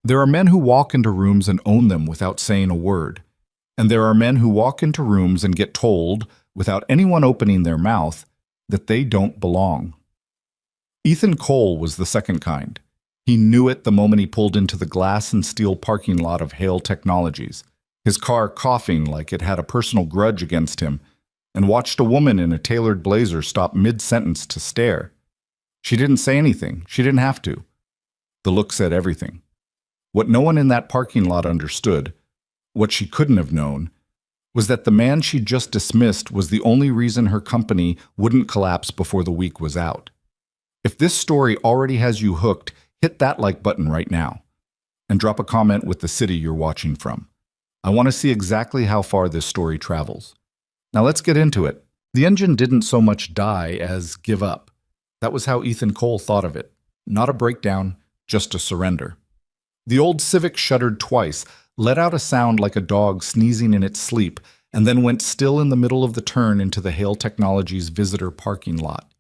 There are men who walk into rooms and own them without saying a word. And there are men who walk into rooms and get told, without anyone opening their mouth, that they don't belong. Ethan Cole was the second kind. He knew it the moment he pulled into the glass and steel parking lot of Hale Technologies, his car coughing like it had a personal grudge against him, and watched a woman in a tailored blazer stop mid-sentence to stare. She didn't say anything. She didn't have to. The look said everything. What no one in that parking lot understood, what she couldn't have known, was that the man she just dismissed was the only reason her company wouldn't collapse before the week was out. If this story already has you hooked, hit that like button right now and drop a comment with the city you're watching from. I want to see exactly how far this story travels. Now let's get into it. The engine didn't so much die as give up. That was how Ethan Cole thought of it. Not a breakdown, just a surrender. The old Civic shuddered twice, let out a sound like a dog sneezing in its sleep, and then went still in the middle of the turn into the Hale Technologies visitor parking lot.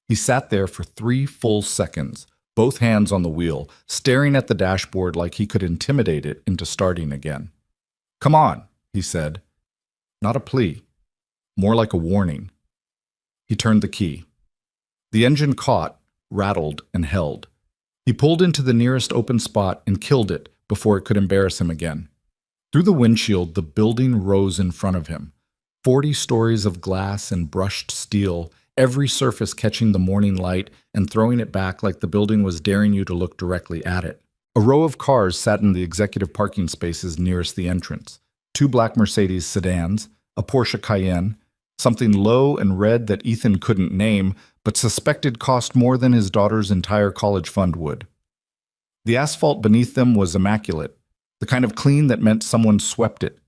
He sat there for 3 full seconds, both hands on the wheel, staring at the dashboard like he could intimidate it into starting again. "Come on," he said. Not a plea, more like a warning. He turned the key. The engine caught, rattled, and held. He pulled into the nearest open spot and killed it before it could embarrass him again. Through the windshield, the building rose in front of him. 40 stories of glass and brushed steel, every surface catching the morning light and throwing it back like the building was daring you to look directly at it. A row of cars sat in the executive parking spaces nearest the entrance. 2 black Mercedes sedans, a Porsche Cayenne, something low and red that Ethan couldn't name, but suspected cost more than his daughter's entire college fund would. The asphalt beneath them was immaculate, the kind of clean that meant someone swept it.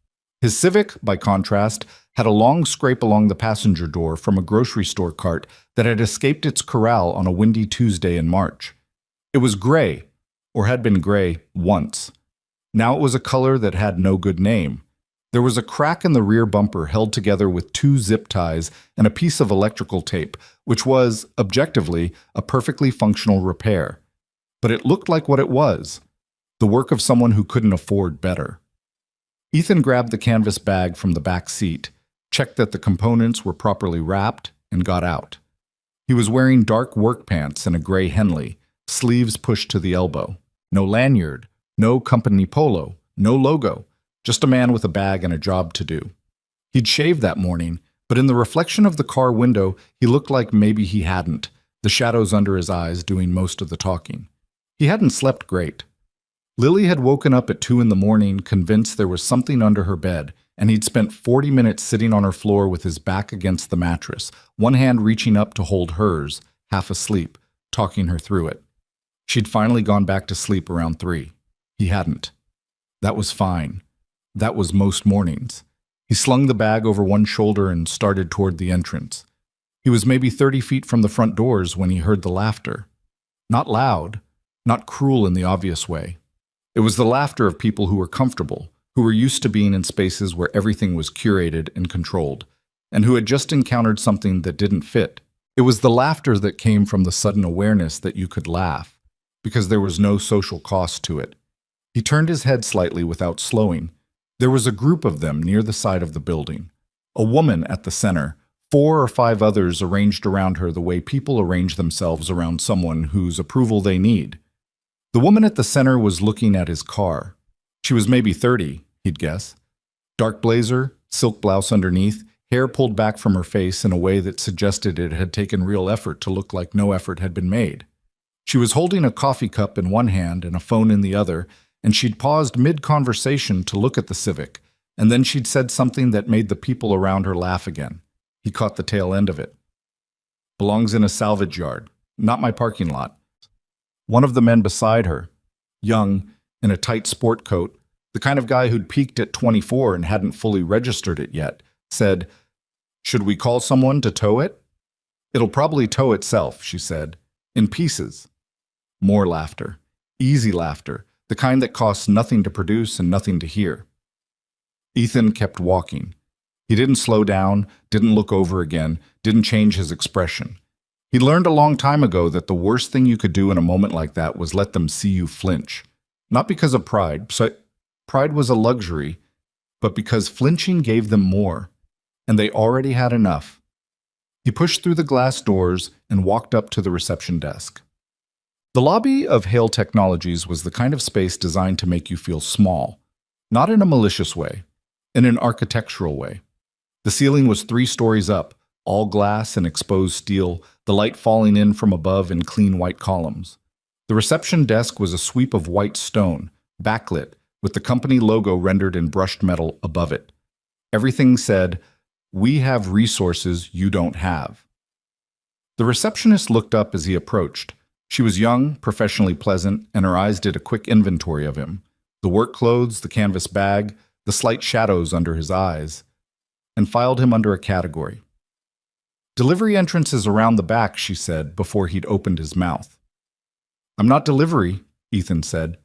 His Civic, by contrast, had a long scrape along the passenger door from a grocery store cart that had escaped its corral on a windy Tuesday in March. It was gray, or had been gray once. Now it was a color that had no good name. There was a crack in the rear bumper held together with 2 zip ties and a piece of electrical tape, which was, objectively, a perfectly functional repair. But it looked like what it was, the work of someone who couldn't afford better. Ethan grabbed the canvas bag from the back seat, checked that the components were properly wrapped, and got out. He was wearing dark work pants and a gray Henley, sleeves pushed to the elbow. No lanyard, no company polo, no logo. Just a man with a bag and a job to do. He'd shaved that morning, but in the reflection of the car window, he looked like maybe he hadn't, the shadows under his eyes doing most of the talking. He hadn't slept great. Lily had woken up at 2 in the morning, convinced there was something under her bed, and he'd spent 40 minutes sitting on her floor with his back against the mattress, one hand reaching up to hold hers, half asleep, talking her through it. She'd finally gone back to sleep around 3. He hadn't. That was fine. That was most mornings. He slung the bag over one shoulder and started toward the entrance. He was maybe 30 feet from the front doors when he heard the laughter. Not loud, not cruel in the obvious way. It was the laughter of people who were comfortable, who were used to being in spaces where everything was curated and controlled, and who had just encountered something that didn't fit. It was the laughter that came from the sudden awareness that you could laugh, because there was no social cost to it. He turned his head slightly without slowing. There was a group of them near the side of the building. A woman at the center, 4 or 5 others arranged around her the way people arrange themselves around someone whose approval they need. The woman at the center was looking at his car. She was maybe 30, he'd guess. Dark blazer, silk blouse underneath, hair pulled back from her face in a way that suggested it had taken real effort to look like no effort had been made. She was holding a coffee cup in one hand and a phone in the other, and she'd paused mid-conversation to look at the Civic, and then she'd said something that made the people around her laugh again. He caught the tail end of it. "Belongs in a salvage yard, not my parking lot." One of the men beside her, young, in a tight sport coat, the kind of guy who'd peaked at 24 and hadn't fully registered it yet, said, "Should we call someone to tow it?" "It'll probably tow itself," she said, "in pieces." More laughter. Easy laughter. The kind that costs nothing to produce and nothing to hear. Ethan kept walking. He didn't slow down, didn't look over again, didn't change his expression. He learned a long time ago that the worst thing you could do in a moment like that was let them see you flinch. Not because of pride. Pride was a luxury, but because flinching gave them more, and they already had enough. He pushed through the glass doors and walked up to the reception desk. The lobby of Hale Technologies was the kind of space designed to make you feel small, not in a malicious way, in an architectural way. The ceiling was 3 stories up, all glass and exposed steel, the light falling in from above in clean white columns. The reception desk was a sweep of white stone, backlit, with the company logo rendered in brushed metal above it. Everything said, "We have resources you don't have." The receptionist looked up as he approached. She was young, professionally pleasant, and her eyes did a quick inventory of him. The work clothes, the canvas bag, the slight shadows under his eyes, and filed him under a category. "Delivery entrance is around the back," she said, before he'd opened his mouth. "I'm not delivery," Ethan said.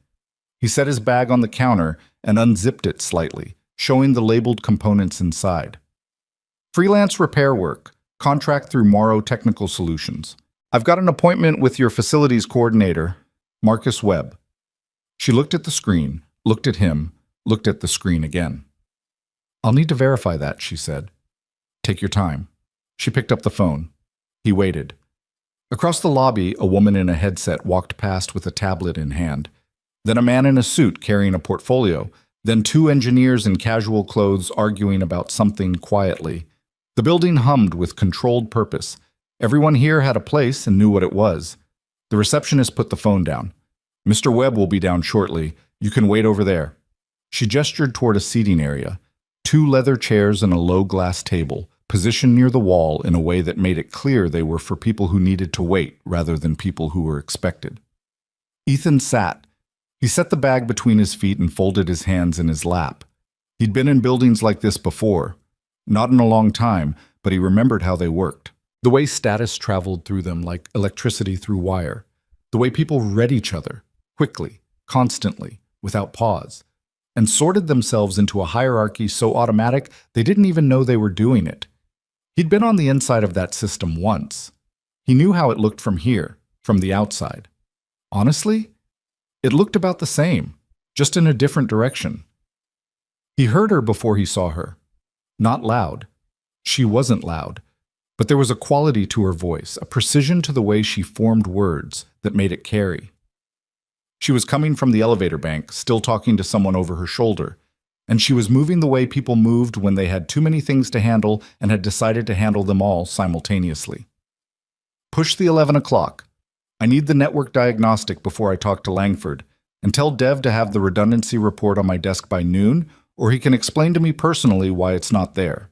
He set his bag on the counter and unzipped it slightly, showing the labeled components inside. "Freelance repair work. Contract through Morrow Technical Solutions. I've got an appointment with your facilities coordinator, Marcus Webb." She looked at the screen, looked at him, looked at the screen again. "I'll need to verify that," she said. "Take your time." She picked up the phone. He waited. Across the lobby, a woman in a headset walked past with a tablet in hand. Then a man in a suit carrying a portfolio. Then 2 engineers in casual clothes arguing about something quietly. The building hummed with controlled purpose. Everyone here had a place and knew what it was. The receptionist put the phone down. "Mr. Webb will be down shortly. You can wait over there." She gestured toward a seating area. 2 leather chairs and a low glass table, positioned near the wall in a way that made it clear they were for people who needed to wait rather than people who were expected. Ethan sat. He set the bag between his feet and folded his hands in his lap. He'd been in buildings like this before. Not in a long time, but he remembered how they worked. The way status traveled through them like electricity through wire. The way people read each other, quickly, constantly, without pause, and sorted themselves into a hierarchy so automatic they didn't even know they were doing it. He'd been on the inside of that system once. He knew how it looked from here, from the outside. Honestly, it looked about the same, just in a different direction. He heard her before he saw her. Not loud. She wasn't loud. But there was a quality to her voice, a precision to the way she formed words that made it carry. She was coming from the elevator bank, still talking to someone over her shoulder, and she was moving the way people moved when they had too many things to handle and had decided to handle them all simultaneously. "Push the 11 o'clock. I need the network diagnostic before I talk to Langford, and tell Dev to have the redundancy report on my desk by noon, or he can explain to me personally why it's not there."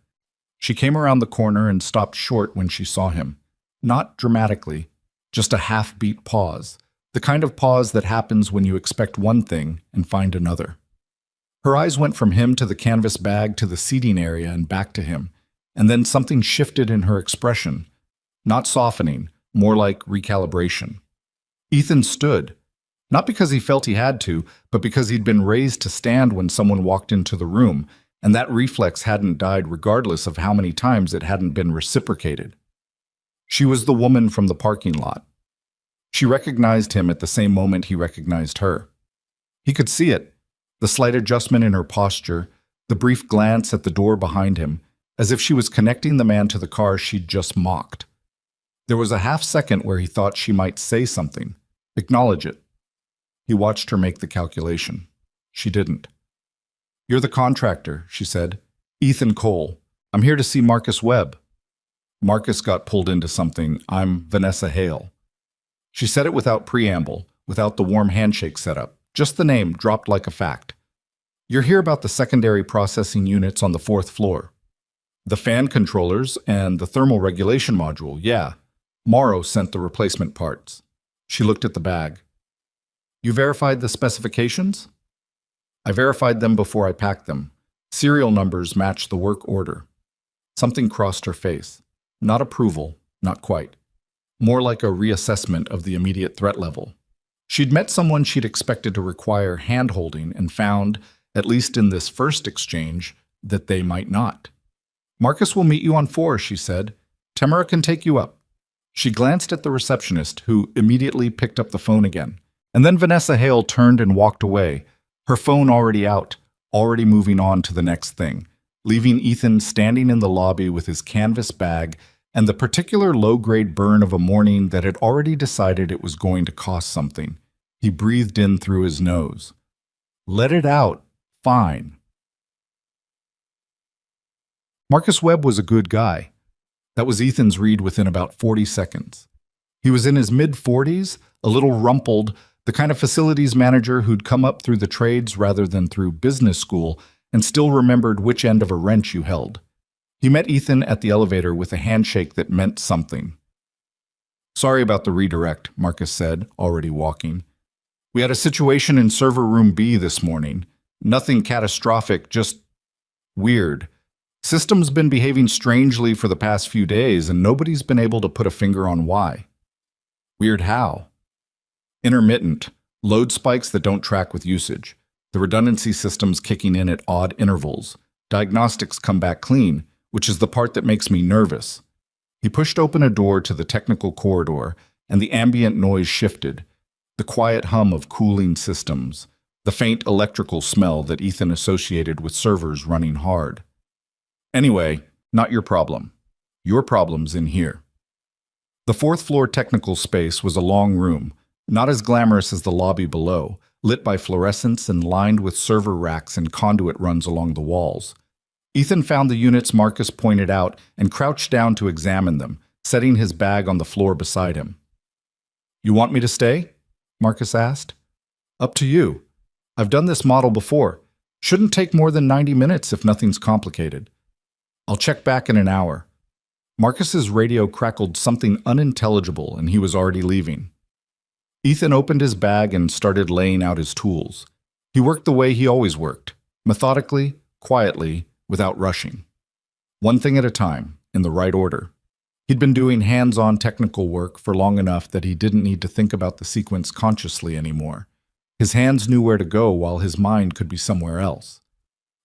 She came around the corner and stopped short when she saw him. Not dramatically, just a half-beat pause, the kind of pause that happens when you expect one thing and find another. Her eyes went from him to the canvas bag to the seating area and back to him, and then something shifted in her expression. Not softening, more like recalibration. Ethan stood, not because he felt he had to, but because he'd been raised to stand when someone walked into the room, and that reflex hadn't died regardless of how many times it hadn't been reciprocated. She was the woman from the parking lot. She recognized him at the same moment he recognized her. He could see it, the slight adjustment in her posture, the brief glance at the door behind him, as if she was connecting the man to the car she'd just mocked. There was a half-second where he thought she might say something, acknowledge it. He watched her make the calculation. She didn't. "You're the contractor," she said. "Ethan Cole. I'm here to see Marcus Webb." Marcus got pulled into something. "I'm Vanessa Hale." She said it without preamble, without the warm handshake setup, just the name dropped like a fact. "You're here about the secondary processing units on the 4th floor. The fan controllers and the thermal regulation module, yeah. Morrow sent the replacement parts." She looked at the bag. "You verified the specifications?" "I verified them before I packed them. Serial numbers match the work order." Something crossed her face. Not approval, not quite. More like a reassessment of the immediate threat level. She'd met someone she'd expected to require hand-holding and found, at least in this first exchange, that they might not. "Marcus will meet you on 4, she said. "Tamara can take you up." She glanced at the receptionist, who immediately picked up the phone again, And then Vanessa Hale turned and walked away, her phone already out, already moving on to the next thing, leaving Ethan standing in the lobby with his canvas bag and the particular low-grade burn of a morning that had already decided it was going to cost something. He breathed in through his nose. Let it out. Fine. Marcus Webb was a good guy. That was Ethan's read within about 40 seconds. He was in his mid-40s, a little rumpled, the kind of facilities manager who'd come up through the trades rather than through business school and still remembered which end of a wrench you held. He met Ethan at the elevator with a handshake that meant something. Sorry about the redirect, Marcus said, already walking. We had a situation in server room B this morning. Nothing catastrophic, just weird. System's been behaving strangely for the past few days, and nobody's been able to put a finger on why. Weird how? Intermittent, load spikes that don't track with usage. The redundancy system's kicking in at odd intervals. Diagnostics come back clean, which is the part that makes me nervous. He pushed open a door to the technical corridor, and the ambient noise shifted. The quiet hum of cooling systems, the faint electrical smell that Ethan associated with servers running hard. Anyway, not your problem. Your problem's in here. The fourth-floor technical space was a long room, not as glamorous as the lobby below, lit by fluorescents and lined with server racks and conduit runs along the walls. Ethan found the units Marcus pointed out and crouched down to examine them, setting his bag on the floor beside him. You want me to stay? Marcus asked. Up to you. I've done this model before. Shouldn't take more than 90 minutes if nothing's complicated. I'll check back in an hour. Marcus's radio crackled something unintelligible and he was already leaving. Ethan opened his bag and started laying out his tools. He worked the way he always worked, methodically, quietly, without rushing. One thing at a time, in the right order. He'd been doing hands-on technical work for long enough that he didn't need to think about the sequence consciously anymore. His hands knew where to go while his mind could be somewhere else.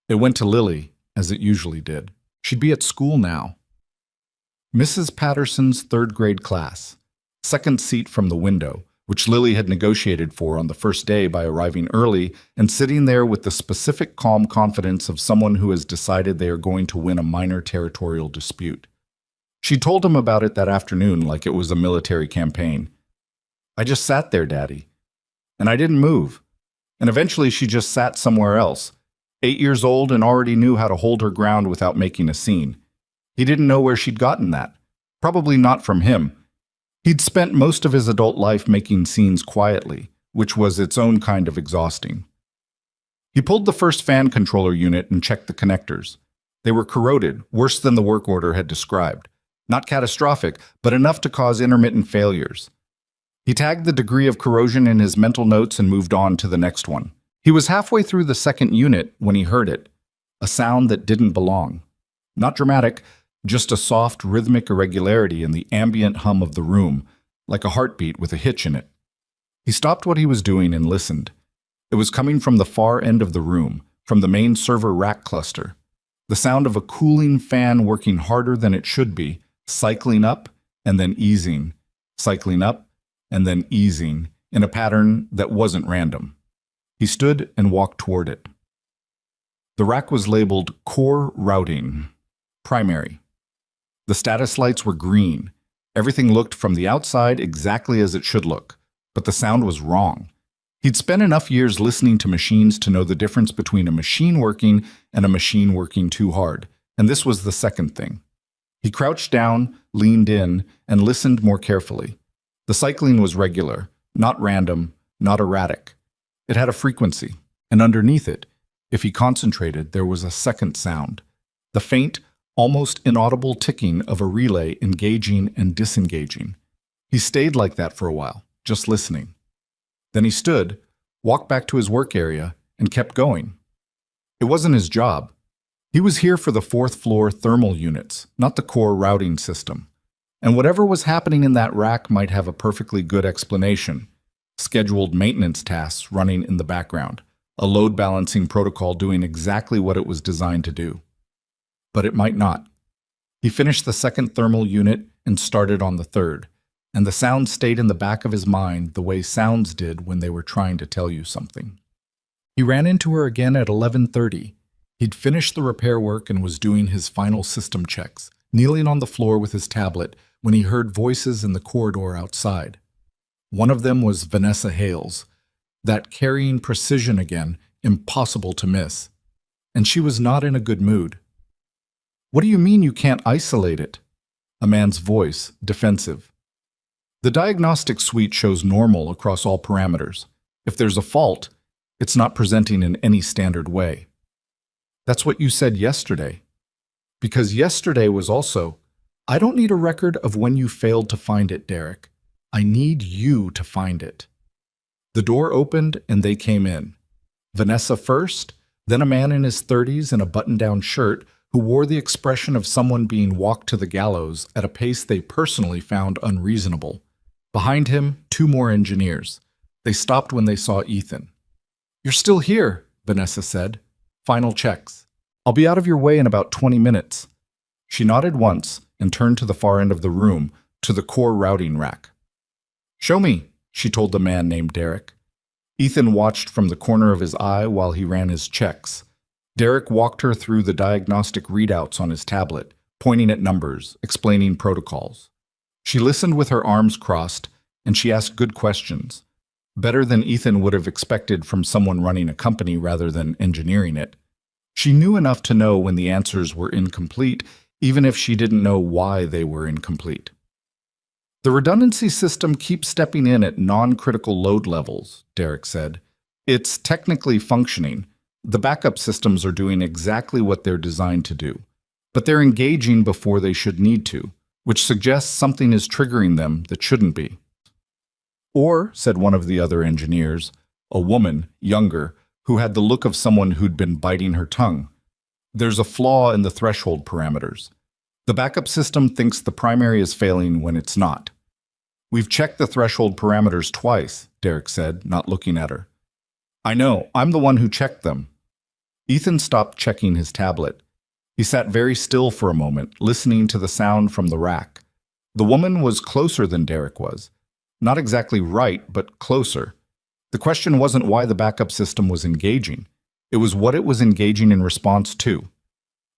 It went to Lily, as it usually did. She'd be at school now. Mrs. Patterson's third-grade class, second seat from the window, which Lily had negotiated for on the first day by arriving early and sitting there with the specific calm confidence of someone who has decided they are going to win a minor territorial dispute. She told him about it that afternoon like it was a military campaign. I just sat there, Daddy. And I didn't move. And eventually she just sat somewhere else, 8 years old and already knew how to hold her ground without making a scene. He didn't know where she'd gotten that. Probably not from him. He'd spent most of his adult life making scenes quietly, which was its own kind of exhausting. He pulled the first fan controller unit and checked the connectors. They were corroded, worse than the work order had described. Not catastrophic, but enough to cause intermittent failures. He tagged the degree of corrosion in his mental notes and moved on to the next one. He was halfway through the second unit when he heard it, a sound that didn't belong. Not dramatic, just a soft, rhythmic irregularity in the ambient hum of the room, like a heartbeat with a hitch in it. He stopped what he was doing and listened. It was coming from the far end of the room, from the main server rack cluster. The sound of a cooling fan working harder than it should be, cycling up and then easing, cycling up and then easing, in a pattern that wasn't random. He stood and walked toward it. The rack was labeled Core Routing, Primary. The status lights were green. Everything looked from the outside exactly as it should look, but the sound was wrong. He'd spent enough years listening to machines to know the difference between a machine working and a machine working too hard, and this was the second thing. He crouched down, leaned in, and listened more carefully. The cycling was regular, not random, not erratic. It had a frequency, and underneath it, if he concentrated, there was a second sound, the faint, almost inaudible ticking of a relay engaging and disengaging. He stayed like that for a while, just listening. Then he stood, walked back to his work area, and kept going. It wasn't his job. He was here for the fourth-floor thermal units, not the core routing system. And whatever was happening in that rack might have a perfectly good explanation. Scheduled maintenance tasks running in the background, a load balancing protocol doing exactly what it was designed to do. But it might not. He finished the second thermal unit and started on the third. and the sound stayed in the back of his mind the way sounds did when they were trying to tell you something. He ran into her again at 11:30. He'd finished the repair work and was doing his final system checks, kneeling on the floor with his tablet when he heard voices in the corridor outside. One of them was Vanessa Hales, that carrying precision again, impossible to miss. And she was not in a good mood. "What do you mean you can't isolate it?" A man's voice, defensive. "The diagnostic suite shows normal across all parameters. If there's a fault, it's not presenting in any standard way." "That's what you said yesterday." "Because yesterday was also, I don't need a record of when you failed to find it, Derek. I need you to find it." The door opened and they came in. Vanessa first, then a man in his 30s in a button-down shirt who wore the expression of someone being walked to the gallows at a pace they personally found unreasonable. Behind him, 2 more engineers. They stopped when they saw Ethan. "You're still here," Vanessa said. "Final checks. I'll be out of your way in about 20 minutes. She nodded once and turned to the far end of the room, to the core routing rack. "Show me," she told the man named Derek. Ethan watched from the corner of his eye while he ran his checks. Derek walked her through the diagnostic readouts on his tablet, pointing at numbers, explaining protocols. She listened with her arms crossed, and she asked good questions. Better than Ethan would have expected from someone running a company rather than engineering it. She knew enough to know when the answers were incomplete, even if she didn't know why they were incomplete. "The redundancy system keeps stepping in at non-critical load levels," Derek said. "It's technically functioning. The backup systems are doing exactly what they're designed to do. But they're engaging before they should need to, which suggests something is triggering them that shouldn't be." "Or," said one of the other engineers, a woman, younger, who had the look of someone who'd been biting her tongue, "there's a flaw in the threshold parameters. The backup system thinks the primary is failing when it's not." "We've checked the threshold parameters twice," Derek said, not looking at her. "I know, I'm the one who checked them." Ethan stopped checking his tablet. He sat very still for a moment, listening to the sound from the rack. The woman was closer than Derek was. Not exactly right, but closer. The question wasn't why the backup system was engaging. It was what it was engaging in response to.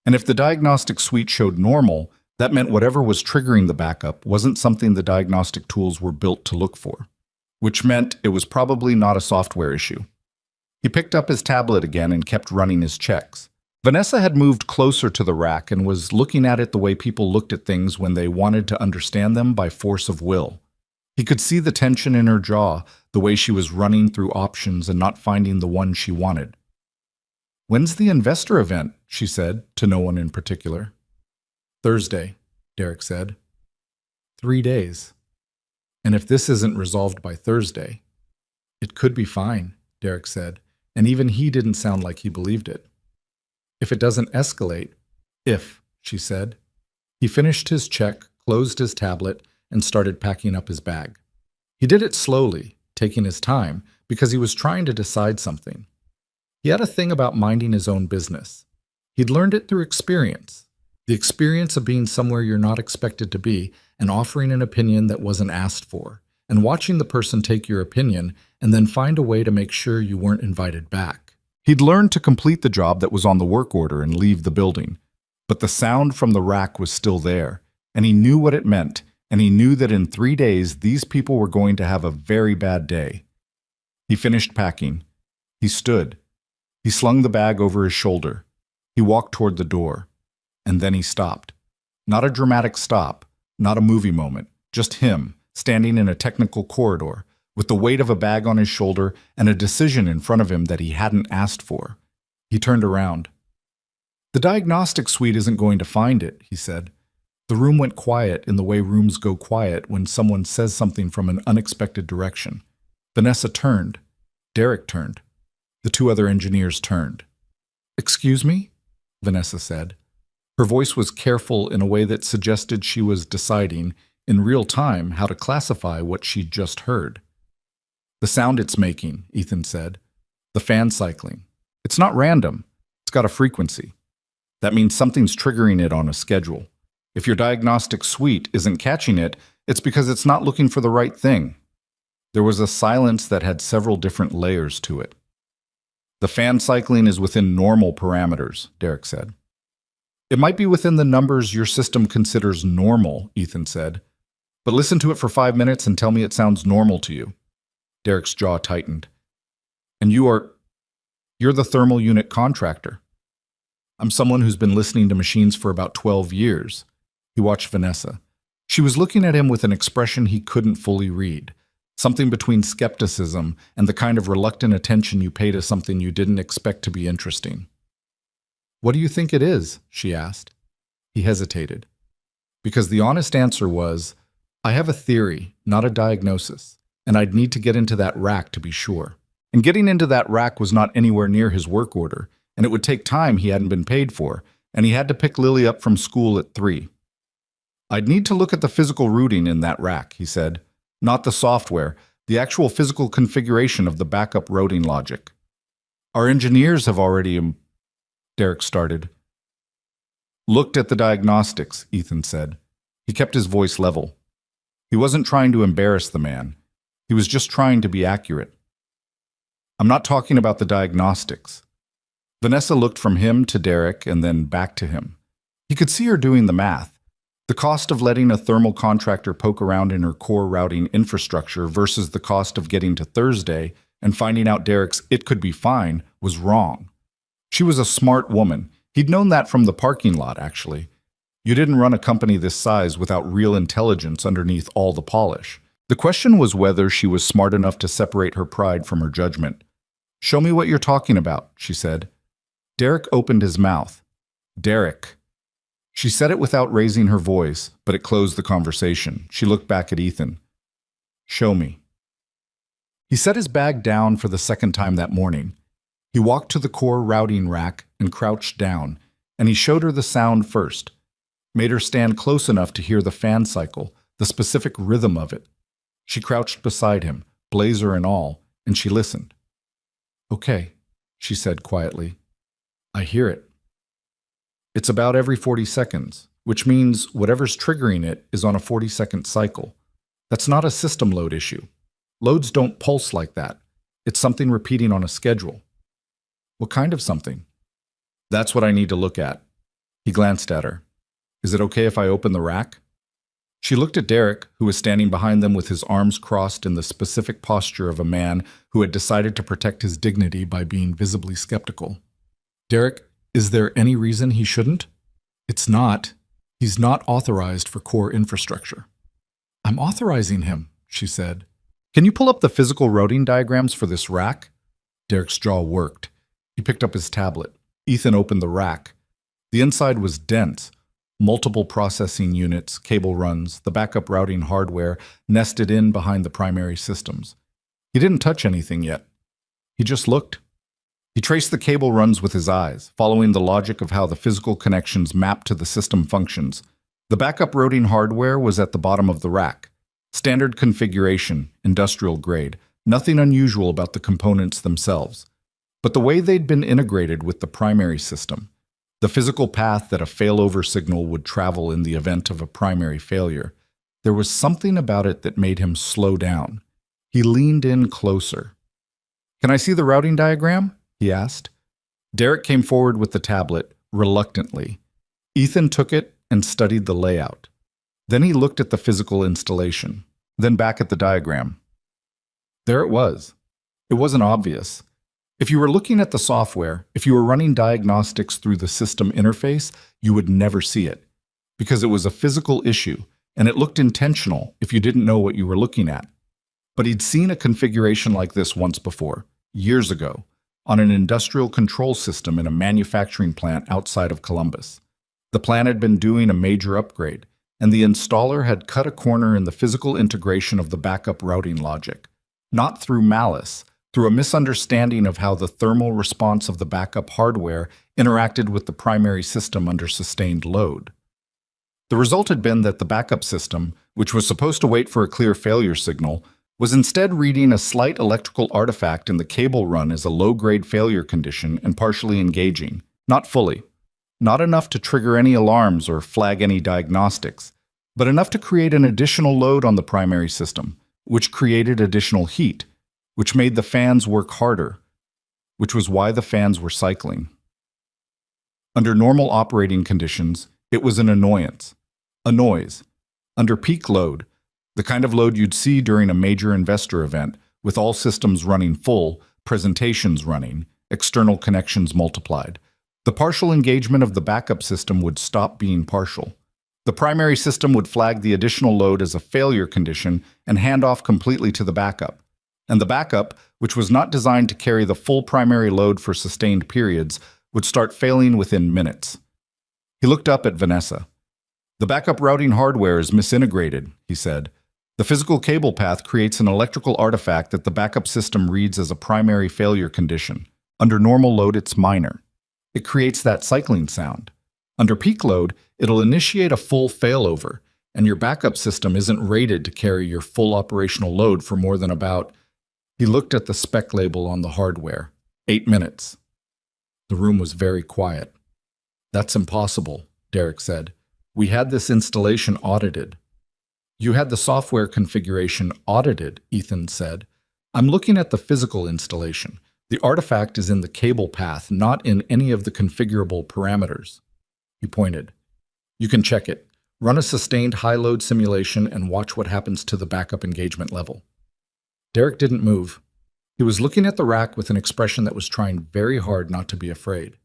And if the diagnostic suite showed normal, that meant whatever was triggering the backup wasn't something the diagnostic tools were built to look for, which meant it was probably not a software issue. He picked up his tablet again and kept running his checks. Vanessa had moved closer to the rack and was looking at it the way people looked at things when they wanted to understand them by force of will. He could see the tension in her jaw, the way she was running through options and not finding the one she wanted. "When's the investor event?" she said, to no one in particular. "Thursday," Derek said. 3 days. "And if this isn't resolved by Thursday—" "It could be fine," Derek said, and even he didn't sound like he believed it. "If it doesn't escalate—" "If," she said. He finished his check, closed his tablet, and started packing up his bag. He did it slowly, taking his time, because he was trying to decide something. He had a thing about minding his own business. He'd learned it through experience. The experience of being somewhere you're not expected to be and offering an opinion that wasn't asked for, and watching the person take your opinion and then find a way to make sure you weren't invited back. He'd learned to complete the job that was on the work order and leave the building. But the sound from the rack was still there, and he knew what it meant, and he knew that in 3 days these people were going to have a very bad day. He finished packing. He stood. He slung the bag over his shoulder. He walked toward the door. And then he stopped. Not a dramatic stop, not a movie moment, just him, standing in a technical corridor, with the weight of a bag on his shoulder and a decision in front of him that he hadn't asked for. He turned around. "The diagnostic suite isn't going to find it," he said. The room went quiet in the way rooms go quiet when someone says something from an unexpected direction. Vanessa turned. Derek turned. The 2 other engineers turned. "Excuse me?" Vanessa said. Her voice was careful in a way that suggested she was deciding, in real time, how to classify what she'd just heard. "The sound it's making," Ethan said. "The fan cycling. It's not random. It's got a frequency. That means something's triggering it on a schedule. If your diagnostic suite isn't catching it, it's because it's not looking for the right thing. There was a silence that had several different layers to it. The fan cycling is within normal parameters, Derek said. It might be within the numbers your system considers normal, Ethan said. But listen to it for 5 minutes and tell me it sounds normal to you. Derek's jaw tightened. And you're the thermal unit contractor. I'm someone who's been listening to machines for about 12 years. He watched Vanessa. She was looking at him with an expression he couldn't fully read. Something between skepticism and the kind of reluctant attention you pay to something you didn't expect to be interesting. What do you think it is? She asked. He hesitated. Because the honest answer was, I have a theory, not a diagnosis, and I'd need to get into that rack to be sure. And getting into that rack was not anywhere near his work order, and it would take time he hadn't been paid for, and he had to pick Lily up from school at 3. I'd need to look at the physical routing in that rack, he said. Not the software, the actual physical configuration of the backup routing logic. Our engineers have already, Derek started. Looked at the diagnostics, Ethan said. He kept his voice level. He wasn't trying to embarrass the man. He was just trying to be accurate. I'm not talking about the diagnostics. Vanessa looked from him to Derek and then back to him. He could see her doing the math. The cost of letting a thermal contractor poke around in her core routing infrastructure versus the cost of getting to Thursday and finding out Derek's "it could be fine" was wrong. She was a smart woman. He'd known that from the parking lot, actually. You didn't run a company this size without real intelligence underneath all the polish. The question was whether she was smart enough to separate her pride from her judgment. Show me what you're talking about, she said. Derek opened his mouth. Derek. She said it without raising her voice, but it closed the conversation. She looked back at Ethan. Show me. He set his bag down for the second time that morning. He walked to the core routing rack and crouched down, and he showed her the sound first. Made her stand close enough to hear the fan cycle, the specific rhythm of it. She crouched beside him, blazer and all, and she listened. Okay, she said quietly. I hear it. It's about every 40 seconds, which means whatever's triggering it is on a 40-second cycle. That's not a system load issue. Loads don't pulse like that. It's something repeating on a schedule. What kind of something? That's what I need to look at. He glanced at her. Is it okay if I open the rack? She looked at Derek, who was standing behind them with his arms crossed in the specific posture of a man who had decided to protect his dignity by being visibly skeptical. Derek, is there any reason he shouldn't? It's not. He's not authorized for core infrastructure. I'm authorizing him, she said. Can you pull up the physical routing diagrams for this rack? Derek's jaw worked. He picked up his tablet. Ethan opened the rack. The inside was dense. Multiple processing units, cable runs, the backup routing hardware nested in behind the primary systems. He didn't touch anything yet. He just looked. He traced the cable runs with his eyes, following the logic of how the physical connections mapped to the system functions. The backup routing hardware was at the bottom of the rack. Standard configuration, industrial grade, nothing unusual about the components themselves. But the way they'd been integrated with the primary system, the physical path that a failover signal would travel in the event of a primary failure, there was something about it that made him slow down. He leaned in closer. Can I see the routing diagram? He asked. Derek came forward with the tablet, reluctantly. Ethan took it and studied the layout. Then he looked at the physical installation, then back at the diagram. There it was. It wasn't obvious. If you were looking at the software, if you were running diagnostics through the system interface, you would never see it, because it was a physical issue, and it looked intentional if you didn't know what you were looking at. But he'd seen a configuration like this once before, years ago, on an industrial control system in a manufacturing plant outside of Columbus. The plant had been doing a major upgrade, and the installer had cut a corner in the physical integration of the backup routing logic, not through malice, through a misunderstanding of how the thermal response of the backup hardware interacted with the primary system under sustained load. The result had been that the backup system, which was supposed to wait for a clear failure signal, was instead reading a slight electrical artifact in the cable run as a low-grade failure condition and partially engaging, not fully. Not enough to trigger any alarms or flag any diagnostics, but enough to create an additional load on the primary system, which created additional heat, which made the fans work harder, which was why the fans were cycling. Under normal operating conditions, it was an annoyance, a noise. Under peak load, the kind of load you'd see during a major investor event, with all systems running full, presentations running, external connections multiplied, the partial engagement of the backup system would stop being partial. The primary system would flag the additional load as a failure condition and hand off completely to the backup. And the backup, which was not designed to carry the full primary load for sustained periods, would start failing within minutes. He looked up at Vanessa. "The backup routing hardware is misintegrated," he said. "The physical cable path creates an electrical artifact that the backup system reads as a primary failure condition. Under normal load, it's minor. It creates that cycling sound. Under peak load, it'll initiate a full failover, and your backup system isn't rated to carry your full operational load for more than about..." He looked at the spec label on the hardware. 8 minutes. The room was very quiet. "That's impossible," Derek said. "We had this installation audited." "You had the software configuration audited," Ethan said. "I'm looking at the physical installation. The artifact is in the cable path, not in any of the configurable parameters." He pointed. "You can check it. Run a sustained high-load simulation and watch what happens to the backup engagement level." Derek didn't move. He was looking at the rack with an expression that was trying very hard not to be afraid.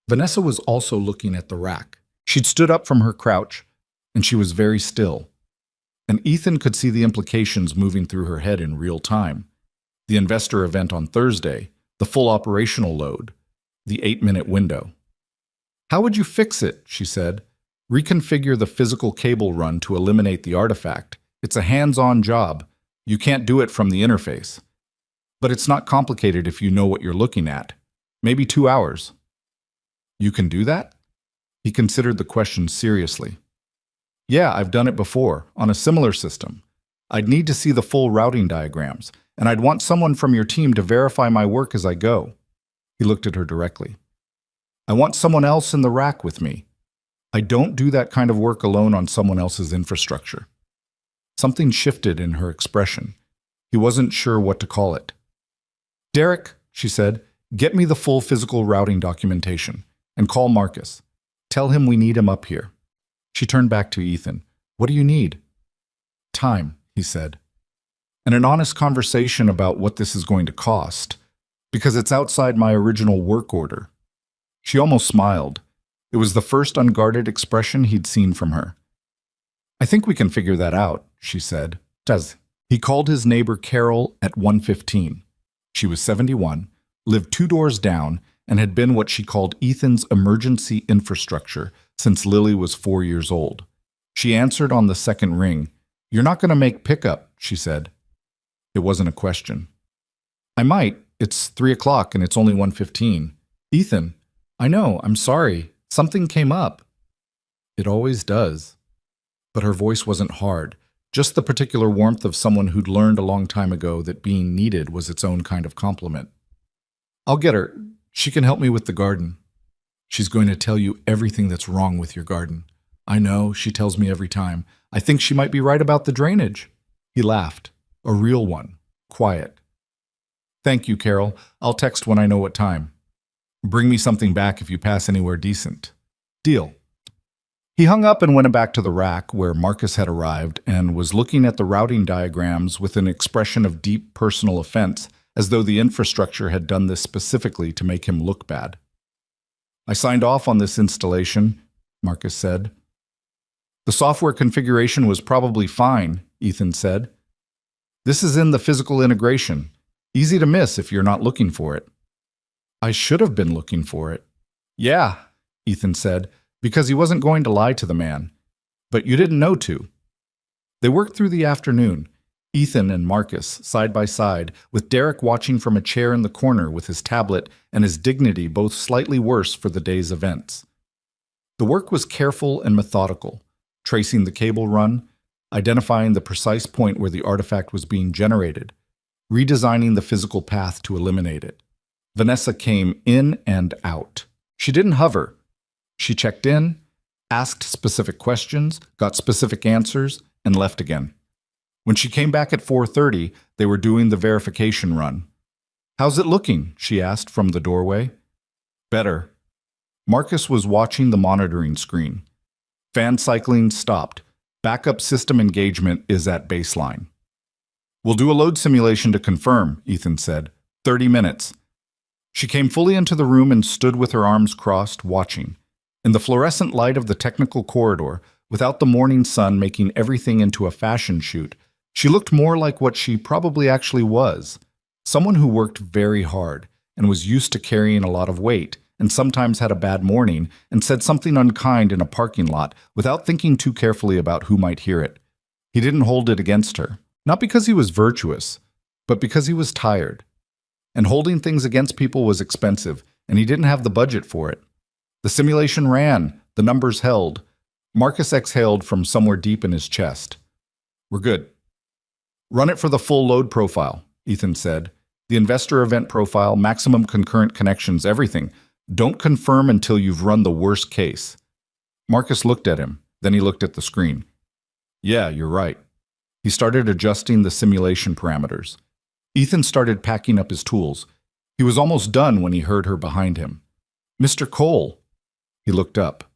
Vanessa was also looking at the rack. She'd stood up from her crouch, and she was very still. And Ethan could see the implications moving through her head in real time. The investor event on Thursday, the full operational load, the 8-minute window. "How would you fix it?" she said. "Reconfigure the physical cable run to eliminate the artifact. It's a hands-on job. You can't do it from the interface. But it's not complicated if you know what you're looking at. Maybe 2 hours." "You can do that?" He considered the question seriously. "Yeah, I've done it before, on a similar system. I'd need to see the full routing diagrams, and I'd want someone from your team to verify my work as I go." He looked at her directly. "I want someone else in the rack with me. I don't do that kind of work alone on someone else's infrastructure." Something shifted in her expression. He wasn't sure what to call it. "Derek," she said, "get me the full physical routing documentation, and call Marcus. Tell him we need him up here." She turned back to Ethan. "What do you need?" "Time," he said. "And an honest conversation about what this is going to cost, because it's outside my original work order." She almost smiled. It was the first unguarded expression he'd seen from her. "I think we can figure that out," she said. "Does." He called his neighbor Carol at 1:15. She was 71, lived 2 doors down, and had been what she called Ethan's emergency infrastructure since Lily was 4 years old. She answered on the second ring. "You're not going to make pickup," she said. It wasn't a question. "I might. It's 3 o'clock and it's only 1:15. "Ethan, I know, I'm sorry. Something came up." "It always does." But her voice wasn't hard, just the particular warmth of someone who'd learned a long time ago that being needed was its own kind of compliment. "I'll get her. She can help me with the garden." "She's going to tell you everything that's wrong with your garden." "I know, she tells me every time. I think she might be right about the drainage." He laughed. A real one. Quiet. "Thank you, Carol. I'll text when I know what time. Bring me something back if you pass anywhere decent." "Deal." He hung up and went back to the rack where Marcus had arrived and was looking at the routing diagrams with an expression of deep personal offense, as though the infrastructure had done this specifically to make him look bad. "I signed off on this installation," Marcus said. "The software configuration was probably fine," Ethan said. "This is in the physical integration. Easy to miss if you're not looking for it." "I should have been looking for it." "Yeah," Ethan said, because he wasn't going to lie to the man. "But you didn't know to." They worked through the afternoon, Ethan and Marcus, side by side, with Derek watching from a chair in the corner with his tablet and his dignity both slightly worse for the day's events. The work was careful and methodical, tracing the cable run, identifying the precise point where the artifact was being generated, redesigning the physical path to eliminate it. Vanessa came in and out. She didn't hover. She checked in, asked specific questions, got specific answers, and left again. When she came back at 4:30, they were doing the verification run. "How's it looking?" she asked from the doorway. "Better." Marcus was watching the monitoring screen. Fan cycling stopped. Backup system engagement is at baseline. "We'll do a load simulation to confirm," Ethan said. 30 minutes. She came fully into the room and stood with her arms crossed, watching. In the fluorescent light of the technical corridor, without the morning sun making everything into a fashion shoot, she looked more like what she probably actually was. Someone who worked very hard and was used to carrying a lot of weight, and sometimes had a bad morning and said something unkind in a parking lot without thinking too carefully about who might hear it. He didn't hold it against her, not because he was virtuous, but because he was tired. And holding things against people was expensive, and he didn't have the budget for it. The simulation ran, the numbers held. Marcus exhaled from somewhere deep in his chest. "We're good." "Run it for the full load profile," Ethan said. "The investor event profile, maximum concurrent connections, everything. Don't confirm until you've run the worst case." Marcus looked at him, then he looked at the screen. "Yeah, you're right." He started adjusting the simulation parameters. Ethan started packing up his tools. He was almost done when he heard her behind him. "Mr. Cole." He looked up.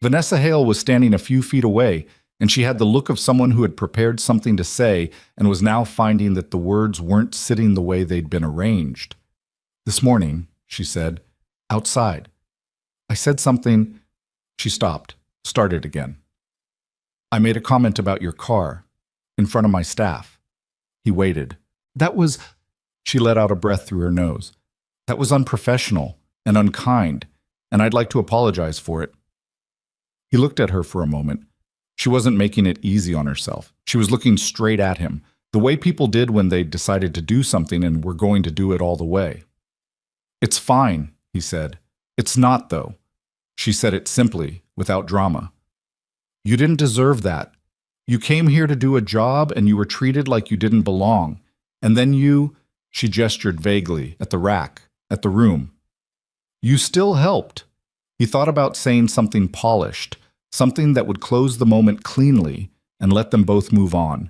Vanessa Hale was standing a few feet away, and she had the look of someone who had prepared something to say and was now finding that the words weren't sitting the way they'd been arranged. "This morning," she said, "outside, I said something." She stopped, started again. "I made a comment about your car, in front of my staff." He waited. "That was—" She let out a breath through her nose. "That was unprofessional and unkind, and I'd like to apologize for it." He looked at her for a moment. She wasn't making it easy on herself. She was looking straight at him, the way people did when they decided to do something and were going to do it all the way. "It's fine," he said. "It's not, though." She said it simply, without drama. "You didn't deserve that. You came here to do a job and you were treated like you didn't belong. And then you—" She gestured vaguely at the rack, at the room. "You still helped." He thought about saying something polished, something that would close the moment cleanly and let them both move on.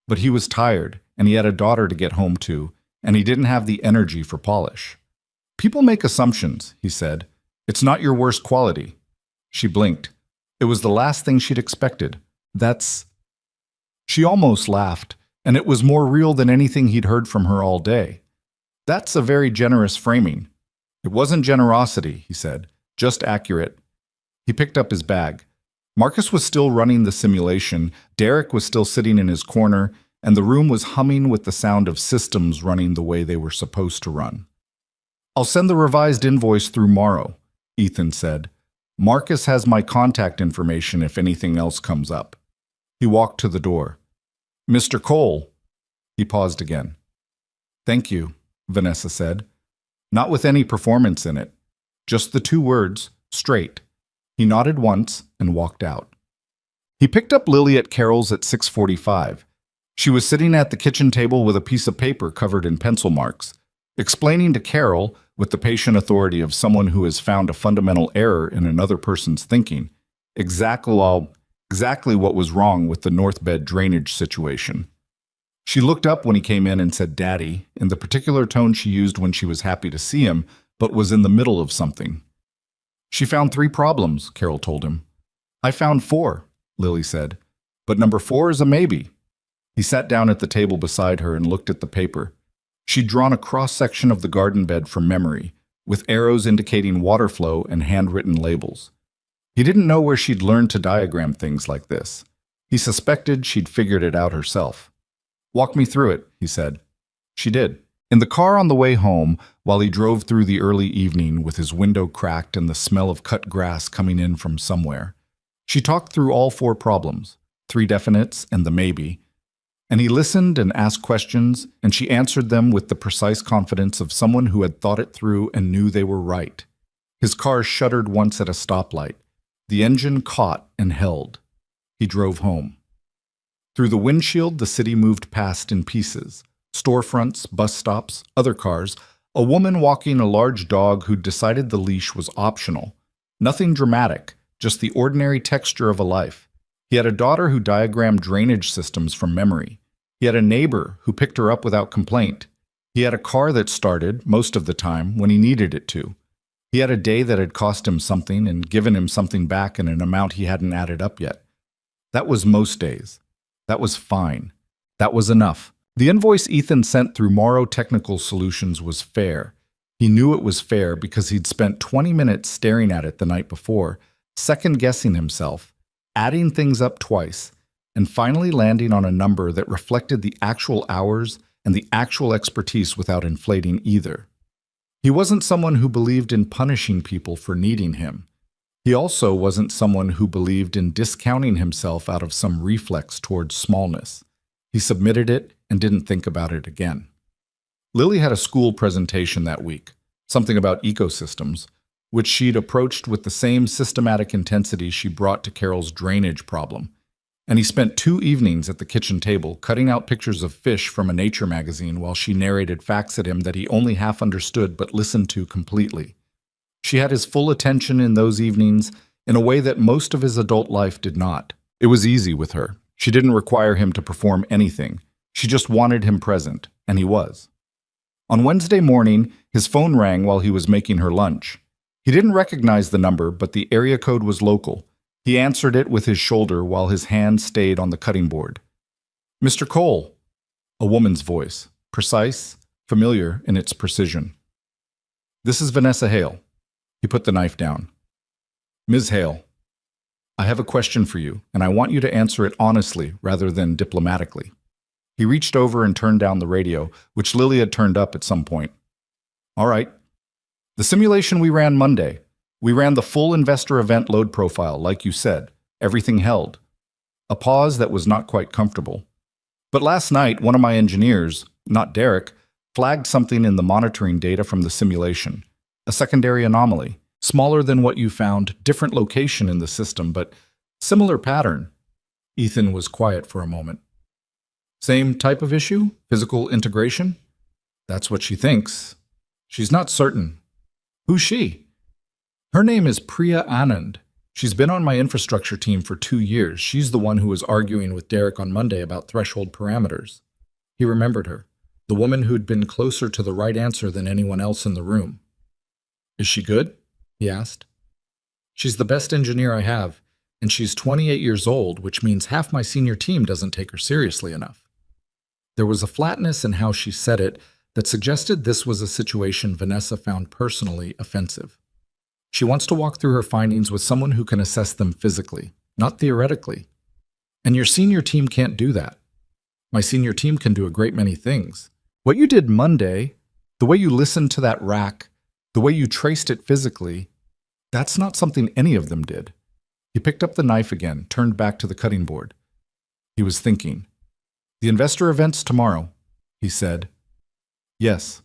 But he was tired, and he had a daughter to get home to, and he didn't have the energy for polish. "People make assumptions," he said. "It's not your worst quality." She blinked. It was the last thing she'd expected. "That's—" She almost laughed, and it was more real than anything he'd heard from her all day. "That's a very generous framing." "It wasn't generosity," he said, "just accurate." He picked up his bag. Marcus was still running the simulation, Derek was still sitting in his corner, and the room was humming with the sound of systems running the way they were supposed to run. "I'll send the revised invoice through Morrow," Ethan said. "Marcus has my contact information if anything else comes up." He walked to the door. "Mr. Cole." He paused again. "Thank you," Vanessa said. Not with any performance in it. Just the two words, straight. He nodded once and walked out. He picked up Lily at Carol's at 6:45. She was sitting at the kitchen table with a piece of paper covered in pencil marks, explaining to Carol, with the patient authority of someone who has found a fundamental error in another person's thinking, exactly what was wrong with the north bed drainage situation. She looked up when he came in and said "Daddy," in the particular tone she used when she was happy to see him, but was in the middle of something. "She found 3 problems," Carol told him. "I found 4, Lily said. "But number 4 is a maybe." He sat down at the table beside her and looked at the paper. She'd drawn a cross-section of the garden bed from memory, with arrows indicating water flow and handwritten labels. He didn't know where she'd learned to diagram things like this. He suspected she'd figured it out herself. "Walk me through it," he said. She did. In the car on the way home, while he drove through the early evening with his window cracked and the smell of cut grass coming in from somewhere, she talked through all 4 problems, 3 definites and the maybe, and he listened and asked questions, and she answered them with the precise confidence of someone who had thought it through and knew they were right. His car shuddered once at a stoplight. The engine caught and held. He drove home. Through the windshield, the city moved past in pieces. Storefronts, bus stops, other cars, a woman walking a large dog who'd decided the leash was optional, Nothing dramatic, just the ordinary texture of a life. He had a daughter who diagrammed drainage systems from memory. He had a neighbor who picked her up without complaint. He had a car that started, most of the time, when he needed it to. He had a day that had cost him something and given him something back in an amount he hadn't added up yet. That was most days. That was fine. That was enough. The invoice Ethan sent through Morrow Technical Solutions was fair. He knew it was fair because he'd spent 20 minutes staring at it the night before, second-guessing himself, adding things up twice, and finally landing on a number that reflected the actual hours and the actual expertise without inflating either. He wasn't someone who believed in punishing people for needing him. He also wasn't someone who believed in discounting himself out of some reflex towards smallness. He submitted it and didn't think about it again. Lily had a school presentation that week, something about ecosystems, which she'd approached with the same systematic intensity she brought to Carol's drainage problem. And he spent 2 evenings at the kitchen table cutting out pictures of fish from a nature magazine while she narrated facts at him that he only half understood but listened to completely. She had his full attention in those evenings in a way that most of his adult life did not. It was easy with her. She didn't require him to perform anything. She just wanted him present, and he was. On Wednesday morning, his phone rang while he was making her lunch. He didn't recognize the number, but the area code was local. He answered it with his shoulder while his hand stayed on the cutting board. "Mr. Cole," a woman's voice, precise, familiar in its precision. "This is Vanessa Hale." He put the knife down. "Ms. Hale, I have a question for you, and I want you to answer it honestly rather than diplomatically." He reached over and turned down the radio, which Lily had turned up at some point. "All right. The simulation we ran Monday. We ran the full investor event load profile, like you said. Everything held." A pause that was not quite comfortable. "But last night, one of my engineers, not Derek, flagged something in the monitoring data from the simulation. A secondary anomaly. Smaller than what you found, different location in the system, but similar pattern." Ethan was quiet for a moment. "Same type of issue? Physical integration?" "That's what she thinks. She's not certain." "Who's she?" "Her name is Priya Anand. She's been on my infrastructure team for 2 years. She's the one who was arguing with Derek on Monday about threshold parameters." He remembered her, the woman who'd been closer to the right answer than anyone else in the room. "Is she good?" he asked. "She's the best engineer I have, and she's 28 years old, which means half my senior team doesn't take her seriously enough." There was a flatness in how she said it that suggested this was a situation Vanessa found personally offensive. She wants to walk through her findings with someone who can assess them physically, not theoretically. "And your senior team can't do that." "My senior team can do a great many things. What you did Monday, the way you listened to that rack, the way you traced it physically, that's not something any of them did." He picked up the knife again, turned back to the cutting board. He was thinking. "The investor event's tomorrow," he said. "Yes."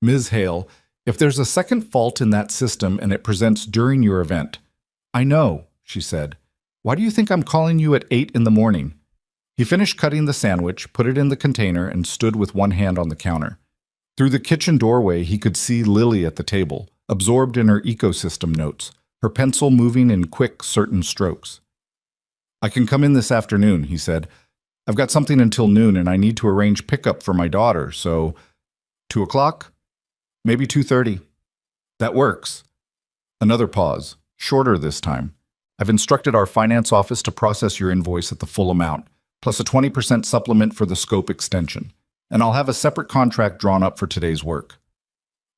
"Ms. Hale, if there's a second fault in that system and it presents during your event—" "I know," she said. "Why do you think I'm calling you at 8 in the morning?" He finished cutting the sandwich, put it in the container, and stood with one hand on the counter. Through the kitchen doorway, he could see Lily at the table, absorbed in her ecosystem notes, her pencil moving in quick, certain strokes. "I can come in this afternoon," he said. "I've got something until noon, and I need to arrange pickup for my daughter, so 2 o'clock? Maybe 2:30. "That works." Another pause, shorter this time. "I've instructed our finance office to process your invoice at the full amount, plus a 20% supplement for the scope extension, and I'll have a separate contract drawn up for today's work."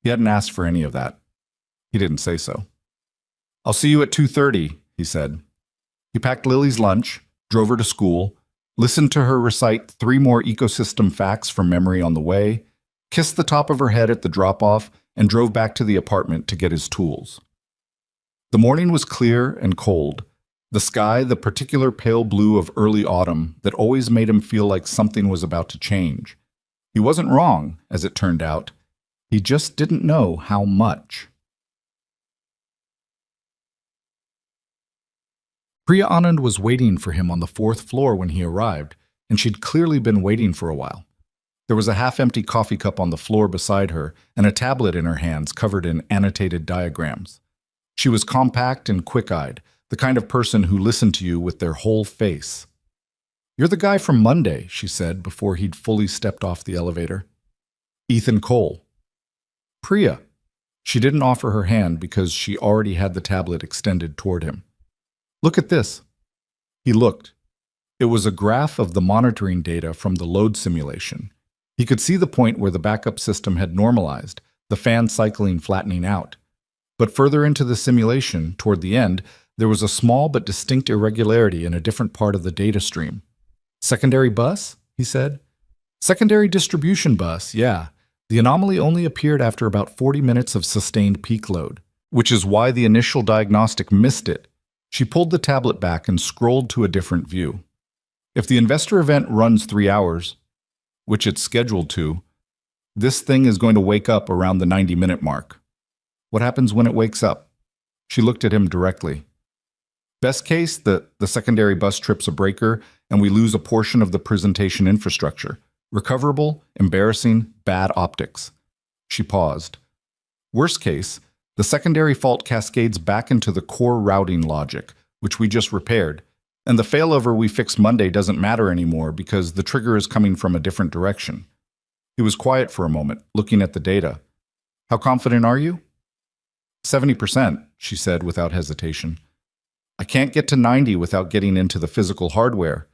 He hadn't asked for any of that. He didn't say so. "I'll see you at 2:30, he said. He packed Lily's lunch, drove her to school, listened to her recite 3 more ecosystem facts from memory on the way, kissed the top of her head at the drop-off, and drove back to the apartment to get his tools. The morning was clear and cold. The sky, the particular pale blue of early autumn that always made him feel like something was about to change. He wasn't wrong, as it turned out. He just didn't know how much. Priya Anand was waiting for him on the 4th floor when he arrived, and she'd clearly been waiting for a while. There was a half-empty coffee cup on the floor beside her and a tablet in her hands covered in annotated diagrams. She was compact and quick-eyed, the kind of person who listened to you with their whole face. "You're the guy from Monday," she said before he'd fully stepped off the elevator. "Ethan Cole." "Priya." She didn't offer her hand because she already had the tablet extended toward him. "Look at this." He looked. It was a graph of the monitoring data from the load simulation. He could see the point where the backup system had normalized, the fan cycling flattening out. But further into the simulation, toward the end, there was a small but distinct irregularity in a different part of the data stream. "Secondary bus?" he said. "Secondary distribution bus, yeah. The anomaly only appeared after about 40 minutes of sustained peak load, which is why the initial diagnostic missed it." She pulled the tablet back and scrolled to a different view. "If the investor event runs 3 hours, which it's scheduled to, this thing is going to wake up around the 90-minute mark." "What happens when it wakes up?" She looked at him directly. "Best case, the secondary bus trips a breaker and we lose a portion of the presentation infrastructure. Recoverable, embarrassing, bad optics." She paused. "Worst case, the secondary fault cascades back into the core routing logic, which we just repaired, and the failover we fixed Monday doesn't matter anymore because the trigger is coming from a different direction." He was quiet for a moment, looking at the data. "How confident are you?" 70%, she said without hesitation. "I can't get to 90 without getting into the physical hardware,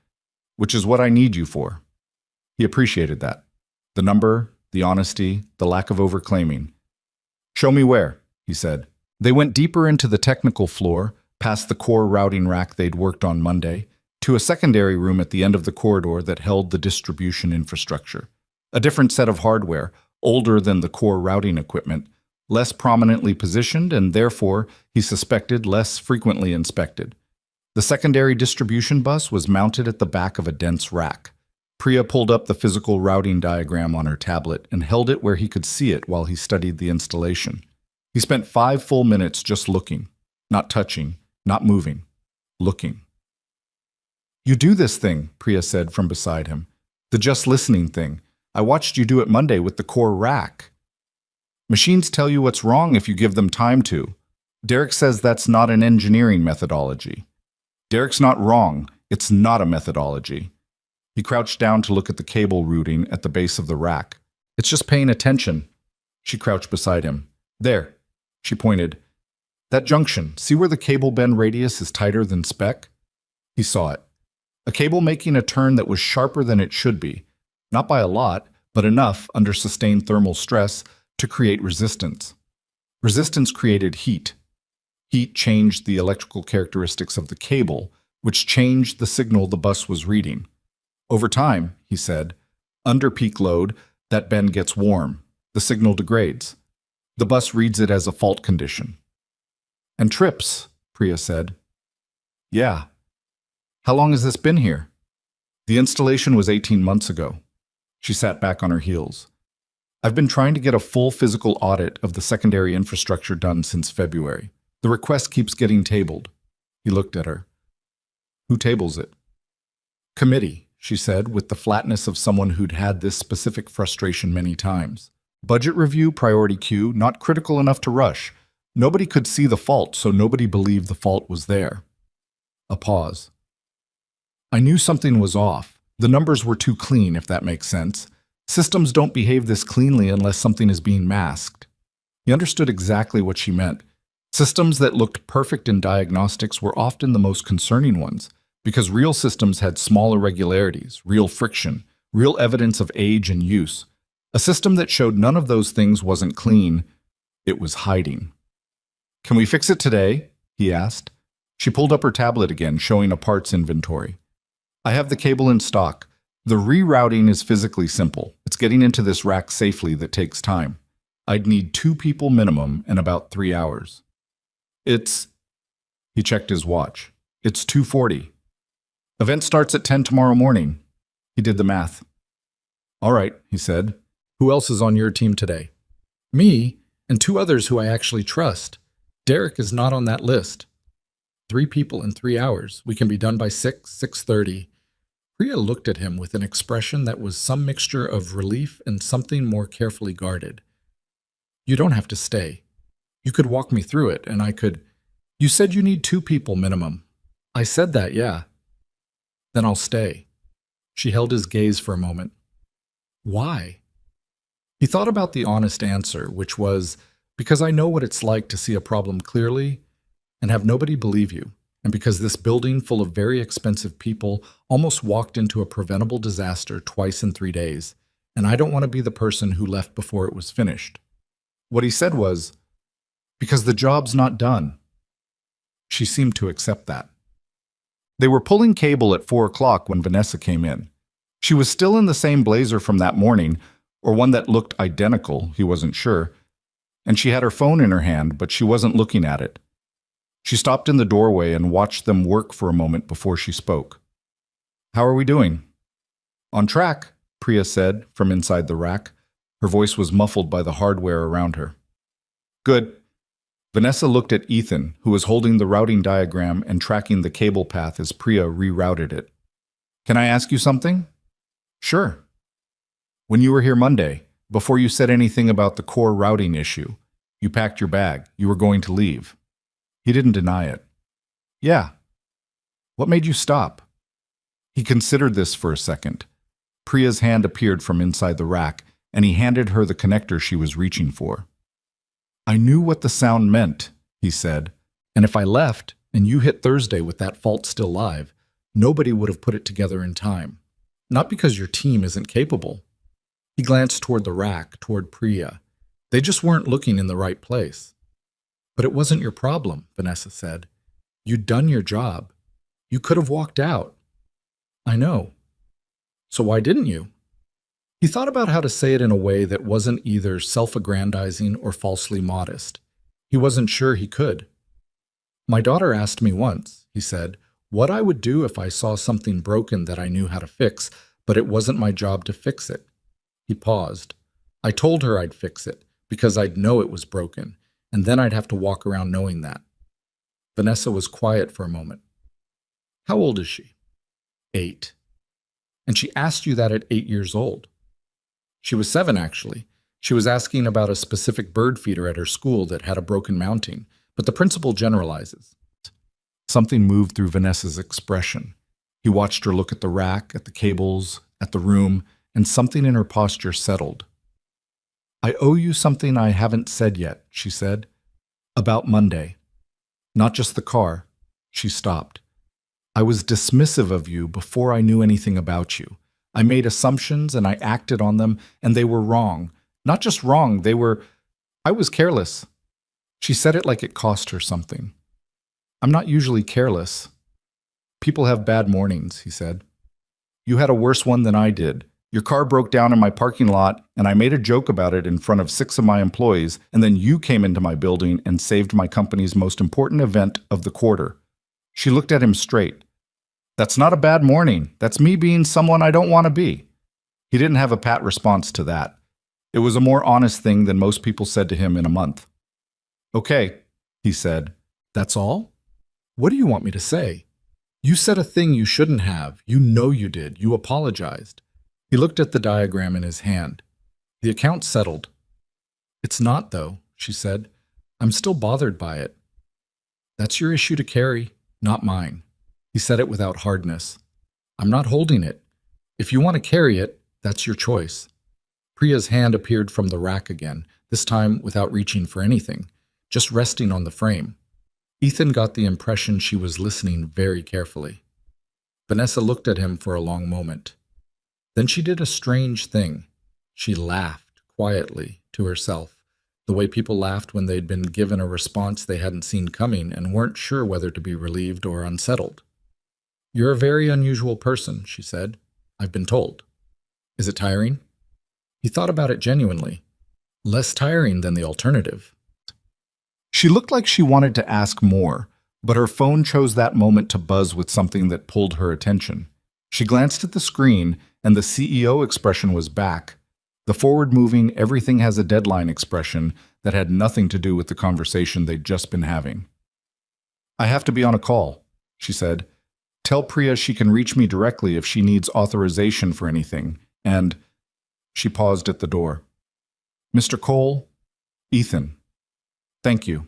which is what I need you for." He appreciated that. The number, the honesty, the lack of overclaiming. "Show me where," he said. They went deeper into the technical floor, past the core routing rack they'd worked on Monday, to a secondary room at the end of the corridor that held the distribution infrastructure. A different set of hardware, older than the core routing equipment, less prominently positioned and therefore, he suspected, less frequently inspected. The secondary distribution bus was mounted at the back of a dense rack. Priya pulled up the physical routing diagram on her tablet and held it where he could see it while he studied the installation. He spent 5 full minutes just looking, not touching, not moving, looking. "You do this thing," Priya said from beside him. "The just listening thing. I watched you do it Monday with the core rack." "Machines tell you what's wrong if you give them time to. Derek says that's not an engineering methodology." "Derek's not wrong. It's not a methodology." He crouched down to look at the cable routing at the base of the rack. "It's just paying attention." She crouched beside him. "There." She pointed. "That junction, see where the cable bend radius is tighter than spec?" He saw it. A cable making a turn that was sharper than it should be. Not by a lot, but enough under sustained thermal stress to create resistance. Resistance created heat. Heat changed the electrical characteristics of the cable, which changed the signal the bus was reading. Over time, he said, under peak load, that bend gets warm. The signal degrades. The bus reads it as a fault condition. "And trips," Priya said. "Yeah." "How long has this been here?" "The installation was 18 months ago." She sat back on her heels. "I've been trying to get a full physical audit of the secondary infrastructure done since February. The request keeps getting tabled." He looked at her. "Who tables it?" "Committee," she said, with the flatness of someone who'd had this specific frustration many times. "Budget review, priority queue, not critical enough to rush. Nobody could see the fault, so nobody believed the fault was there." A pause. "I knew something was off. The numbers were too clean, if that makes sense. Systems don't behave this cleanly unless something is being masked." He understood exactly what she meant. Systems that looked perfect in diagnostics were often the most concerning ones, because real systems had small irregularities, real friction, real evidence of age and use. A system that showed none of those things wasn't clean, it was hiding. "Can we fix it today?" he asked. She pulled up her tablet again, showing a parts inventory. "I have the cable in stock. The rerouting is physically simple. It's getting into this rack safely that takes time. I'd need 2 people minimum and about 3 hours. He checked his watch. "It's 2:40. Event starts at 10 tomorrow morning." He did the math. "All right," he said. "Who else is on your team today?" "Me, and 2 others who I actually trust. Derek is not on that list." 3 people in 3 hours. We can be done by 6:30. Priya looked at him with an expression that was some mixture of relief and something more carefully guarded. "You don't have to stay. You could walk me through it, and I could..." You said you need 2 people minimum. I said that, yeah. Then I'll stay. She held his gaze for a moment. Why? He thought about the honest answer, which was, because I know what it's like to see a problem clearly and have nobody believe you, and because this building full of very expensive people almost walked into a preventable disaster twice in 3 days, and I don't want to be the person who left before it was finished. What he said was, because the job's not done. She seemed to accept that. They were pulling cable at 4 o'clock when Vanessa came in. She was still in the same blazer from that morning, or one that looked identical, he wasn't sure, and she had her phone in her hand, but she wasn't looking at it. She stopped in the doorway and watched them work for a moment before she spoke. How are we doing? On track, Priya said from inside the rack. Her voice was muffled by the hardware around her. Good. Vanessa looked at Ethan, who was holding the routing diagram and tracking the cable path as Priya rerouted it. Can I ask you something? Sure. When you were here Monday, before you said anything about the core routing issue, you packed your bag. You were going to leave. He didn't deny it. Yeah. What made you stop? He considered this for a second. Priya's hand appeared from inside the rack, and he handed her the connector she was reaching for. I knew what the sound meant, he said, and if I left and you hit Thursday with that fault still live, nobody would have put it together in time. Not because your team isn't capable. He glanced toward the rack, toward Priya. They just weren't looking in the right place. But it wasn't your problem, Vanessa said. You'd done your job. You could have walked out. I know. So why didn't you? He thought about how to say it in a way that wasn't either self-aggrandizing or falsely modest. He wasn't sure he could. My daughter asked me once, he said, what I would do if I saw something broken that I knew how to fix, but it wasn't my job to fix it. He paused. I told her I'd fix it, because I'd know it was broken, and then I'd have to walk around knowing that. Vanessa was quiet for a moment. How old is she? 8. And she asked you that at 8 years old. She was 7, actually. She was asking about a specific bird feeder at her school that had a broken mounting, but the principal generalizes. Something moved through Vanessa's expression. He watched her look at the rack, at the cables, at the room, and something in her posture settled. I owe you something I haven't said yet, she said. About Monday. Not just the car. She stopped. I was dismissive of you before I knew anything about you. I made assumptions and I acted on them, and they were wrong. Not just wrong, I was careless. She said it like it cost her something. I'm not usually careless. People have bad mornings, he said. You had a worse one than I did. Your car broke down in my parking lot, and I made a joke about it in front of 6 of my employees, and then you came into my building and saved my company's most important event of the quarter. She looked at him straight. That's not a bad morning. That's me being someone I don't want to be. He didn't have a pat response to that. It was a more honest thing than most people said to him in a month. Okay, he said. That's all? What do you want me to say? You said a thing you shouldn't have. You know you did. You apologized. He looked at the diagram in his hand. The account settled. It's not, though, she said. I'm still bothered by it. That's your issue to carry, not mine. He said it without hardness. I'm not holding it. If you want to carry it, that's your choice. Priya's hand appeared from the rack again, this time without reaching for anything, just resting on the frame. Ethan got the impression she was listening very carefully. Vanessa looked at him for a long moment. Then she did a strange thing. She laughed quietly to herself, the way people laughed when they'd been given a response they hadn't seen coming and weren't sure whether to be relieved or unsettled. You're a very unusual person, she said. I've been told. Is it tiring? He thought about it genuinely. Less tiring than the alternative. She looked like she wanted to ask more, but her phone chose that moment to buzz with something that pulled her attention. She glanced at the screen, and the CEO expression was back. The forward-moving, everything has a deadline expression that had nothing to do with the conversation they'd just been having. I have to be on a call, she said. Tell Priya she can reach me directly if she needs authorization for anything, and she paused at the door. Mr. Cole, Ethan. Thank you.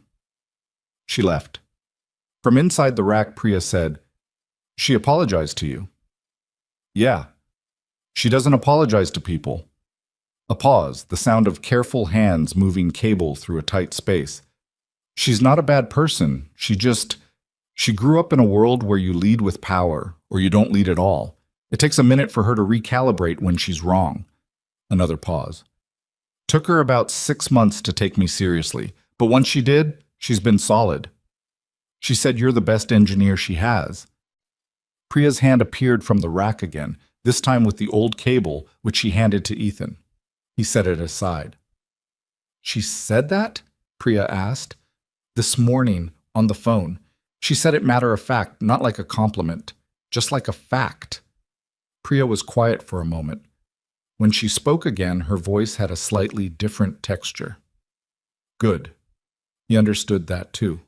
She left. From inside the rack, Priya said, "She apologized to you." "Yeah. She doesn't apologize to people." A pause, the sound of careful hands moving cable through a tight space. "She's not a bad person. She grew up in a world where you lead with power, or you don't lead at all. It takes a minute for her to recalibrate when she's wrong." Another pause. "Took her about 6 months to take me seriously, but once she did, she's been solid. She said you're the best engineer she has." Priya's hand appeared from the rack again, this time with the old cable, which she handed to Ethan. He set it aside. "She said that?" Priya asked. "This morning, on the phone. She said it matter of fact, not like a compliment, just like a fact." Priya was quiet for a moment. When she spoke again, her voice had a slightly different texture. Good. He understood that too.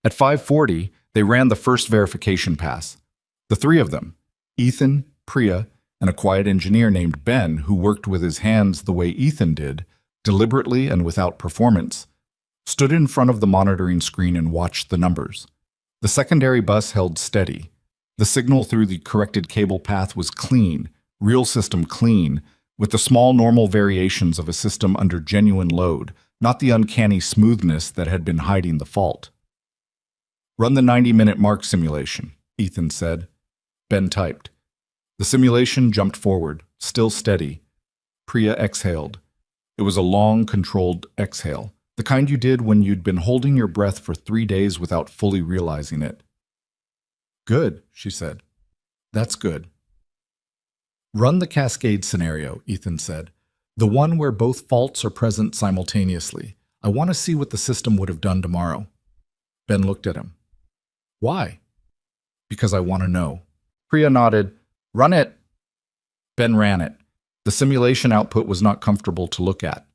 At 5:40, they ran the first verification pass. The three of them, Ethan, Priya, and a quiet engineer named Ben who worked with his hands the way Ethan did, deliberately and without performance, stood in front of the monitoring screen and watched the numbers. The secondary bus held steady. The signal through the corrected cable path was clean, real system clean, with the small normal variations of a system under genuine load, not the uncanny smoothness that had been hiding the fault. "Run the 90-minute mark simulation," Ethan said. Ben typed. The simulation jumped forward, still steady. Priya exhaled. It was a long, controlled exhale, the kind you did when you'd been holding your breath for 3 days without fully realizing it. "Good," she said. "That's good." "Run the cascade scenario," Ethan said. "The one where both faults are present simultaneously. I want to see what the system would have done tomorrow." Ben looked at him. "Why?" "Because I want to know." Priya nodded. "Run it." Ben ran it. The simulation output was not comfortable to look at.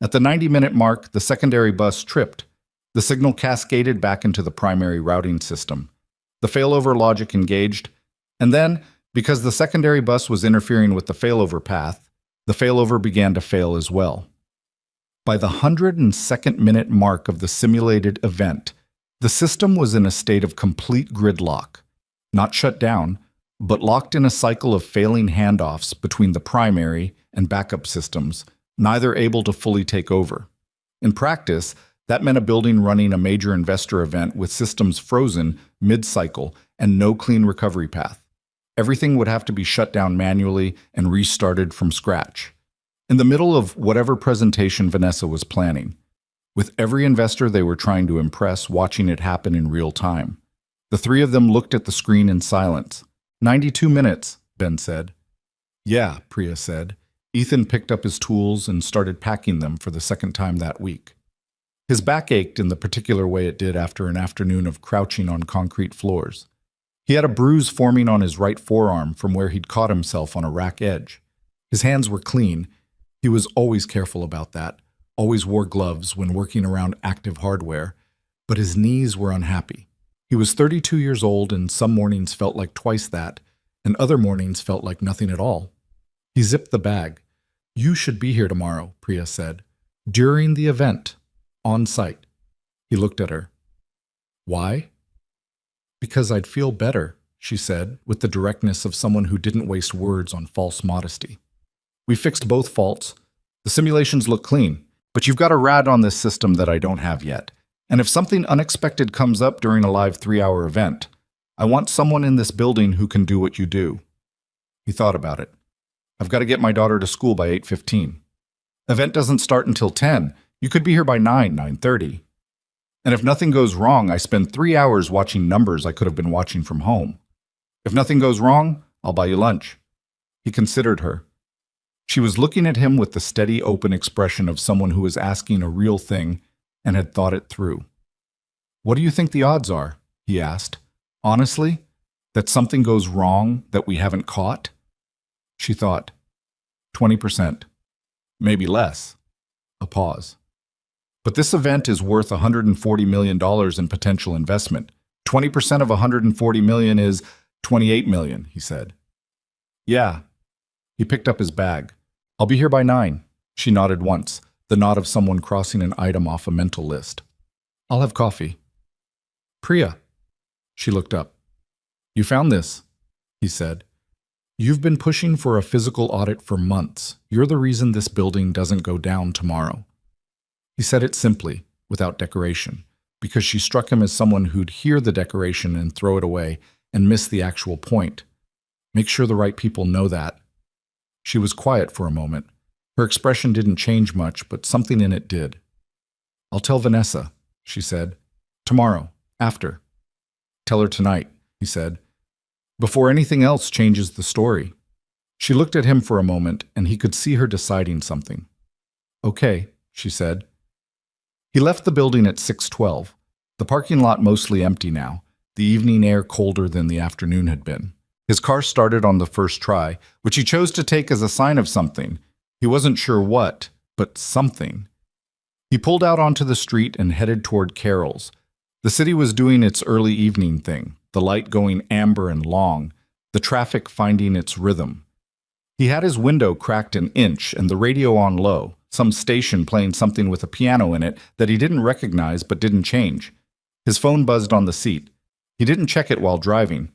At the 90-minute mark, the secondary bus tripped. The signal cascaded back into the primary routing system. The failover logic engaged, and then, because the secondary bus was interfering with the failover path, the failover began to fail as well. By the 102nd minute mark of the simulated event, the system was in a state of complete gridlock, not shut down, but locked in a cycle of failing handoffs between the primary and backup systems, neither able to fully take over. In practice, that meant a building running a major investor event with systems frozen mid-cycle and no clean recovery path. Everything would have to be shut down manually and restarted from scratch. In the middle of whatever presentation Vanessa was planning, with every investor they were trying to impress watching it happen in real time. The three of them looked at the screen in silence. 92 minutes, Ben said. "Yeah," Priya said. Ethan picked up his tools and started packing them for the second time that week. His back ached in the particular way it did after an afternoon of crouching on concrete floors. He had a bruise forming on his right forearm from where he'd caught himself on a rack edge. His hands were clean. He was always careful about that, always wore gloves when working around active hardware, but his knees were unhappy. He was 32 years old, and some mornings felt like twice that, and other mornings felt like nothing at all. He zipped the bag. "You should be here tomorrow," Priya said. "During the event. On site." He looked at her. "Why?" "Because I'd feel better," she said, with the directness of someone who didn't waste words on false modesty. "We fixed both faults. The simulations look clean, but you've got a rad on this system that I don't have yet. And if something unexpected comes up during a live 3-hour event, I want someone in this building who can do what you do." He thought about it. "I've got to get my daughter to school by 8:15. Event doesn't start until 10. You could be here by 9:30. And if nothing goes wrong, I spend 3 hours watching numbers I could have been watching from home. If nothing goes wrong, I'll buy you lunch." He considered her. She was looking at him with the steady, open expression of someone who was asking a real thing and had thought it through. "What do you think the odds are?" he asked. "Honestly, that something goes wrong that we haven't caught?" She thought. 20%. Maybe less. A pause. "But this event is worth $140 million in potential investment. 20% of $140 million is $28 million, he said. "Yeah." He picked up his bag. "I'll be here by 9. She nodded once, the nod of someone crossing an item off a mental list. "I'll have coffee." Priya. She looked up. You found this, he said. You've been pushing for a physical audit for months. You're the reason this building doesn't go down tomorrow. He said it simply, without decoration, because she struck him as someone who'd hear the decoration and throw it away and miss the actual point. Make sure the right people know that. She was quiet for a moment. Her expression didn't change much, but something in it did. I'll tell Vanessa, she said. Tomorrow, after. Tell her tonight, he said, before anything else changes the story. She looked at him for a moment, and he could see her deciding something. Okay, she said. He left the building at 6:12. The parking lot mostly empty now, the evening air colder than the afternoon had been. His car started on the first try, which he chose to take as a sign of something. He wasn't sure what, but something. He pulled out onto the street and headed toward Carol's. The city was doing its early evening thing, the light going amber and long, the traffic finding its rhythm. He had his window cracked an inch and the radio on low, some station playing something with a piano in it that he didn't recognize but didn't change. His phone buzzed on the seat. He didn't check it while driving.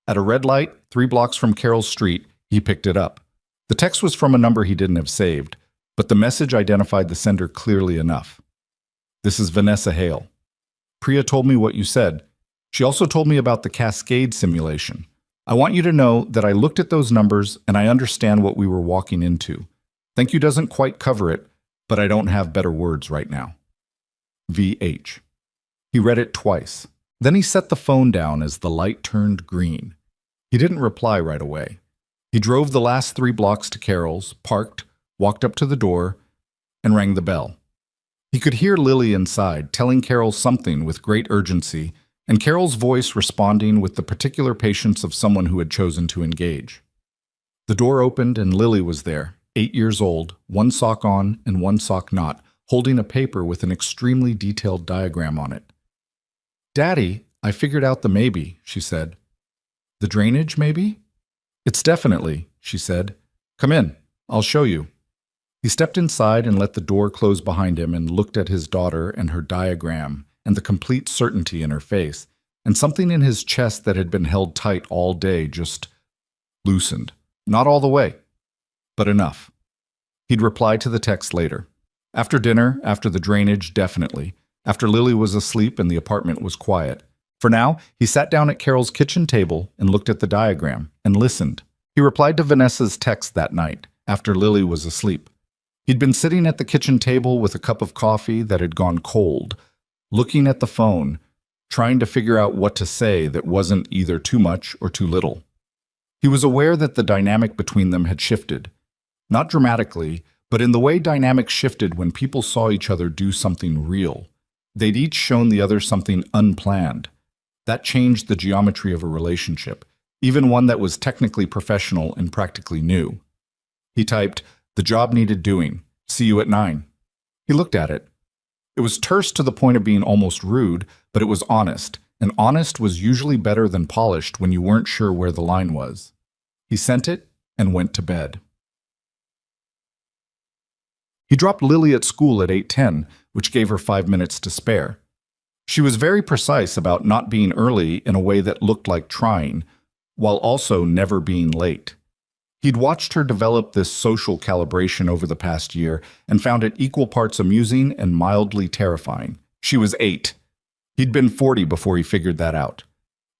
At a red light, 3 blocks from Carol's street, he picked it up. The text was from a number he didn't have saved, but the message identified the sender clearly enough. This is Vanessa Hale. Priya told me what you said. She also told me about the cascade simulation. I want you to know that I looked at those numbers and I understand what we were walking into. Thank you doesn't quite cover it, but I don't have better words right now. VH. He read it twice. Then he set the phone down as the light turned green. He didn't reply right away. He drove the last 3 blocks to Carol's, parked, walked up to the door, and rang the bell. He could hear Lily inside, telling Carol something with great urgency, and Carol's voice responding with the particular patience of someone who had chosen to engage. The door opened and Lily was there, 8 years old, 1 sock on and 1 sock not, holding a paper with an extremely detailed diagram on it. Daddy, I figured out the maybe, she said. The drainage, maybe? It's definitely, she said. Come in, I'll show you. He stepped inside and let the door close behind him and looked at his daughter and her diagram and the complete certainty in her face, and something in his chest that had been held tight all day just loosened. Not all the way, but enough. He'd reply to the text later. After dinner, after the drainage, definitely. After Lily was asleep and the apartment was quiet. For now, he sat down at Carol's kitchen table and looked at the diagram and listened. He replied to Vanessa's text that night, after Lily was asleep. He'd been sitting at the kitchen table with a cup of coffee that had gone cold, looking at the phone, trying to figure out what to say that wasn't either too much or too little. He was aware that the dynamic between them had shifted. Not dramatically, but in the way dynamics shifted when people saw each other do something real. They'd each shown the other something unplanned. That changed the geometry of a relationship, even one that was technically professional and practically new. He typed, "The job needed doing. See you at 9." He looked at it. It was terse to the point of being almost rude, but it was honest, and honest was usually better than polished when you weren't sure where the line was. He sent it and went to bed. He dropped Lily at school at 8:10, which gave her 5 minutes to spare. She was very precise about not being early in a way that looked like trying, while also never being late. He'd watched her develop this social calibration over the past year and found it equal parts amusing and mildly terrifying. She was 8. He'd been 40 before he figured that out.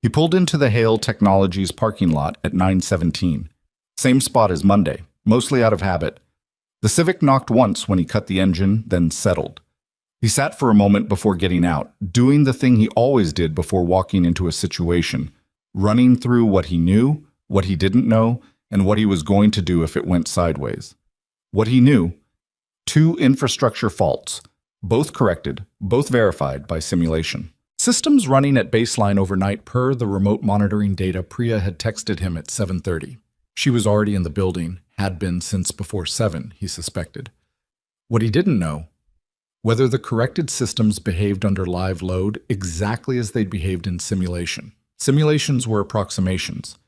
He pulled into the Hale Technologies parking lot at 9:17. Same spot as Monday, mostly out of habit. The Civic knocked once when he cut the engine, then settled. He sat for a moment before getting out, doing the thing he always did before walking into a situation, running through what he knew, what he didn't know, and what he was going to do if it went sideways. What he knew: 2 infrastructure faults, both corrected, both verified by simulation. Systems running at baseline overnight per the remote monitoring data Priya had texted him at 7:30. She was already in the building, had been since before 7, he suspected. What he didn't know: whether the corrected systems behaved under live load exactly as they'd behaved in simulation. Simulations were approximations.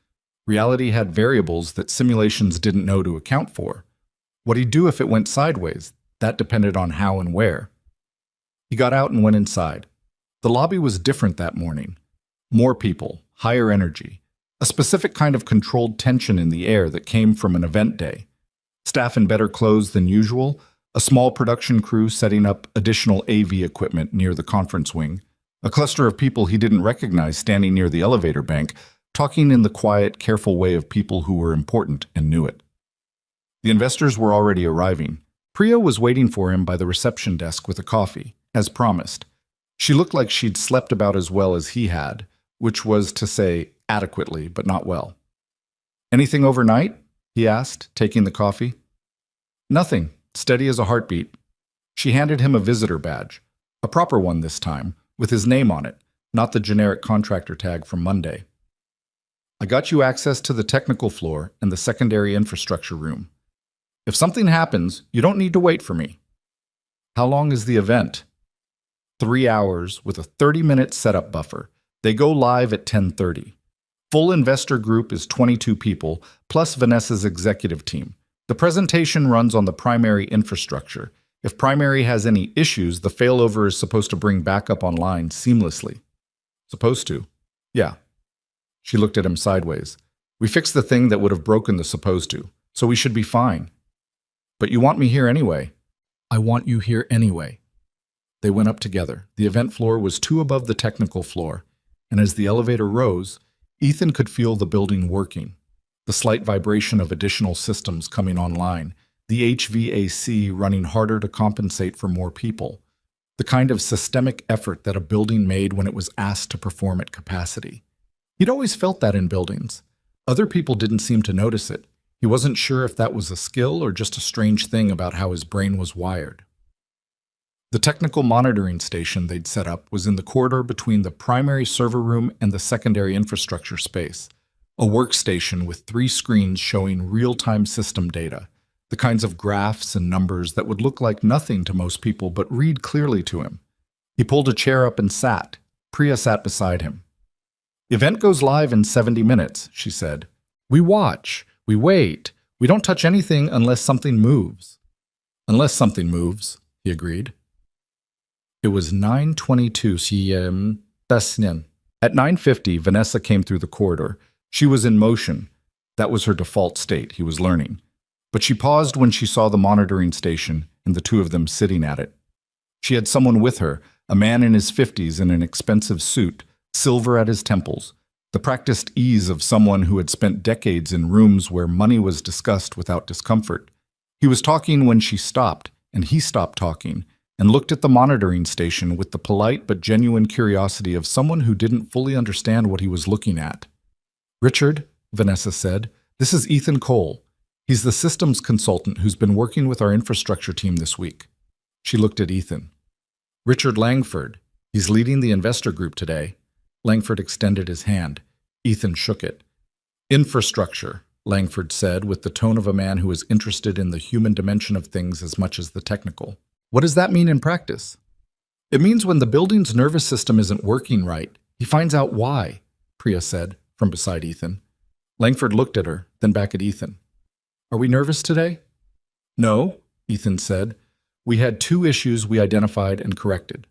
Reality had variables that simulations didn't know to account for. What he'd do if it went sideways, that depended on how and where. He got out and went inside. The lobby was different that morning. More people, higher energy, a specific kind of controlled tension in the air that came from an event day. Staff in better clothes than usual, a small production crew setting up additional AV equipment near the conference wing, a cluster of people he didn't recognize standing near the elevator bank, talking in the quiet, careful way of people who were important and knew it. The investors were already arriving. Priya was waiting for him by the reception desk with a coffee, as promised. She looked like she'd slept about as well as he had, which was to say adequately, but not well. "Anything overnight?" he asked, taking the coffee. "Nothing, steady as a heartbeat." She handed him a visitor badge, a proper one this time, with his name on it, not the generic contractor tag from Monday. "I got you access to the technical floor and the secondary infrastructure room. If something happens, you don't need to wait for me." "How long is the event?" 3 hours with a 30-minute setup buffer. They go live at 10:30. Full investor group is 22 people, plus Vanessa's executive team. The presentation runs on the primary infrastructure. If primary has any issues, the failover is supposed to bring backup online seamlessly. "Supposed to?" "Yeah." She looked at him sideways. "We fixed the thing that would have broken the supposed to, so we should be fine." "But you want me here anyway." "I want you here anyway." They went up together. The event floor was 2 above the technical floor, and as the elevator rose, Ethan could feel the building working, the slight vibration of additional systems coming online, the HVAC running harder to compensate for more people, the kind of systemic effort that a building made when it was asked to perform at capacity. He'd always felt that in buildings. Other people didn't seem to notice it. He wasn't sure if that was a skill or just a strange thing about how his brain was wired. The technical monitoring station they'd set up was in the corridor between the primary server room and the secondary infrastructure space, a workstation with 3 screens showing real-time system data, the kinds of graphs and numbers that would look like nothing to most people but read clearly to him. He pulled a chair up and sat. Priya sat beside him. "The event goes live in 70 minutes, she said. "We watch, we wait, we don't touch anything unless something moves." "Unless something moves," he agreed. It was 9:22 p.m. At 9:50, Vanessa came through the corridor. She was in motion. That was her default state, he was learning. But she paused when she saw the monitoring station and the 2 of them sitting at it. She had someone with her, a man in his 50s in an expensive suit, silver at his temples, the practiced ease of someone who had spent decades in rooms where money was discussed without discomfort. He was talking when she stopped, and he stopped talking, and looked at the monitoring station with the polite but genuine curiosity of someone who didn't fully understand what he was looking at. "Richard," Vanessa said, "this is Ethan Cole. He's the systems consultant who's been working with our infrastructure team this week." She looked at Ethan. "Richard Langford. He's leading the investor group today." Langford extended his hand. Ethan shook it. "Infrastructure," Langford said, with the tone of a man who is interested in the human dimension of things as much as the technical. "What does that mean in practice?" "It means when the building's nervous system isn't working right, he finds out why," Priya said, from beside Ethan. Langford looked at her, then back at Ethan. "Are we nervous today?" "No," Ethan said. "We had 2 issues we identified and corrected.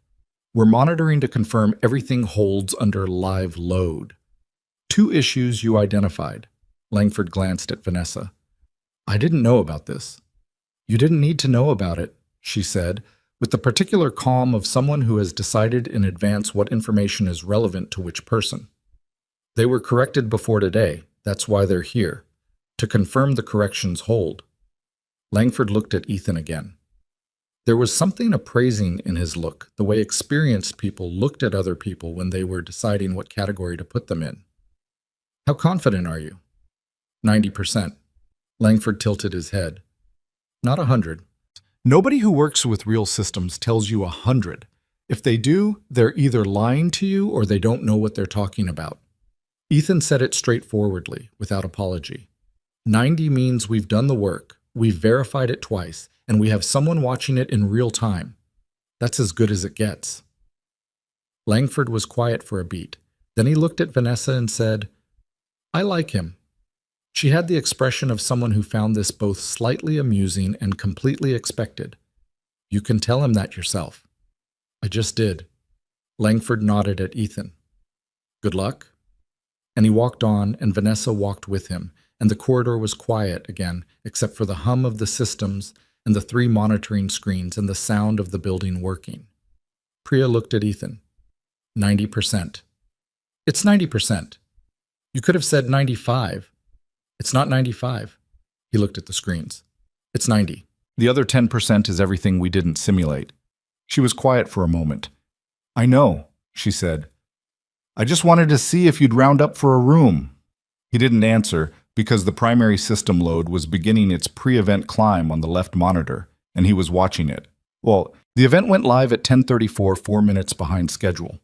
We're monitoring to confirm everything holds under live load." 2 issues you identified. Langford glanced at Vanessa. "I didn't know about this." "You didn't need to know about it," she said, with the particular calm of someone who has decided in advance what information is relevant to which person. "They were corrected before today. That's why they're here. To confirm the corrections hold." Langford looked at Ethan again. There was something appraising in his look, the way experienced people looked at other people when they were deciding what category to put them in. "How confident are you?" 90%. Langford tilted his head. "Not 100. Nobody who works with real systems tells you 100. If they do, they're either lying to you or they don't know what they're talking about." Ethan said it straightforwardly, without apology. 90 means we've done the work, we've verified it twice, and we have someone watching it in real time. That's as good as it gets. Langford was quiet for a beat. Then he looked at Vanessa and said, "I like him." She had the expression of someone who found this both slightly amusing and completely expected. "You can tell him that yourself." "I just did." Langford nodded at Ethan. Good luck? And he walked on, and Vanessa walked with him, and the corridor was quiet again, except for the hum of the systems and the 3 monitoring screens and the sound of the building working. Priya looked at Ethan. 90%. It's 90%. You could have said 95. It's not 95. He looked at the screens. It's 90. The other 10% is everything we didn't simulate. She was quiet for a moment. I know, she said. I just wanted to see if you'd round up for a room. He didn't answer because the primary system load was beginning its pre-event climb on the left monitor, and he was watching it. Well, the event went live at 10:34, 4 minutes behind schedule.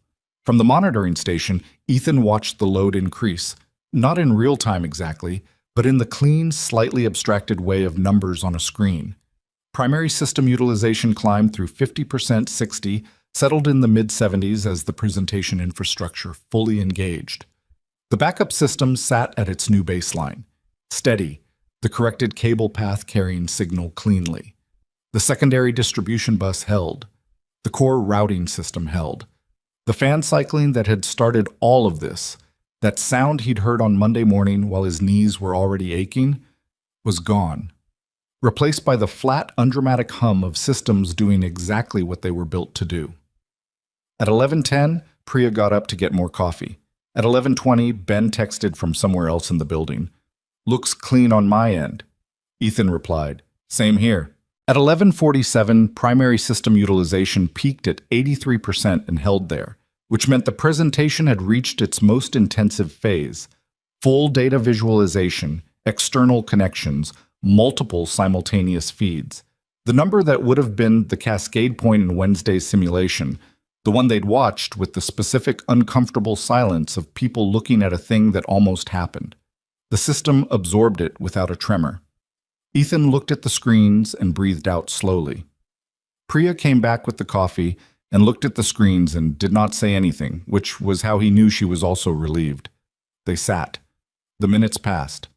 From the monitoring station, Ethan watched the load increase, not in real time exactly, but in the clean, slightly abstracted way of numbers on a screen. Primary system utilization climbed through 50%, 60%, settled in the mid-70s as the presentation infrastructure fully engaged. The backup system sat at its new baseline, steady, the corrected cable path carrying signal cleanly. The secondary distribution bus held. The core routing system held. The fan cycling that had started all of this, that sound he'd heard on Monday morning while his knees were already aching, was gone, replaced by the flat, undramatic hum of systems doing exactly what they were built to do. At 11:10, Priya got up to get more coffee. At 11:20, Ben texted from somewhere else in the building. Looks clean on my end. Ethan replied, same here. At 11:47, primary system utilization peaked at 83% and held there, which meant the presentation had reached its most intensive phase. Full data visualization, external connections, multiple simultaneous feeds. The number that would have been the cascade point in Wednesday's simulation, the one they'd watched with the specific uncomfortable silence of people looking at a thing that almost happened. The system absorbed it without a tremor. Ethan looked at the screens and breathed out slowly. Priya came back with the coffee and looked at the screens and did not say anything, which was how he knew she was also relieved. They sat. The minutes passed.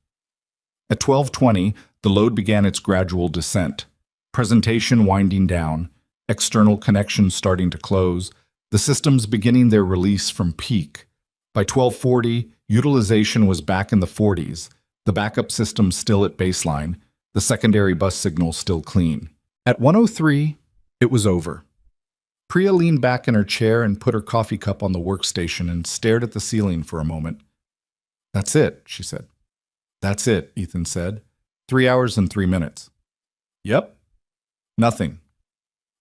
At 12:20, the load began its gradual descent. Presentation winding down, external connections starting to close, the systems beginning their release from peak. By 12:40, utilization was back in the 40s, the backup system still at baseline, the secondary bus signal still clean. At 1:03, it was over. Priya leaned back in her chair and put her coffee cup on the workstation and stared at the ceiling for a moment. That's it, she said. That's it, Ethan said. 3 hours and 3 minutes. Yep. Nothing.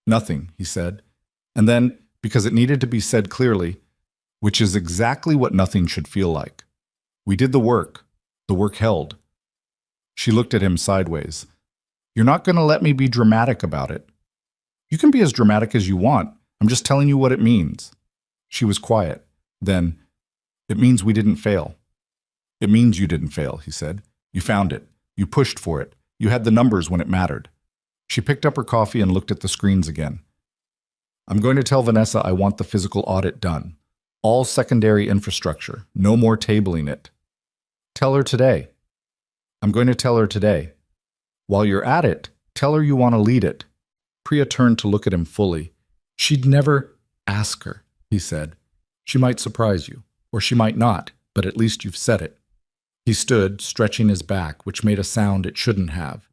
Nothing, he said. And then, because it needed to be said clearly, which is exactly what nothing should feel like. We did the work. The work held. She looked at him sideways. You're not going to let me be dramatic about it. You can be as dramatic as you want. I'm just telling you what it means. She was quiet. Then, it means we didn't fail. It means you didn't fail, he said. You found it. You pushed for it. You had the numbers when it mattered. She picked up her coffee and looked at the screens again. I'm going to tell Vanessa I want the physical audit done. All secondary infrastructure. No more tabling it. Tell her today. I'm going to tell her today. While you're at it, tell her you want to lead it. Priya turned to look at him fully. She'd never ask her, he said. She might surprise you, or she might not, but at least you've said it. He stood, stretching his back, which made a sound it shouldn't have.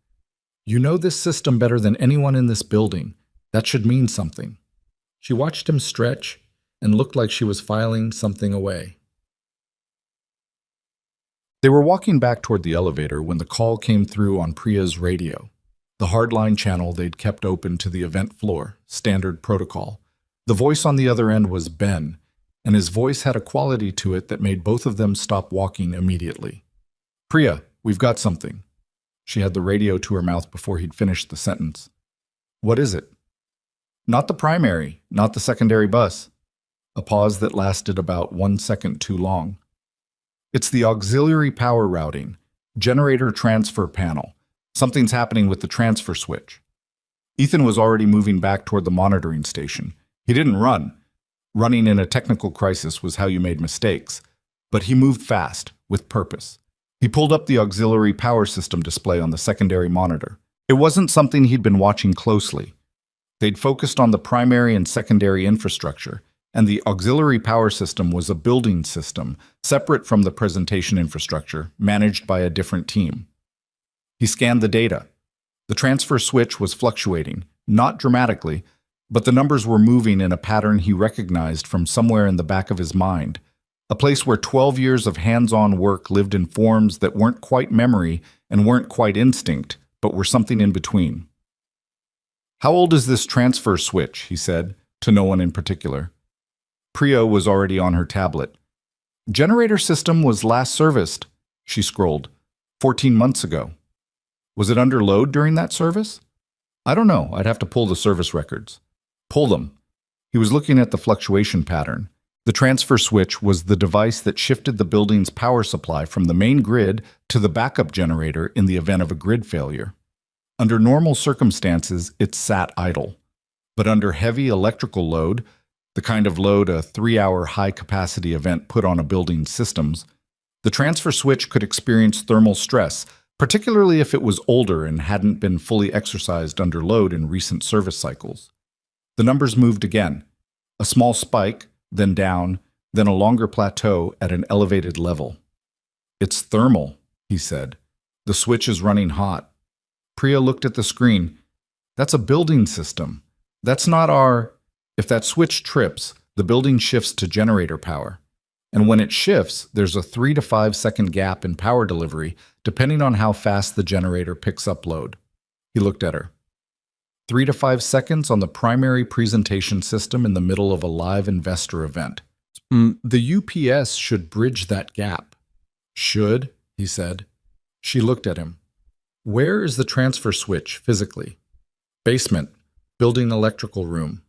You know this system better than anyone in this building. That should mean something. She watched him stretch and looked like she was filing something away. They were walking back toward the elevator when the call came through on Priya's radio. The hardline channel they'd kept open to the event floor, standard protocol. The voice on the other end was Ben, and his voice had a quality to it that made both of them stop walking immediately. Priya, we've got something. She had the radio to her mouth before he'd finished the sentence. What is it? Not the primary, not the secondary bus. A pause that lasted about 1 second too long. It's the auxiliary power routing, generator transfer panel. Something's happening with the transfer switch. Ethan was already moving back toward the monitoring station. He didn't run. Running in a technical crisis was how you made mistakes. But he moved fast, with purpose. He pulled up the auxiliary power system display on the secondary monitor. It wasn't something he'd been watching closely. They'd focused on the primary and secondary infrastructure, and the auxiliary power system was a building system, separate from the presentation infrastructure, managed by a different team. He scanned the data. The transfer switch was fluctuating, not dramatically, but the numbers were moving in a pattern he recognized from somewhere in the back of his mind, a place where 12 years of hands-on work lived in forms that weren't quite memory and weren't quite instinct, but were something in between. "How old is this transfer switch?" he said, to no one in particular. Priya was already on her tablet. "Generator system was last serviced," she scrolled, 14 months ago. "Was it under load during that service?" "I don't know. I'd have to pull the service records." "Pull them." He was looking at the fluctuation pattern. The transfer switch was the device that shifted the building's power supply from the main grid to the backup generator in the event of a grid failure. Under normal circumstances, it sat idle. But under heavy electrical load, the kind of load a 3-hour high-capacity event put on a building's systems, the transfer switch could experience thermal stress, particularly if it was older and hadn't been fully exercised under load in recent service cycles. The numbers moved again, a small spike, then down, then a longer plateau at an elevated level. "It's thermal," he said. "The switch is running hot." Priya looked at the screen. "That's a building system. That's not our—" If that switch trips, the building shifts to generator power. And when it shifts, there's a 3 to 5 second gap in power delivery, depending on how fast the generator picks up load. He looked at her. 3 to 5 seconds on the primary presentation system in the middle of a live investor event. The UPS should bridge that gap." "Should?" he said. She looked at him. "Where is the transfer switch physically?" "Basement. Building electrical room."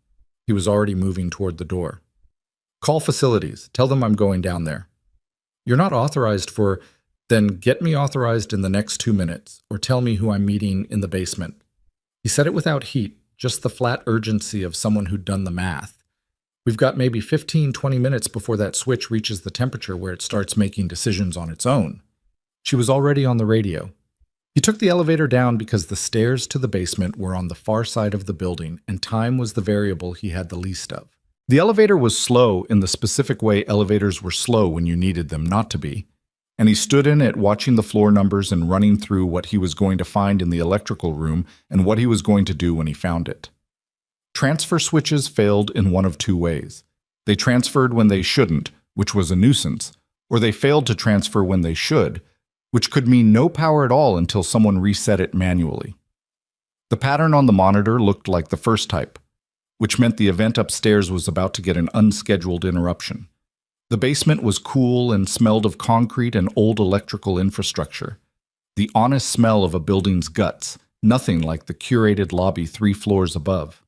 He was already moving toward the door. "Call facilities. Tell them I'm going down there." "You're not authorized for—" "Then get me authorized in the next 2 minutes, or tell me who I'm meeting in the basement." He said it without heat, just the flat urgency of someone who'd done the math. "We've got maybe 15-20 minutes before that switch reaches the temperature where it starts making decisions on its own." She was already on the radio. He took the elevator down because the stairs to the basement were on the far side of the building, and time was the variable he had the least of. The elevator was slow in the specific way elevators were slow when you needed them not to be, and he stood in it watching the floor numbers and running through what he was going to find in the electrical room and what he was going to do when he found it. Transfer switches failed in one of two ways. They transferred when they shouldn't, which was a nuisance, or they failed to transfer when they should, which could mean no power at all until someone reset it manually. The pattern on the monitor looked like the first type, which meant the event upstairs was about to get an unscheduled interruption. The basement was cool and smelled of concrete and old electrical infrastructure. The honest smell of a building's guts, nothing like the curated lobby 3 floors above.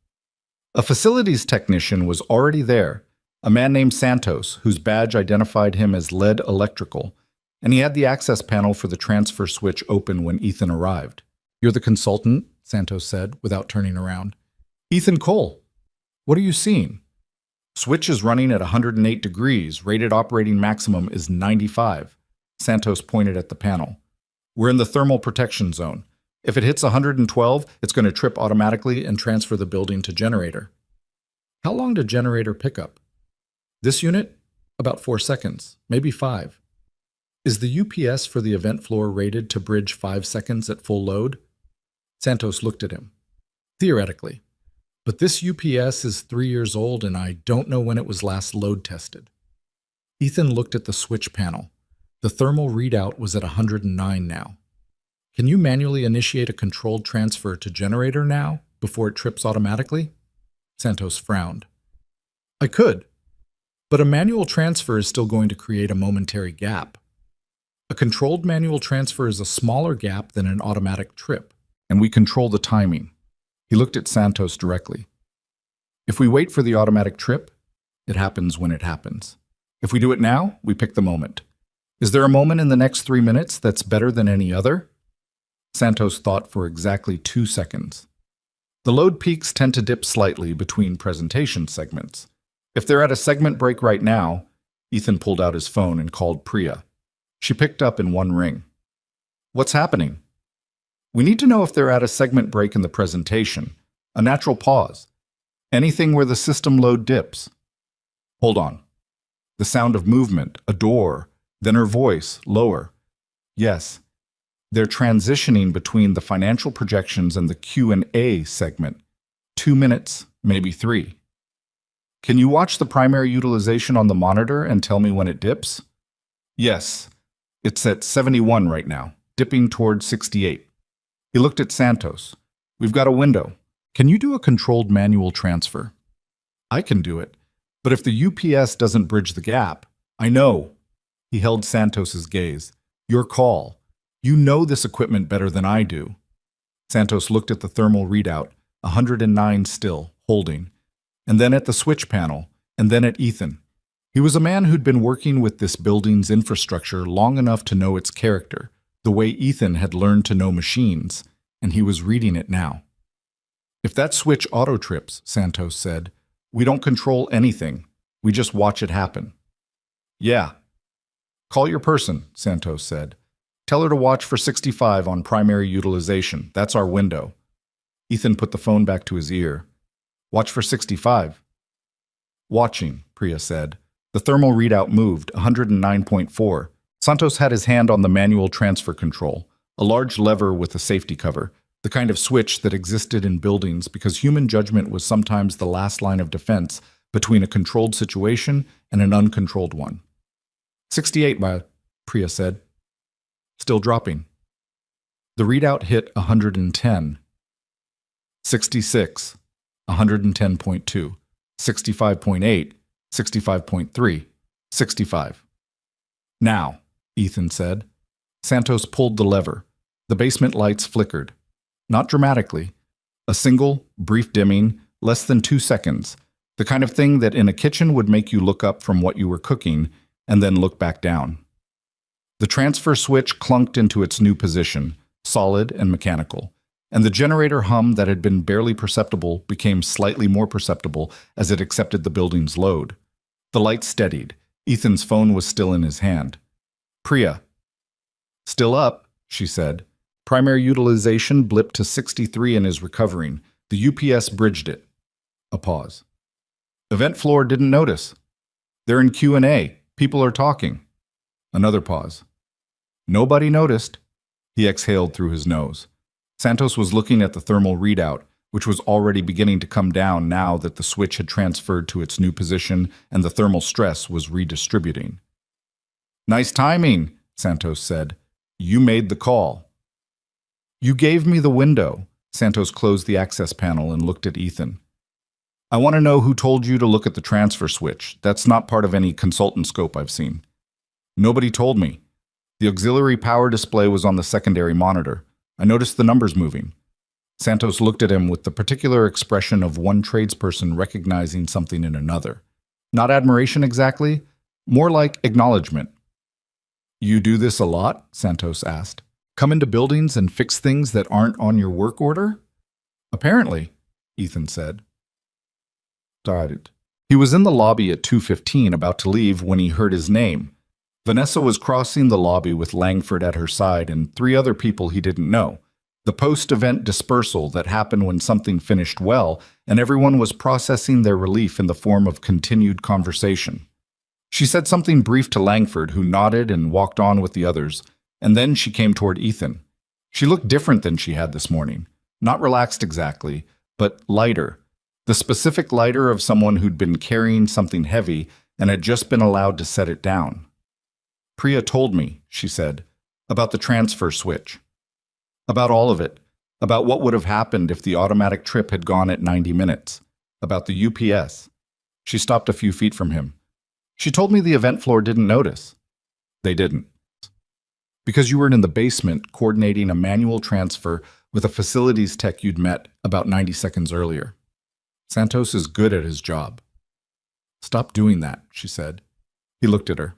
A facilities technician was already there, a man named Santos, whose badge identified him as lead electrical, and he had the access panel for the transfer switch open when Ethan arrived. "You're the consultant?" Santos said, without turning around. "Ethan Cole. What are you seeing?" "Switch is running at 108 degrees. Rated operating maximum is 95. Santos pointed at the panel. "We're in the thermal protection zone. If it hits 112, it's going to trip automatically and transfer the building to generator." "How long did generator pick up?" "This unit? About 4 seconds, maybe 5. "Is the UPS for the event floor rated to bridge 5 seconds at full load?" Santos looked at him. "Theoretically. But this UPS is 3 years old and I don't know when it was last load tested." Ethan looked at the switch panel. The thermal readout was at 109 now. "Can you manually initiate a controlled transfer to generator now, before it trips automatically?" Santos frowned. "I could. But a manual transfer is still going to create a momentary gap. A controlled manual transfer is a smaller gap than an automatic trip, and we control the timing." He looked at Santos directly. "If we wait for the automatic trip, it happens when it happens. If we do it now, we pick the moment. Is there a moment in the next 3 minutes that's better than any other?" Santos thought for exactly 2 seconds. The load peaks tend to dip slightly between presentation segments. If they're at a segment break right now, Ethan pulled out his phone and called Priya. She picked up in one ring. "What's happening?" "We need to know if they're at a segment break in the presentation, a natural pause, anything where the system load dips." Hold on. The sound of movement, a door, then her voice, lower. Yes, they're transitioning between the financial projections and the Q&A segment. 2 minutes, maybe 3. Can you watch the primary utilization on the monitor and tell me when it dips? Yes, it's at 71 right now, dipping toward 68. He looked at Santos. We've got a window. Can you do a controlled manual transfer? I can do it, but if the UPS doesn't bridge the gap, I know. He held Santos's gaze. Your call. You know this equipment better than I do. Santos looked at the thermal readout, 109 still, holding, and then at the switch panel, and then at Ethan. He was a man who'd been working with this building's infrastructure long enough to know its character, the way Ethan had learned to know machines, and he was reading it now. If that switch auto-trips, Santos said, we don't control anything. We just watch it happen. Yeah. Call your person, Santos said. Tell her to watch for 65 on primary utilization. That's our window. Ethan put the phone back to his ear. Watch for 65. Watching, Priya said. The thermal readout moved, 109.4. Santos had his hand on the manual transfer control, a large lever with a safety cover, the kind of switch that existed in buildings because human judgment was sometimes the last line of defense between a controlled situation and an uncontrolled one. 68, Priya said. Still dropping. The readout hit 110. 66, 110.2, 65.8, 65.3, 65. Now, Ethan said. Santos pulled the lever. The basement lights flickered. Not dramatically. A single, brief dimming, less than 2 seconds. The kind of thing that in a kitchen would make you look up from what you were cooking and then look back down. The transfer switch clunked into its new position, solid and mechanical, and the generator hum that had been barely perceptible became slightly more perceptible as it accepted the building's load. The light steadied. Ethan's phone was still in his hand. Priya. Still up, she said. Primary utilization blipped to 63 and is recovering. The UPS bridged it. A pause. Event floor didn't notice. They're in Q&A. People are talking. Another pause. Nobody noticed. He exhaled through his nose. Santos was looking at the thermal readout, which was already beginning to come down now that the switch had transferred to its new position and the thermal stress was redistributing. Nice timing, Santos said. You made the call. You gave me the window. Santos closed the access panel and looked at Ethan. I want to know who told you to look at the transfer switch. That's not part of any consultant scope I've seen. Nobody told me. The auxiliary power display was on the secondary monitor. I noticed the numbers moving. Santos looked at him with the particular expression of one tradesperson recognizing something in another. Not admiration exactly, more like acknowledgement. You do this a lot? Santos asked. Come into buildings and fix things that aren't on your work order? Apparently, Ethan said. Started. He was in the lobby at 2:15 about to leave when he heard his name. Vanessa was crossing the lobby with Langford at her side and 3 other people he didn't know. The post-event dispersal that happened when something finished well and everyone was processing their relief in the form of continued conversation. She said something brief to Langford, who nodded and walked on with the others, and then she came toward Ethan. She looked different than she had this morning. Not relaxed exactly, but lighter. The specific lighter of someone who'd been carrying something heavy and had just been allowed to set it down. Priya told me, she said, about the transfer switch. About all of it. About what would have happened if the automatic trip had gone at 90 minutes. About the UPS. She stopped a few feet from him. She told me the event floor didn't notice. They didn't. Because you were in the basement coordinating a manual transfer with a facilities tech you'd met about 90 seconds earlier. Santos is good at his job. Stop doing that, she said. He looked at her.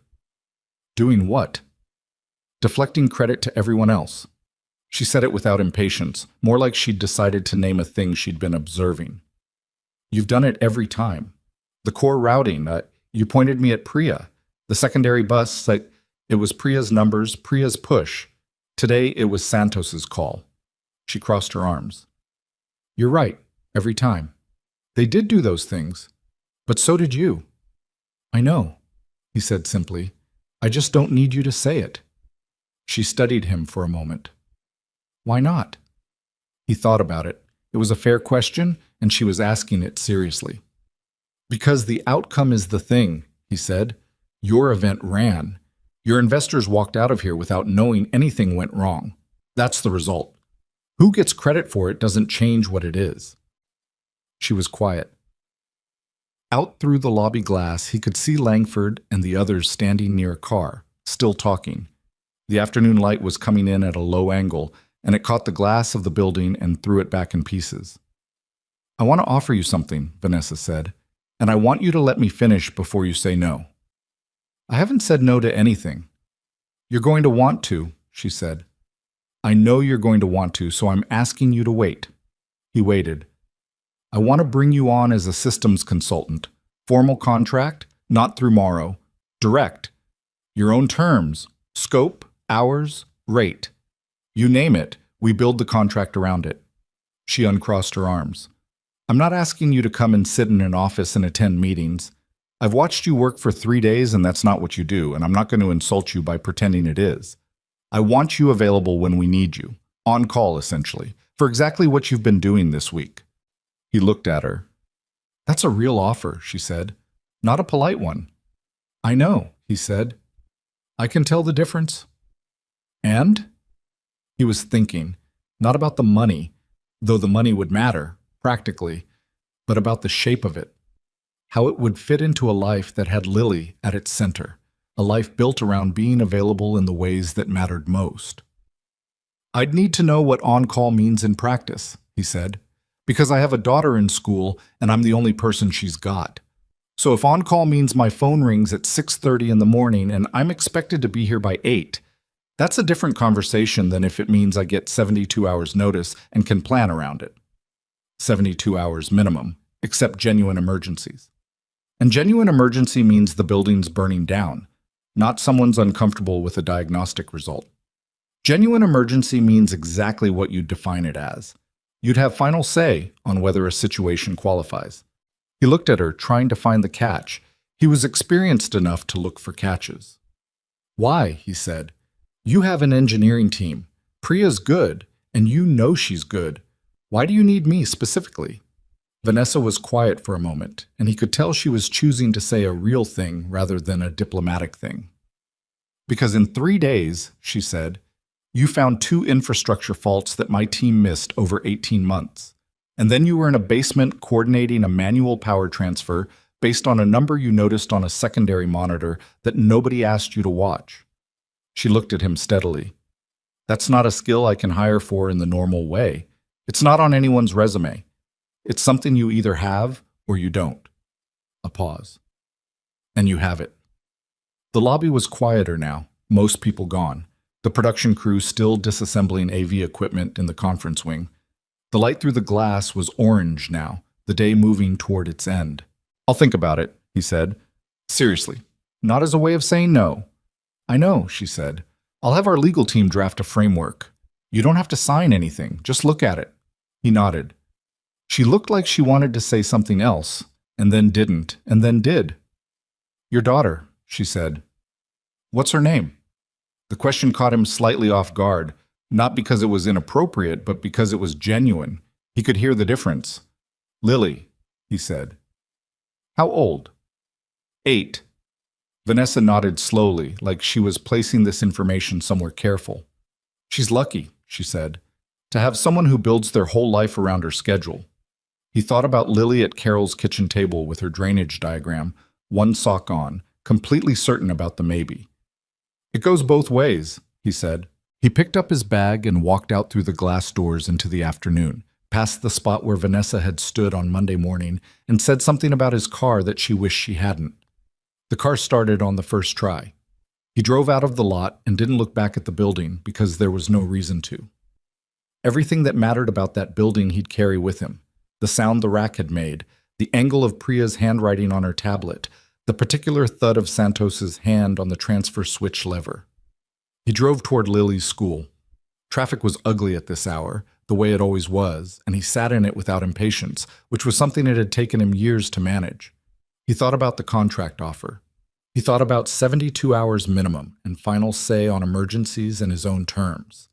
Doing what? Deflecting credit to everyone else. She said it without impatience, more like she'd decided to name a thing she'd been observing. You've done it every time. The core routing, you pointed me at Priya. The secondary bus, it was Priya's numbers, Priya's push. Today it was Santos's call. She crossed her arms. You're right, every time. They did do those things, but so did you. I know, he said simply. I just don't need you to say it. She studied him for a moment. Why not? He thought about it. It was a fair question, and she was asking it seriously. Because the outcome is the thing, he said. Your event ran. Your investors walked out of here without knowing anything went wrong. That's the result. Who gets credit for it doesn't change what it is. She was quiet. Out through the lobby glass, he could see Langford and the others standing near a car, still talking. The afternoon light was coming in at a low angle, and it caught the glass of the building and threw it back in pieces. I want to offer you something, Vanessa said, and I want you to let me finish before you say no. I haven't said no to anything. You're going to want to, she said. I know you're going to want to, so I'm asking you to wait. He waited. I want to bring you on as a systems consultant. Formal contract, not through Morrow. Direct. Your own terms, scope, hours, rate. You name it, we build the contract around it. She uncrossed her arms. I'm not asking you to come and sit in an office and attend meetings. I've watched you work for 3 days and that's not what you do, and I'm not going to insult you by pretending it is. I want you available when we need you. On call, essentially, for exactly what you've been doing this week. He looked at her. That's a real offer, she said. Not a polite one. I know, he said. I can tell the difference. And? He was thinking, not about the money, though the money would matter, practically, but about the shape of it. How it would fit into a life that had Lily at its center, a life built around being available in the ways that mattered most. I'd need to know what on-call means in practice, he said, because I have a daughter in school and I'm the only person she's got. So if on-call means my phone rings at 6:30 in the morning and I'm expected to be here by 8, that's a different conversation than if it means I get 72 hours notice and can plan around it. 72 hours minimum, except genuine emergencies. And genuine emergency means the building's burning down, not someone's uncomfortable with a diagnostic result. Genuine emergency means exactly what you'd define it as. You'd have final say on whether a situation qualifies. He looked at her, trying to find the catch. He was experienced enough to look for catches. Why, he said. You have an engineering team. Priya's good, and you know she's good. Why do you need me specifically? Vanessa was quiet for a moment, and he could tell she was choosing to say a real thing rather than a diplomatic thing. Because in 3 days, she said, you found 2 infrastructure faults that my team missed over 18 months. And then you were in a basement coordinating a manual power transfer based on a number you noticed on a secondary monitor that nobody asked you to watch. She looked at him steadily. That's not a skill I can hire for in the normal way. It's not on anyone's resume. It's something you either have or you don't. A pause. And you have it. The lobby was quieter now, most people gone. The production crew still disassembling AV equipment in the conference wing. The light through the glass was orange now, the day moving toward its end. I'll think about it, he said. Seriously, not as a way of saying no. I know, she said. I'll have our legal team draft a framework. You don't have to sign anything, just look at it. He nodded. She looked like she wanted to say something else, and then didn't, and then did. Your daughter, she said. What's her name? The question caught him slightly off guard, not because it was inappropriate, but because it was genuine. He could hear the difference. Lily, he said. How old? 8. Vanessa nodded slowly, like she was placing this information somewhere careful. She's lucky, she said, to have someone who builds their whole life around her schedule. He thought about Lily at Carol's kitchen table with her drainage diagram, one sock on, completely certain about the maybe. It goes both ways, he said. He picked up his bag and walked out through the glass doors into the afternoon, past the spot where Vanessa had stood on Monday morning and said something about his car that she wished she hadn't. The car started on the first try. He drove out of the lot and didn't look back at the building because there was no reason to. Everything that mattered about that building he'd carry with him. The sound the rack had made, the angle of Priya's handwriting on her tablet, the particular thud of Santos's hand on the transfer switch lever. He drove toward Lily's school. Traffic was ugly at this hour, the way it always was, and he sat in it without impatience, which was something it had taken him years to manage. He thought about the contract offer. He thought about 72 hours minimum and final say on emergencies and his own terms.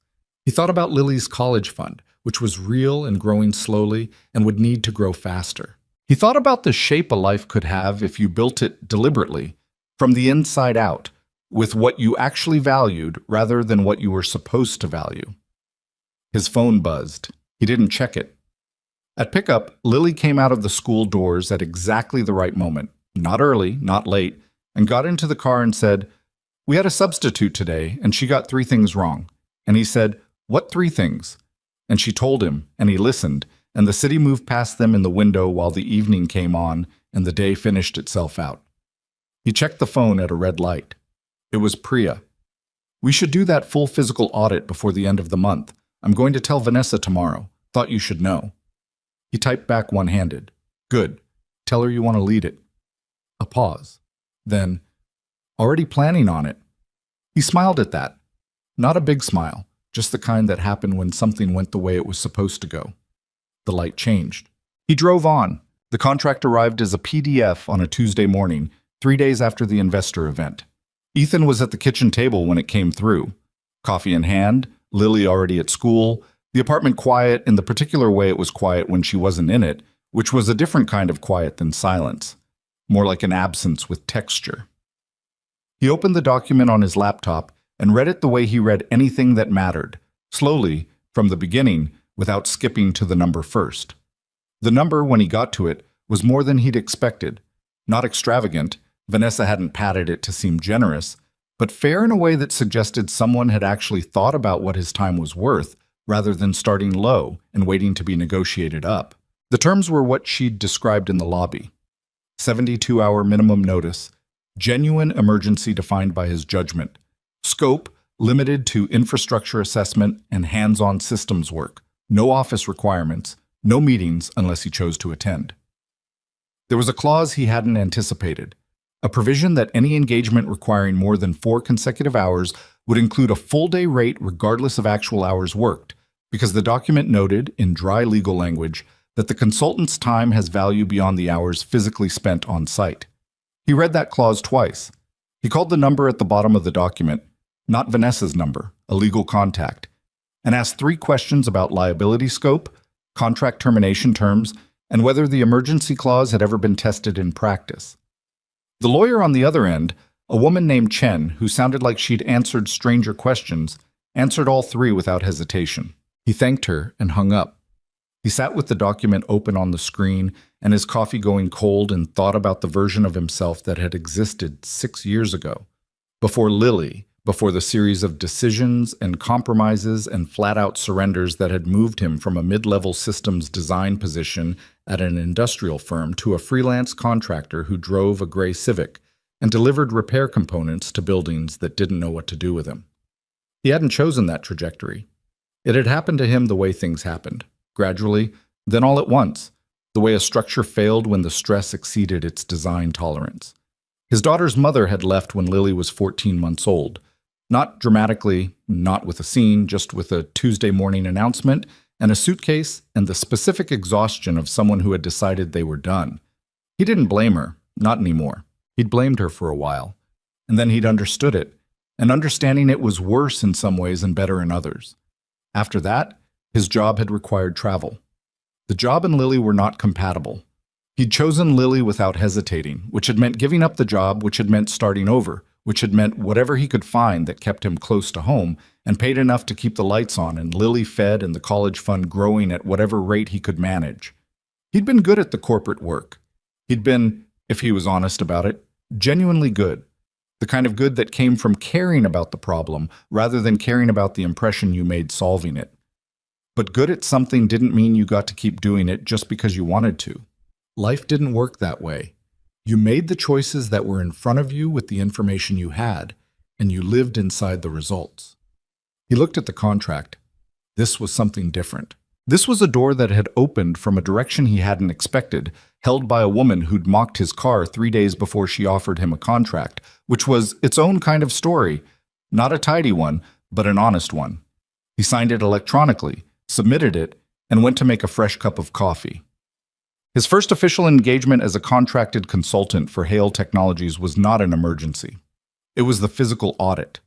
He thought about Lily's college fund, which was real and growing slowly and would need to grow faster. He thought about the shape a life could have if you built it deliberately, from the inside out, with what you actually valued rather than what you were supposed to value. His phone buzzed. He didn't check it. At pickup, Lily came out of the school doors at exactly the right moment, not early, not late, and got into the car and said, "We had a substitute today, and she got 3 things wrong." And he said, "What 3 things?" And she told him, and he listened, and the city moved past them in the window while the evening came on and the day finished itself out. He checked the phone at a red light. It was Priya. "We should do that full physical audit before the end of the month. I'm going to tell Vanessa tomorrow. Thought you should know." He typed back one-handed. "Good. Tell her you want to lead it." A pause. Then, "Already planning on it." He smiled at that. Not a big smile, just the kind that happened when something went the way it was supposed to go. The light changed. He drove on. The contract arrived as a PDF on a Tuesday morning, 3 days after the investor event. Ethan was at the kitchen table when it came through. Coffee in hand, Lily already at school, the apartment quiet in the particular way it was quiet when she wasn't in it, which was a different kind of quiet than silence, more like an absence with texture. He opened the document on his laptop and read it the way he read anything that mattered, slowly, from the beginning, without skipping to the number first. The number, when he got to it, was more than he'd expected. Not extravagant, Vanessa hadn't padded it to seem generous, but fair in a way that suggested someone had actually thought about what his time was worth, rather than starting low and waiting to be negotiated up. The terms were what she'd described in the lobby. 72-hour minimum notice, genuine emergency defined by his judgment, scope limited to infrastructure assessment and hands-on systems work, no office requirements, no meetings unless he chose to attend. There was a clause he hadn't anticipated, a provision that any engagement requiring more than 4 consecutive hours would include a full-day rate regardless of actual hours worked, because the document noted, in dry legal language, that the consultant's time has value beyond the hours physically spent on site. He read that clause twice. He called the number at the bottom of the document, not Vanessa's number, a legal contact, and asked 3 questions about liability scope, contract termination terms, and whether the emergency clause had ever been tested in practice. The lawyer on the other end, a woman named Chen, who sounded like she'd answered stranger questions, answered all 3 without hesitation. He thanked her and hung up. He sat with the document open on the screen and his coffee going cold and thought about the version of himself that had existed 6 years ago, before Lily, before the series of decisions and compromises and flat-out surrenders that had moved him from a mid-level systems design position at an industrial firm to a freelance contractor who drove a gray Civic and delivered repair components to buildings that didn't know what to do with him. He hadn't chosen that trajectory. It had happened to him the way things happened, gradually, then all at once, the way a structure failed when the stress exceeded its design tolerance. His daughter's mother had left when Lily was 14 months old. Not dramatically, not with a scene, just with a Tuesday morning announcement and a suitcase and the specific exhaustion of someone who had decided they were done. He didn't blame her, not anymore. He'd blamed her for a while, and then he'd understood it, and understanding it was worse in some ways and better in others. After that, his job had required travel. The job and Lily were not compatible. He'd chosen Lily without hesitating, which had meant giving up the job, which had meant starting over, which had meant whatever he could find that kept him close to home and paid enough to keep the lights on and Lily fed and the college fund growing at whatever rate he could manage. He'd been good at the corporate work. He'd been, if he was honest about it, genuinely good. The kind of good that came from caring about the problem rather than caring about the impression you made solving it. But good at something didn't mean you got to keep doing it just because you wanted to. Life didn't work that way. You made the choices that were in front of you with the information you had, and you lived inside the results. He looked at the contract. This was something different. This was a door that had opened from a direction he hadn't expected, held by a woman who'd mocked his car 3 days before she offered him a contract, which was its own kind of story. Not a tidy one, but an honest one. He signed it electronically, submitted it, and went to make a fresh cup of coffee. His first official engagement as a contracted consultant for Hale Technologies was not an emergency. It was the physical audit.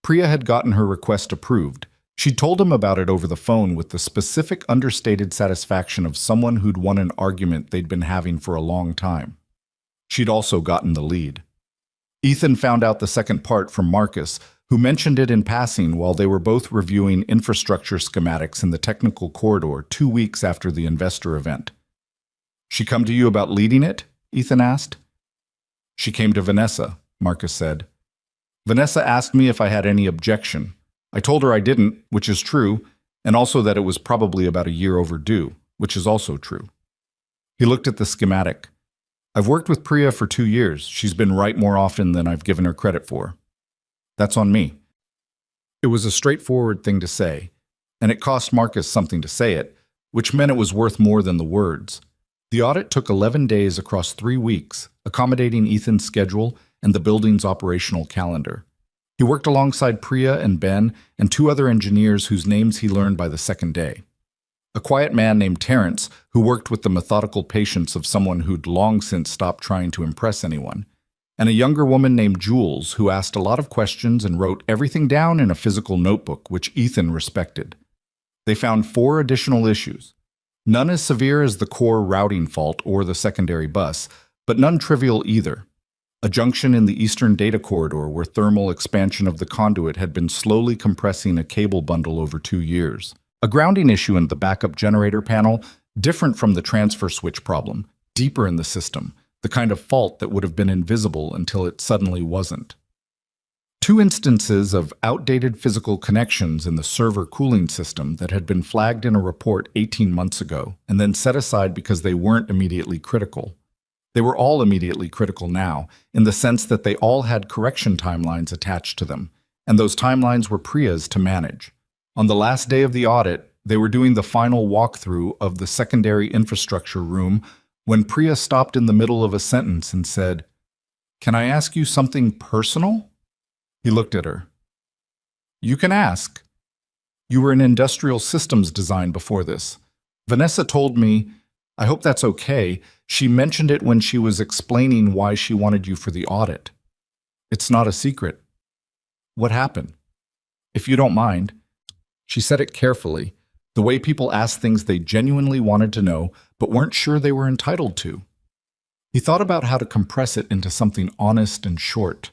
Priya had gotten her request approved. She told him about it over the phone with the specific understated satisfaction of someone who'd won an argument they'd been having for a long time. She'd also gotten the lead. Ethan found out the second part from Marcus, who mentioned it in passing while they were both reviewing infrastructure schematics in the technical corridor 2 weeks after the investor event. "She come to you about leading it?" Ethan asked. "She came to Vanessa," Marcus said. "Vanessa asked me if I had any objection. I told her I didn't, which is true, and also that it was probably about a year overdue, which is also true." He looked at the schematic. "I've worked with Priya for 2 years. She's been right more often than I've given her credit for. That's on me." It was a straightforward thing to say, and it cost Marcus something to say it, which meant it was worth more than the words. The audit took 11 days across 3 weeks, accommodating Ethan's schedule and the building's operational calendar. He worked alongside Priya and Ben and 2 other engineers whose names he learned by the second day. A quiet man named Terrence, who worked with the methodical patience of someone who'd long since stopped trying to impress anyone, and a younger woman named Jules, who asked a lot of questions and wrote everything down in a physical notebook, which Ethan respected. They found 4 additional issues. None as severe as the core routing fault or the secondary bus, but none trivial either. A junction in the eastern data corridor where thermal expansion of the conduit had been slowly compressing a cable bundle over 2 years. A grounding issue in the backup generator panel, different from the transfer switch problem, deeper in the system, the kind of fault that would have been invisible until it suddenly wasn't. 2 instances of outdated physical connections in the server cooling system that had been flagged in a report 18 months ago and then set aside because they weren't immediately critical. They were all immediately critical now, in the sense that they all had correction timelines attached to them, and those timelines were Priya's to manage. On the last day of the audit, they were doing the final walkthrough of the secondary infrastructure room when Priya stopped in the middle of a sentence and said, "Can I ask you something personal?" He looked at her. "You can ask. You were in industrial systems design before this. Vanessa told me, I hope that's okay, she mentioned it when she was explaining why she wanted you for the audit. It's not a secret. What happened? If you don't mind." She said it carefully, the way people ask things they genuinely wanted to know but weren't sure they were entitled to. He thought about how to compress it into something honest and short.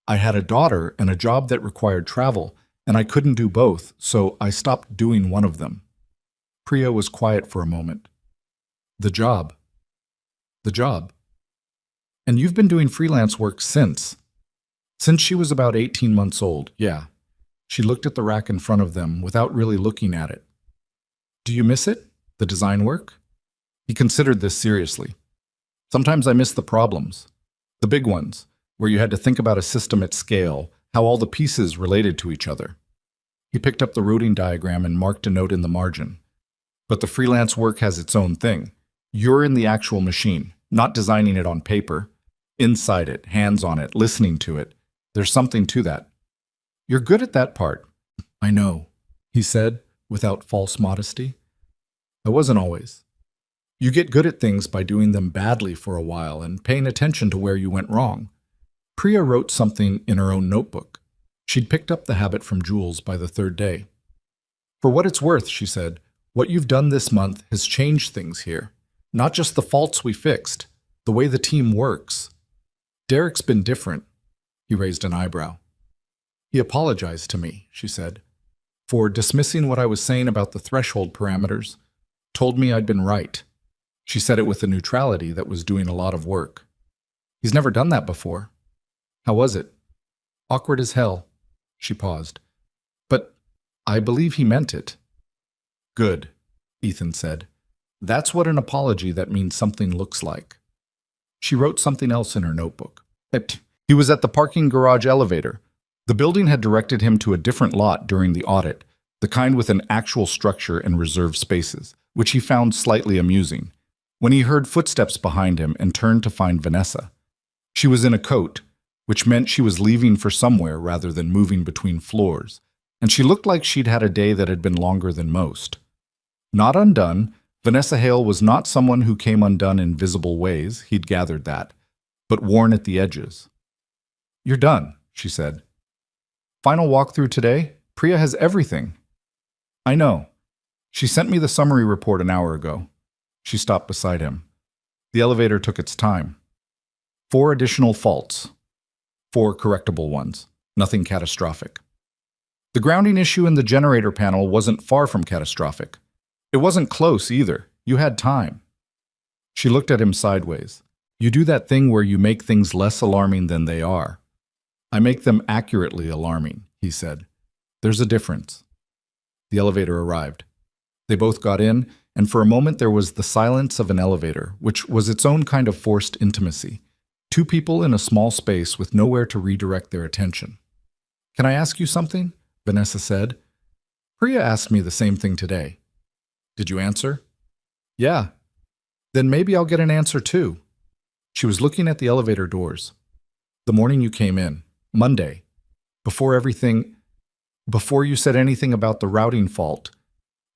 "I had a daughter and a job that required travel, and I couldn't do both, so I stopped doing one of them." Priya was quiet for a moment. "The job. The job. And you've been doing freelance work since?" "Since she was about 18 months old, yeah." She looked at the rack in front of them without really looking at it. "Do you miss it? The design work?" He considered this seriously. "Sometimes I miss the problems. The big ones, where you had to think about a system at scale, how all the pieces related to each other." He picked up the routing diagram and marked a note in the margin. "But the freelance work has its own thing. You're in the actual machine, not designing it on paper. Inside it, hands on it, listening to it. There's something to that. You're good at that part." "I know," he said, without false modesty. "I wasn't always. You get good at things by doing them badly for a while and paying attention to where you went wrong." Priya wrote something in her own notebook. She'd picked up the habit from Jules by the 3rd day. "For what it's worth," she said, "what you've done this month has changed things here. Not just the faults we fixed, the way the team works. Derek's been different." He raised an eyebrow. "He apologized to me," she said, "for dismissing what I was saying about the threshold parameters. Told me I'd been right." She said it with a neutrality that was doing a lot of work. "He's never done that before. How was it?" "Awkward as hell." She paused. "But I believe he meant it." "Good," Ethan said. "That's what an apology that means something looks like." She wrote something else in her notebook. He was at the parking garage elevator. The building had directed him to a different lot during the audit, the kind with an actual structure and reserved spaces, which he found slightly amusing, when he heard footsteps behind him and turned to find Vanessa. She was in a coat, which meant she was leaving for somewhere rather than moving between floors, and she looked like she'd had a day that had been longer than most. Not undone, Vanessa Hale was not someone who came undone in visible ways, he'd gathered that, but worn at the edges. "You're done," she said. "Final walkthrough today? Priya has everything." "I know. She sent me the summary report an hour ago." She stopped beside him. The elevator took its time. 4 additional faults. 4 correctable ones. Nothing catastrophic. The grounding issue in the generator panel wasn't far from catastrophic. It wasn't close either. You had time. She looked at him sideways. "You do that thing where you make things less alarming than they are." "I make them accurately alarming," he said. "There's a difference." The elevator arrived. They both got in, and for a moment there was the silence of an elevator, which was its own kind of forced intimacy. 2 people in a small space with nowhere to redirect their attention. "Can I ask you something?" Vanessa said. "Priya asked me the same thing today." "Did you answer?" "Yeah." "Then maybe I'll get an answer too." She was looking at the elevator doors. "The morning you came in, Monday, before you said anything about the routing fault,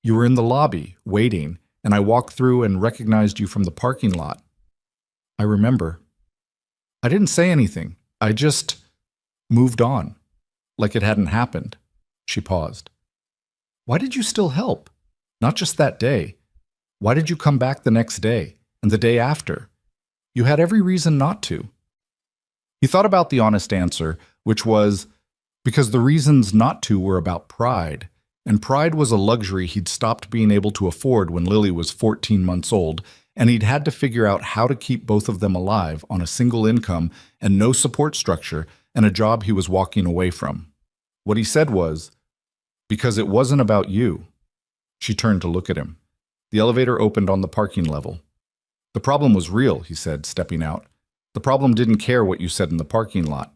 you were in the lobby, waiting, and I walked through and recognized you from the parking lot." "I remember." "I didn't say anything. I just moved on, like it hadn't happened." She paused. "Why did you still help? Not just that day. Why did you come back the next day, and the day after? You had every reason not to." He thought about the honest answer, which was, because the reasons not to were about pride, and pride was a luxury he'd stopped being able to afford when Lily was 14 months old, and he'd had to figure out how to keep both of them alive on a single income and no support structure and a job he was walking away from. What he said was, "Because it wasn't about you." She turned to look at him. The elevator opened on the parking level. "The problem was real," he said, stepping out. "The problem didn't care what you said in the parking lot.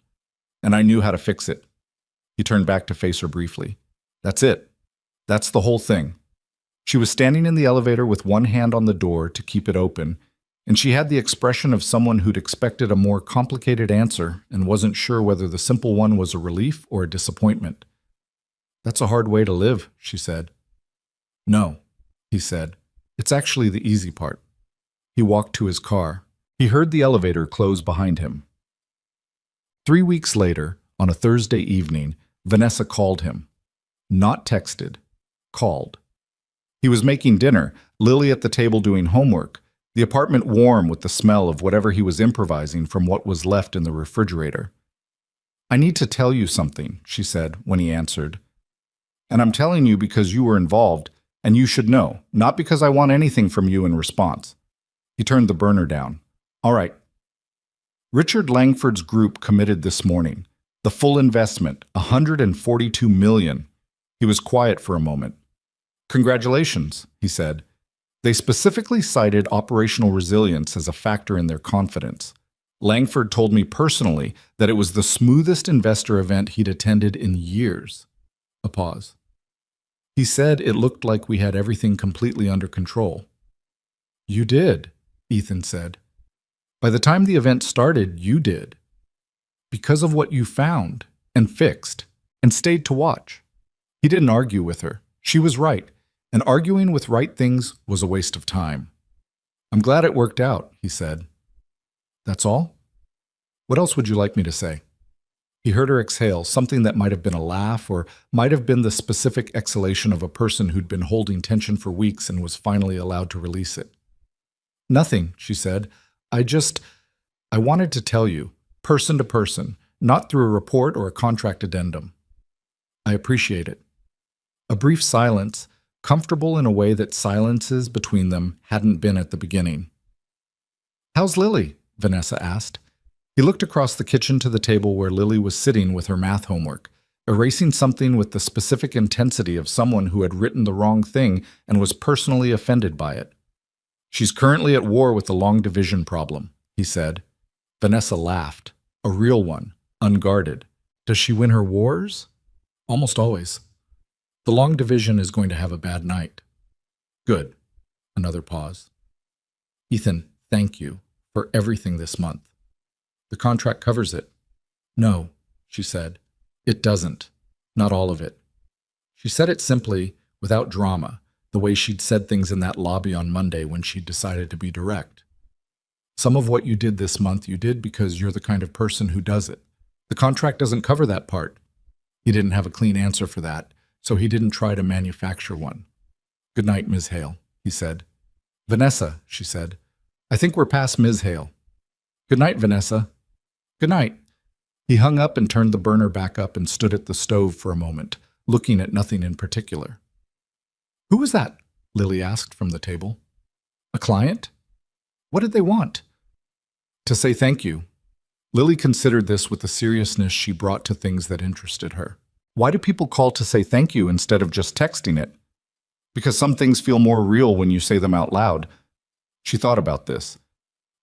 And I knew how to fix it." He turned back to face her briefly. "That's it. That's the whole thing." She was standing in the elevator with one hand on the door to keep it open, and she had the expression of someone who'd expected a more complicated answer and wasn't sure whether the simple one was a relief or a disappointment. "That's a hard way to live," she said. "No," he said. "It's actually the easy part." He walked to his car. He heard the elevator close behind him. 3 weeks later, on a Thursday evening, Vanessa called him. Not texted. Called. He was making dinner, Lily at the table doing homework, the apartment warm with the smell of whatever he was improvising from what was left in the refrigerator. "I need to tell you something," she said when he answered. "And I'm telling you because you were involved, and you should know, not because I want anything from you in response." He turned the burner down. "All right. Richard Langford's group committed this morning. The full investment, $142 million. He was quiet for a moment. "Congratulations," he said. They specifically cited operational resilience as a factor in their confidence. Langford told me personally that it was the smoothest investor event he'd attended in years. A pause. "He said it looked like we had everything completely under control." "You did," Ethan said. "By the time the event started, you did. Because of what you found, and fixed, and stayed to watch." He didn't argue with her. She was right, and arguing with right things was a waste of time. "I'm glad it worked out," he said. "That's all? What else would you like me to say?" He heard her exhale, something that might have been a laugh or might have been the specific exhalation of a person who'd been holding tension for weeks and was finally allowed to release it. "Nothing," she said. I wanted to tell you, person to person, not through a report or a contract addendum." "I appreciate it." A brief silence, comfortable in a way that silences between them hadn't been at the beginning. "How's Lily?" Vanessa asked. He looked across the kitchen to the table where Lily was sitting with her math homework, erasing something with the specific intensity of someone who had written the wrong thing and was personally offended by it. "She's currently at war with the long division problem," he said. Vanessa laughed. A real one, unguarded. "Does she win her wars?" "Almost always. The long division is going to have a bad night." "Good." Another pause. "Ethan, thank you for everything this month. The contract covers it." "No," she said. "It doesn't. Not all of it." She said it simply, without drama, the way she'd said things in that lobby on Monday when she'd decided to be direct. Some of what you did this month you did because you're the kind of person who does it. The contract doesn't cover that part. He didn't have a clean answer for that, so he didn't try to manufacture one. Good night, Ms. Hale, he said. Vanessa, she said. I think we're past Ms. Hale. Good night, Vanessa. Good night. He hung up and turned the burner back up and stood at the stove for a moment, looking at nothing in particular. Who was that? Lily asked from the table. A client? What did they want? To say thank you. Lily considered this with the seriousness she brought to things that interested her. Why do people call to say thank you instead of just texting it? Because some things feel more real when you say them out loud. She thought about this.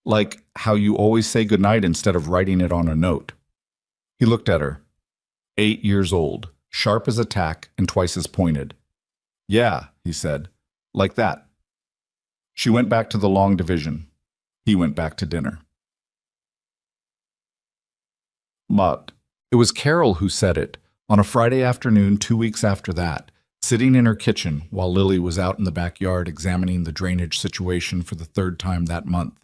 Like how you always say goodnight instead of writing it on a note. He looked at her. 8 years old, sharp as a tack and twice as pointed. Yeah, he said, like that. She went back to the long division. He went back to dinner. But it was Carol who said it, on a Friday afternoon 2 weeks after that, sitting in her kitchen while Lily was out in the backyard examining the drainage situation for the 3rd time that month.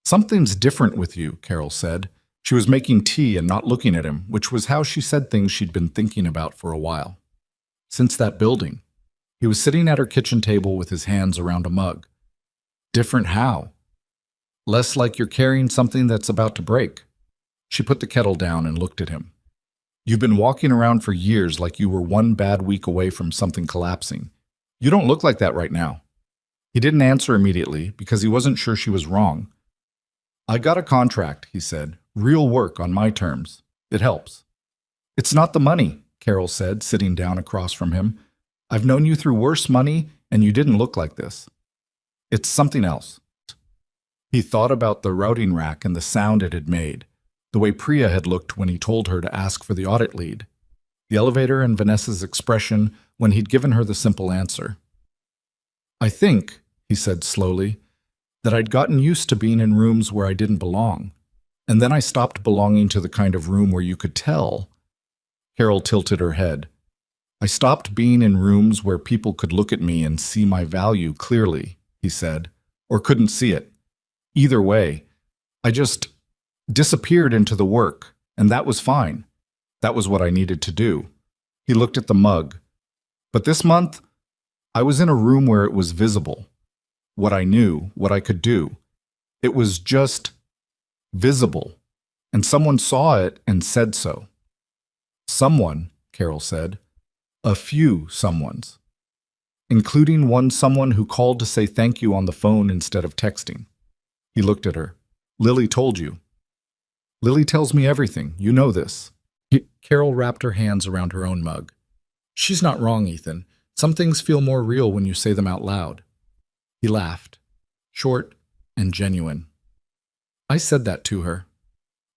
Something's different with you, Carol said. She was making tea and not looking at him, which was how she said things she'd been thinking about for a while. Since that building. He was sitting at her kitchen table with his hands around a mug. Different how? Less like you're carrying something that's about to break. She put the kettle down and looked at him. You've been walking around for years like you were one bad week away from something collapsing. You don't look like that right now. He didn't answer immediately because he wasn't sure she was wrong. I got a contract, he said. Real work on my terms. It helps. It's not the money, Carol said, sitting down across from him. I've known you through worse money, and you didn't look like this. It's something else. He thought about the routing rack and the sound it had made, the way Priya had looked when he told her to ask for the audit lead, the elevator and Vanessa's expression when he'd given her the simple answer. I think, he said slowly, that I'd gotten used to being in rooms where I didn't belong. And then I stopped belonging to the kind of room where you could tell. Carol tilted her head. I stopped being in rooms where people could look at me and see my value clearly, he said, or couldn't see it. Either way, I just disappeared into the work, and that was fine. That was what I needed to do. He looked at the mug. But this month, I was in a room where it was visible. What I knew, what I could do. It was just visible, and someone saw it and said so. Someone, Carol said. A few someones. Including one someone who called to say thank you on the phone instead of texting. He looked at her. Lily told you. Lily tells me everything. You know this. Carol wrapped her hands around her own mug. She's not wrong, Ethan. Some things feel more real when you say them out loud. He laughed. Short and genuine. I said that to her.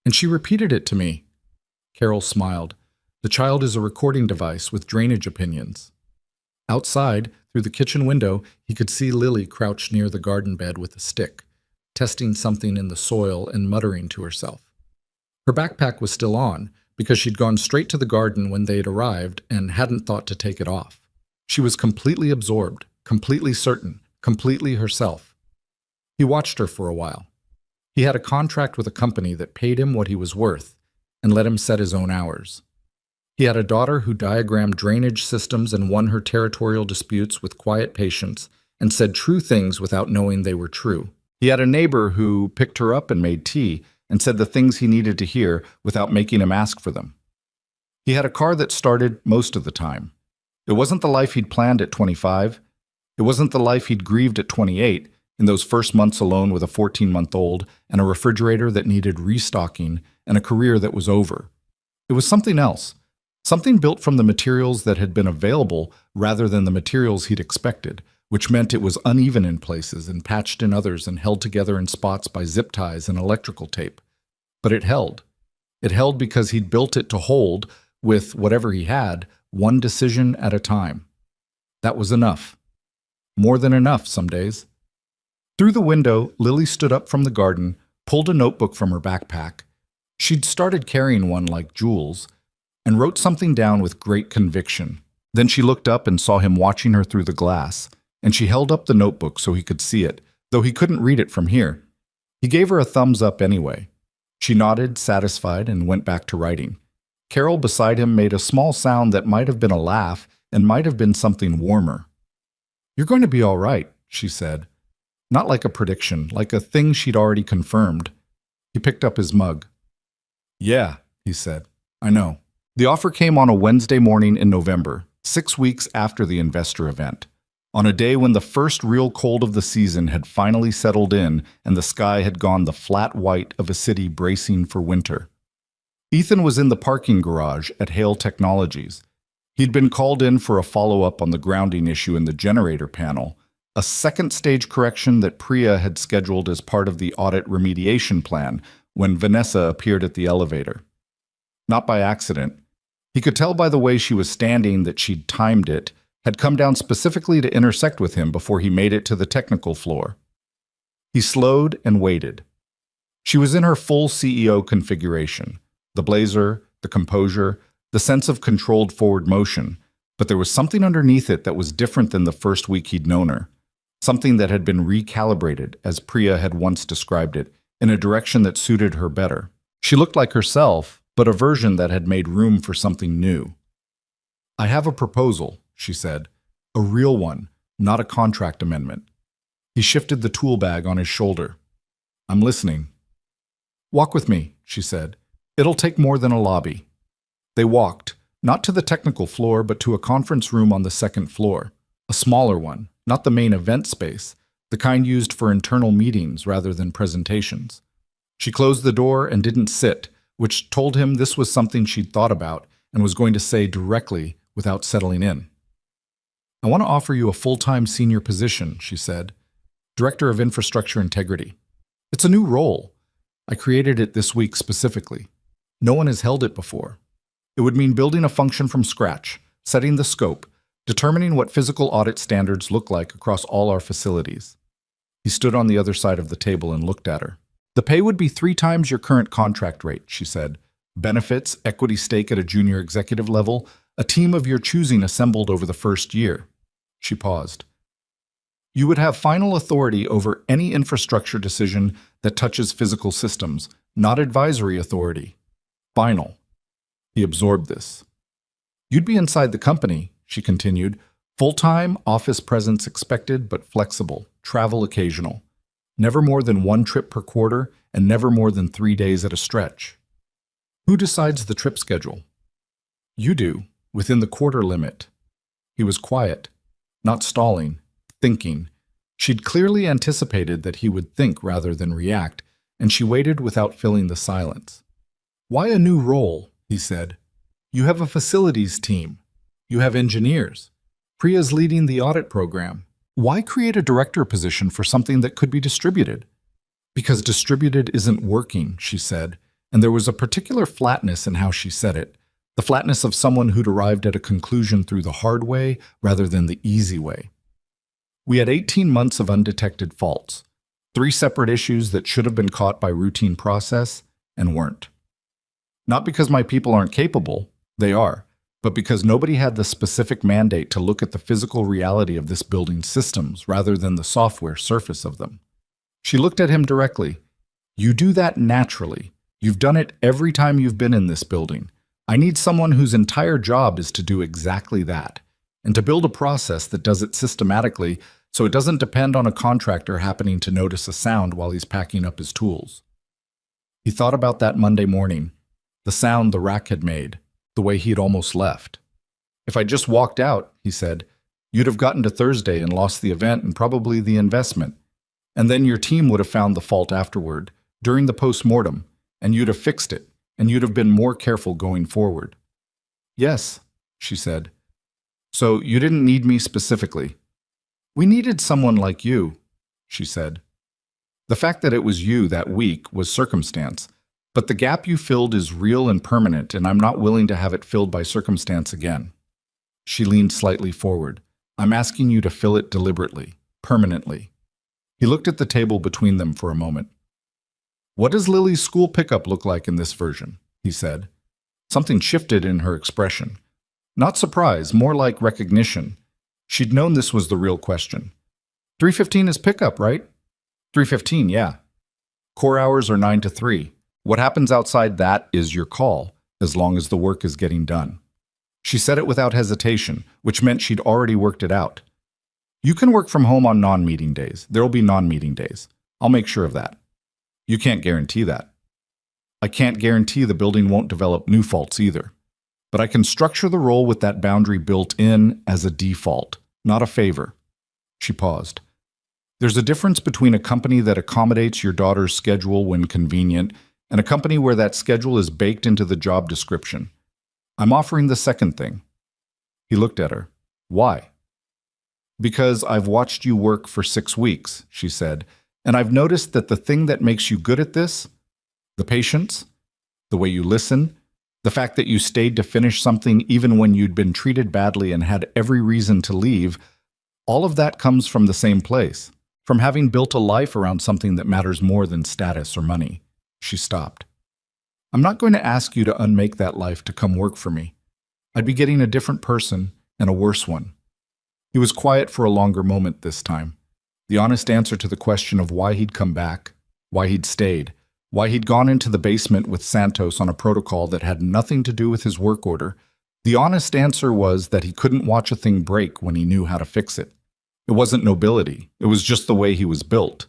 And she repeated it to me. Carol smiled. The child is a recording device with drainage opinions. Outside, through the kitchen window, he could see Lily crouched near the garden bed with a stick, testing something in the soil and muttering to herself. Her backpack was still on, because she'd gone straight to the garden when they'd arrived and hadn't thought to take it off. She was completely absorbed, completely certain, completely herself. He watched her for a while. He had a contract with a company that paid him what he was worth and let him set his own hours. He had a daughter who diagrammed drainage systems and won her territorial disputes with quiet patience and said true things without knowing they were true. He had a neighbor who picked her up and made tea and said the things he needed to hear without making him ask for them. He had a car that started most of the time. It wasn't the life he'd planned at 25. It wasn't the life he'd grieved at 28, in those first months alone with a 14-month-old and a refrigerator that needed restocking and a career that was over. It was something else, something built from the materials that had been available rather than the materials he'd expected, which meant it was uneven in places and patched in others and held together in spots by zip ties and electrical tape. But it held. It held because he'd built it to hold, with whatever he had, one decision at a time. That was enough. More than enough some days. Through the window, Lily stood up from the garden, pulled a notebook from her backpack. She'd started carrying one like Jules, and wrote something down with great conviction. Then she looked up and saw him watching her through the glass, and she held up the notebook so he could see it, though he couldn't read it from here. He gave her a thumbs up anyway. She nodded, satisfied, and went back to writing. Carol beside him made a small sound that might have been a laugh and might have been something warmer. "You're going to be all right," she said. Not like a prediction, like a thing she'd already confirmed. He picked up his mug. "Yeah," he said. "I know." The offer came on a Wednesday morning in November, 6 weeks after the investor event, on a day when the first real cold of the season had finally settled in and the sky had gone the flat white of a city bracing for winter. Ethan was in the parking garage at Hale Technologies. He'd been called in for a follow-up on the grounding issue in the generator panel, a second-stage correction that Priya had scheduled as part of the audit remediation plan when Vanessa appeared at the elevator. Not by accident. He could tell by the way she was standing that she'd timed it, had come down specifically to intersect with him before he made it to the technical floor. He slowed and waited. She was in her full CEO configuration, the blazer, the composure, the sense of controlled forward motion, but there was something underneath it that was different than the first week he'd known her, something that had been recalibrated, as Priya had once described it, in a direction that suited her better. She looked like herself, but a version that had made room for something new. "I have a proposal," she said. "A real one, not a contract amendment." He shifted the tool bag on his shoulder. "I'm listening." "Walk with me," she said. "It'll take more than a lobby." They walked, not to the technical floor, but to a conference room on the second floor. A smaller one, not the main event space, the kind used for internal meetings rather than presentations. She closed the door and didn't sit, which told him this was something she'd thought about and was going to say directly without settling in. "I want to offer you a full-time senior position," she said. "Director of Infrastructure Integrity. It's a new role. I created it this week specifically. No one has held it before. It would mean building a function from scratch, setting the scope, determining what physical audit standards look like across all our facilities." He stood on the other side of the table and looked at her. "The pay would be 3 times your current contract rate," she said. "Benefits, equity stake at a junior executive level, a team of your choosing assembled over the first year." She paused. "You would have final authority over any infrastructure decision that touches physical systems, not advisory authority. Final." He absorbed this. "You'd be inside the company," she continued. "Full-time, office presence expected, but flexible, travel occasional. Never more than 1 trip per quarter, and never more than 3 days at a stretch." "Who decides the trip schedule?" "You do, within the quarter limit." He was quiet, not stalling, thinking. She'd clearly anticipated that he would think rather than react, and she waited without filling the silence. "Why a new role?" he said. "You have a facilities team. You have engineers. Priya's leading the audit program. Why create a director position for something that could be distributed?" "Because distributed isn't working," she said, and there was a particular flatness in how she said it, the flatness of someone who'd arrived at a conclusion through the hard way rather than the easy way. "We had 18 months of undetected faults, 3 separate issues that should have been caught by routine process and weren't. Not because my people aren't capable, they are, but because nobody had the specific mandate to look at the physical reality of this building's systems rather than the software surface of them." She looked at him directly. "You do that naturally. You've done it every time you've been in this building. I need someone whose entire job is to do exactly that, and to build a process that does it systematically so it doesn't depend on a contractor happening to notice a sound while he's packing up his tools." He thought about that Monday morning, the sound the rack had made, the way he'd almost left. "If I just walked out," he said, "you'd have gotten to Thursday and lost the event and probably the investment. And then your team would have found the fault afterward, during the post-mortem, and you'd have fixed it, and you'd have been more careful going forward." "Yes," she said. "So you didn't need me specifically." "We needed someone like you," she said. "The fact that it was you that week was circumstance, but the gap you filled is real and permanent, and I'm not willing to have it filled by circumstance again." She leaned slightly forward. "I'm asking you to fill it deliberately, permanently." He looked at the table between them for a moment. "What does Lily's school pickup look like in this version?" he said. Something shifted in her expression. Not surprise, more like recognition. She'd known this was the real question. 3:15 is pickup, right? 3:15, yeah. Core hours are 9 to 3. What happens outside that is your call, as long as the work is getting done. She said it without hesitation, which meant she'd already worked it out. You can work from home on non-meeting days. There'll be non-meeting days. I'll make sure of that. You can't guarantee that. I can't guarantee the building won't develop new faults either. But I can structure the role with that boundary built in as a default, not a favor. She paused. There's a difference between a company that accommodates your daughter's schedule when convenient and a company where that schedule is baked into the job description. I'm offering the second thing. He looked at her. Why? Because I've watched you work for 6 weeks, she said, and I've noticed that the thing that makes you good at this, the patience, the way you listen, the fact that you stayed to finish something even when you'd been treated badly and had every reason to leave, all of that comes from the same place, from having built a life around something that matters more than status or money. She stopped. I'm not going to ask you to unmake that life to come work for me. I'd be getting a different person and a worse one. He was quiet for a longer moment this time. The honest answer to the question of why he'd come back, why he'd stayed, why he'd gone into the basement with Santos on a protocol that had nothing to do with his work order, the honest answer was that he couldn't watch a thing break when he knew how to fix it. It wasn't nobility, it was just the way he was built.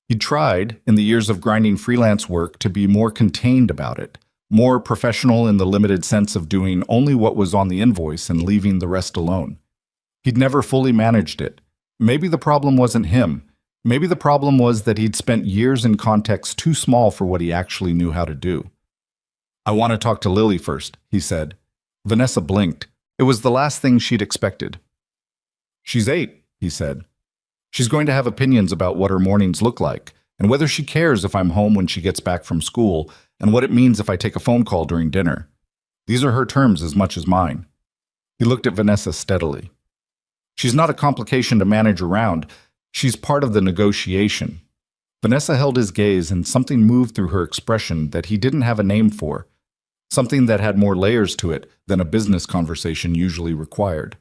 He'd tried, in the years of grinding freelance work, to be more contained about it, more professional in the limited sense of doing only what was on the invoice and leaving the rest alone. He'd never fully managed it. Maybe the problem wasn't him. Maybe the problem was that he'd spent years in contexts too small for what he actually knew how to do. I want to talk to Lily first, he said. Vanessa blinked. It was the last thing she'd expected. She's 8, he said. She's going to have opinions about what her mornings look like, and whether she cares if I'm home when she gets back from school, and what it means if I take a phone call during dinner. These are her terms as much as mine. He looked at Vanessa steadily. She's not a complication to manage around. She's part of the negotiation. Vanessa held his gaze, and something moved through her expression that he didn't have a name for, something that had more layers to it than a business conversation usually required.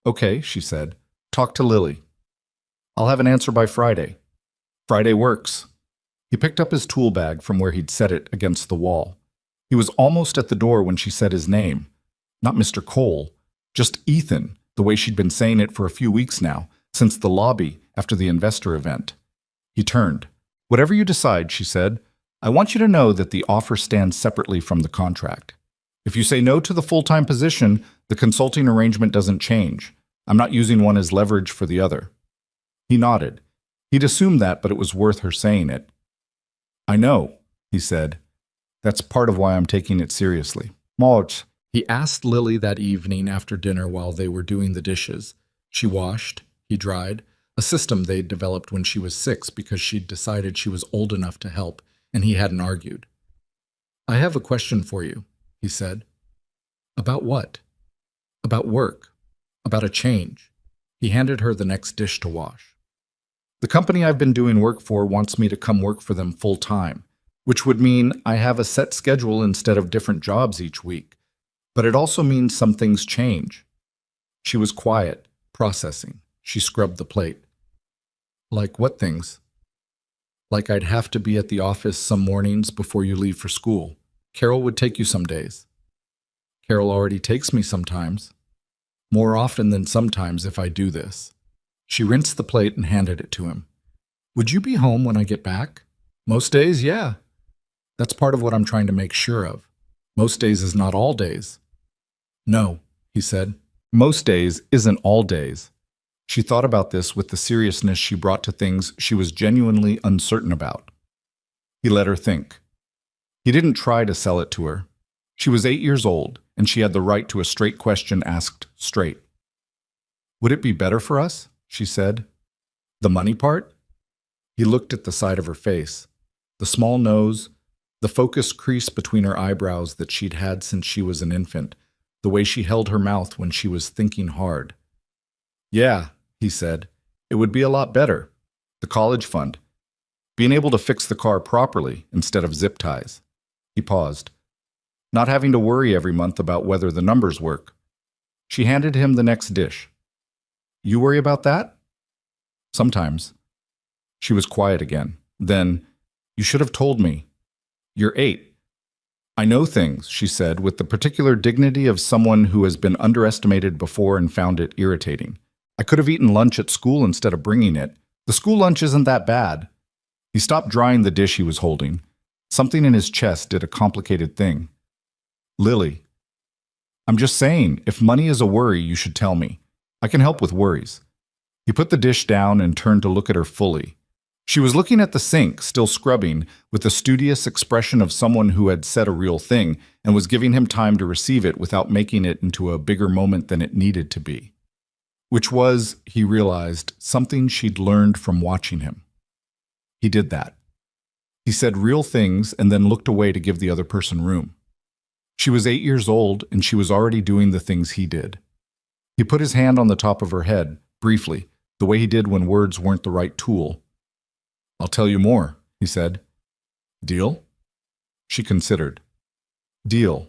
Okay, she said. Talk to Lily. I'll have an answer by Friday. Friday works. He picked up his tool bag from where he'd set it against the wall. He was almost at the door when she said his name. Not Mr. Cole, just Ethan, the way she'd been saying it for a few weeks now, since the lobby after the investor event. He turned. Whatever you decide, she said, I want you to know that the offer stands separately from the contract. If you say no to the full-time position, the consulting arrangement doesn't change. I'm not using one as leverage for the other. He nodded. He'd assumed that, but it was worth her saying it. I know, he said. That's part of why I'm taking it seriously. Marge, he asked Lily that evening after dinner while they were doing the dishes. She washed, he dried, a system they'd developed when she was 6 because she'd decided she was old enough to help, and he hadn't argued. I have a question for you, he said. About what? About work. About a change. He handed her the next dish to wash. The company I've been doing work for wants me to come work for them full-time, which would mean I have a set schedule instead of different jobs each week. But it also means some things change. She was quiet, processing. She scrubbed the plate. Like what things? Like I'd have to be at the office some mornings before you leave for school. Carol would take you some days. Carol already takes me sometimes. More often than sometimes if I do this. She rinsed the plate and handed it to him. Would you be home when I get back? Most days, yeah. That's part of what I'm trying to make sure of. Most days is not all days. No, he said. Most days isn't all days. She thought about this with the seriousness she brought to things she was genuinely uncertain about. He let her think. He didn't try to sell it to her. She was 8 years old, and she had the right to a straight question asked straight. Would it be better for us? She said. The money part? He looked at the side of her face, the small nose, the focused crease between her eyebrows that she'd had since she was an infant, the way she held her mouth when she was thinking hard. Yeah, he said, it would be a lot better. The college fund. Being able to fix the car properly instead of zip ties. He paused. Not having to worry every month about whether the numbers work. She handed him the next dish. You worry about that? Sometimes. She was quiet again. Then, you should have told me. You're 8. I know things, she said, with the particular dignity of someone who has been underestimated before and found it irritating. I could have eaten lunch at school instead of bringing it. The school lunch isn't that bad. He stopped drying the dish he was holding. Something in his chest did a complicated thing. Lily. I'm just saying, if money is a worry, you should tell me. I can help with worries. He put the dish down and turned to look at her fully. She was looking at the sink, still scrubbing, with the studious expression of someone who had said a real thing and was giving him time to receive it without making it into a bigger moment than it needed to be. Which was, he realized, something she'd learned from watching him. He did that. He said real things and then looked away to give the other person room. She was 8 years old and she was already doing the things he did. He put his hand on the top of her head, briefly, the way he did when words weren't the right tool. I'll tell you more, he said. Deal? She considered. Deal.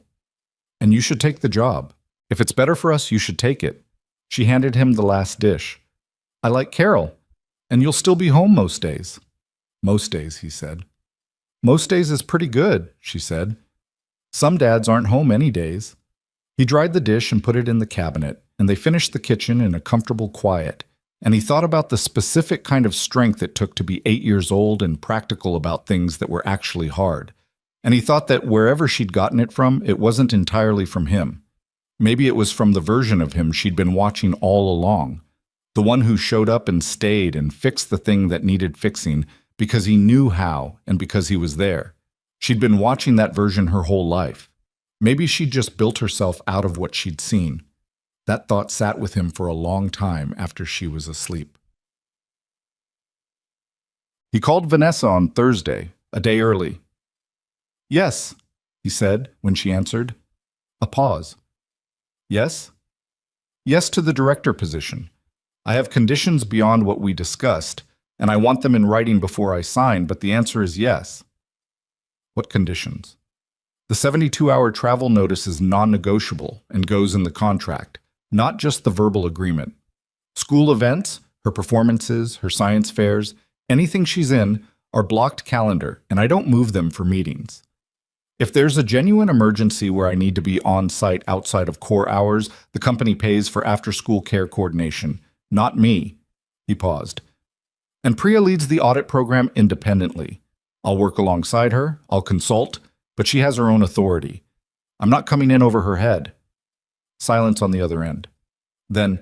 And you should take the job. If it's better for us, you should take it. She handed him the last dish. I like Carol, and you'll still be home most days. Most days, he said. Most days is pretty good, she said. Some dads aren't home any days. He dried the dish and put it in the cabinet, and they finished the kitchen in a comfortable quiet. And he thought about the specific kind of strength it took to be 8 years old and practical about things that were actually hard. And he thought that wherever she'd gotten it from, it wasn't entirely from him. Maybe it was from the version of him she'd been watching all along, the one who showed up and stayed and fixed the thing that needed fixing because he knew how and because he was there. She'd been watching that version her whole life. Maybe she'd just built herself out of what she'd seen. That thought sat with him for a long time after she was asleep. He called Vanessa on Thursday, a day early. Yes, he said when she answered. A pause. Yes? Yes to the director position. I have conditions beyond what we discussed, and I want them in writing before I sign, but the answer is yes. What conditions? The 72-hour travel notice is non-negotiable and goes in the contract, not just the verbal agreement. School events, her performances, her science fairs, anything she's in, are blocked calendar, and I don't move them for meetings. If there's a genuine emergency where I need to be on site outside of core hours, the company pays for after-school care coordination, not me. He paused. And Priya leads the audit program independently. I'll work alongside her, I'll consult, but she has her own authority. I'm not coming in over her head. Silence on the other end. Then,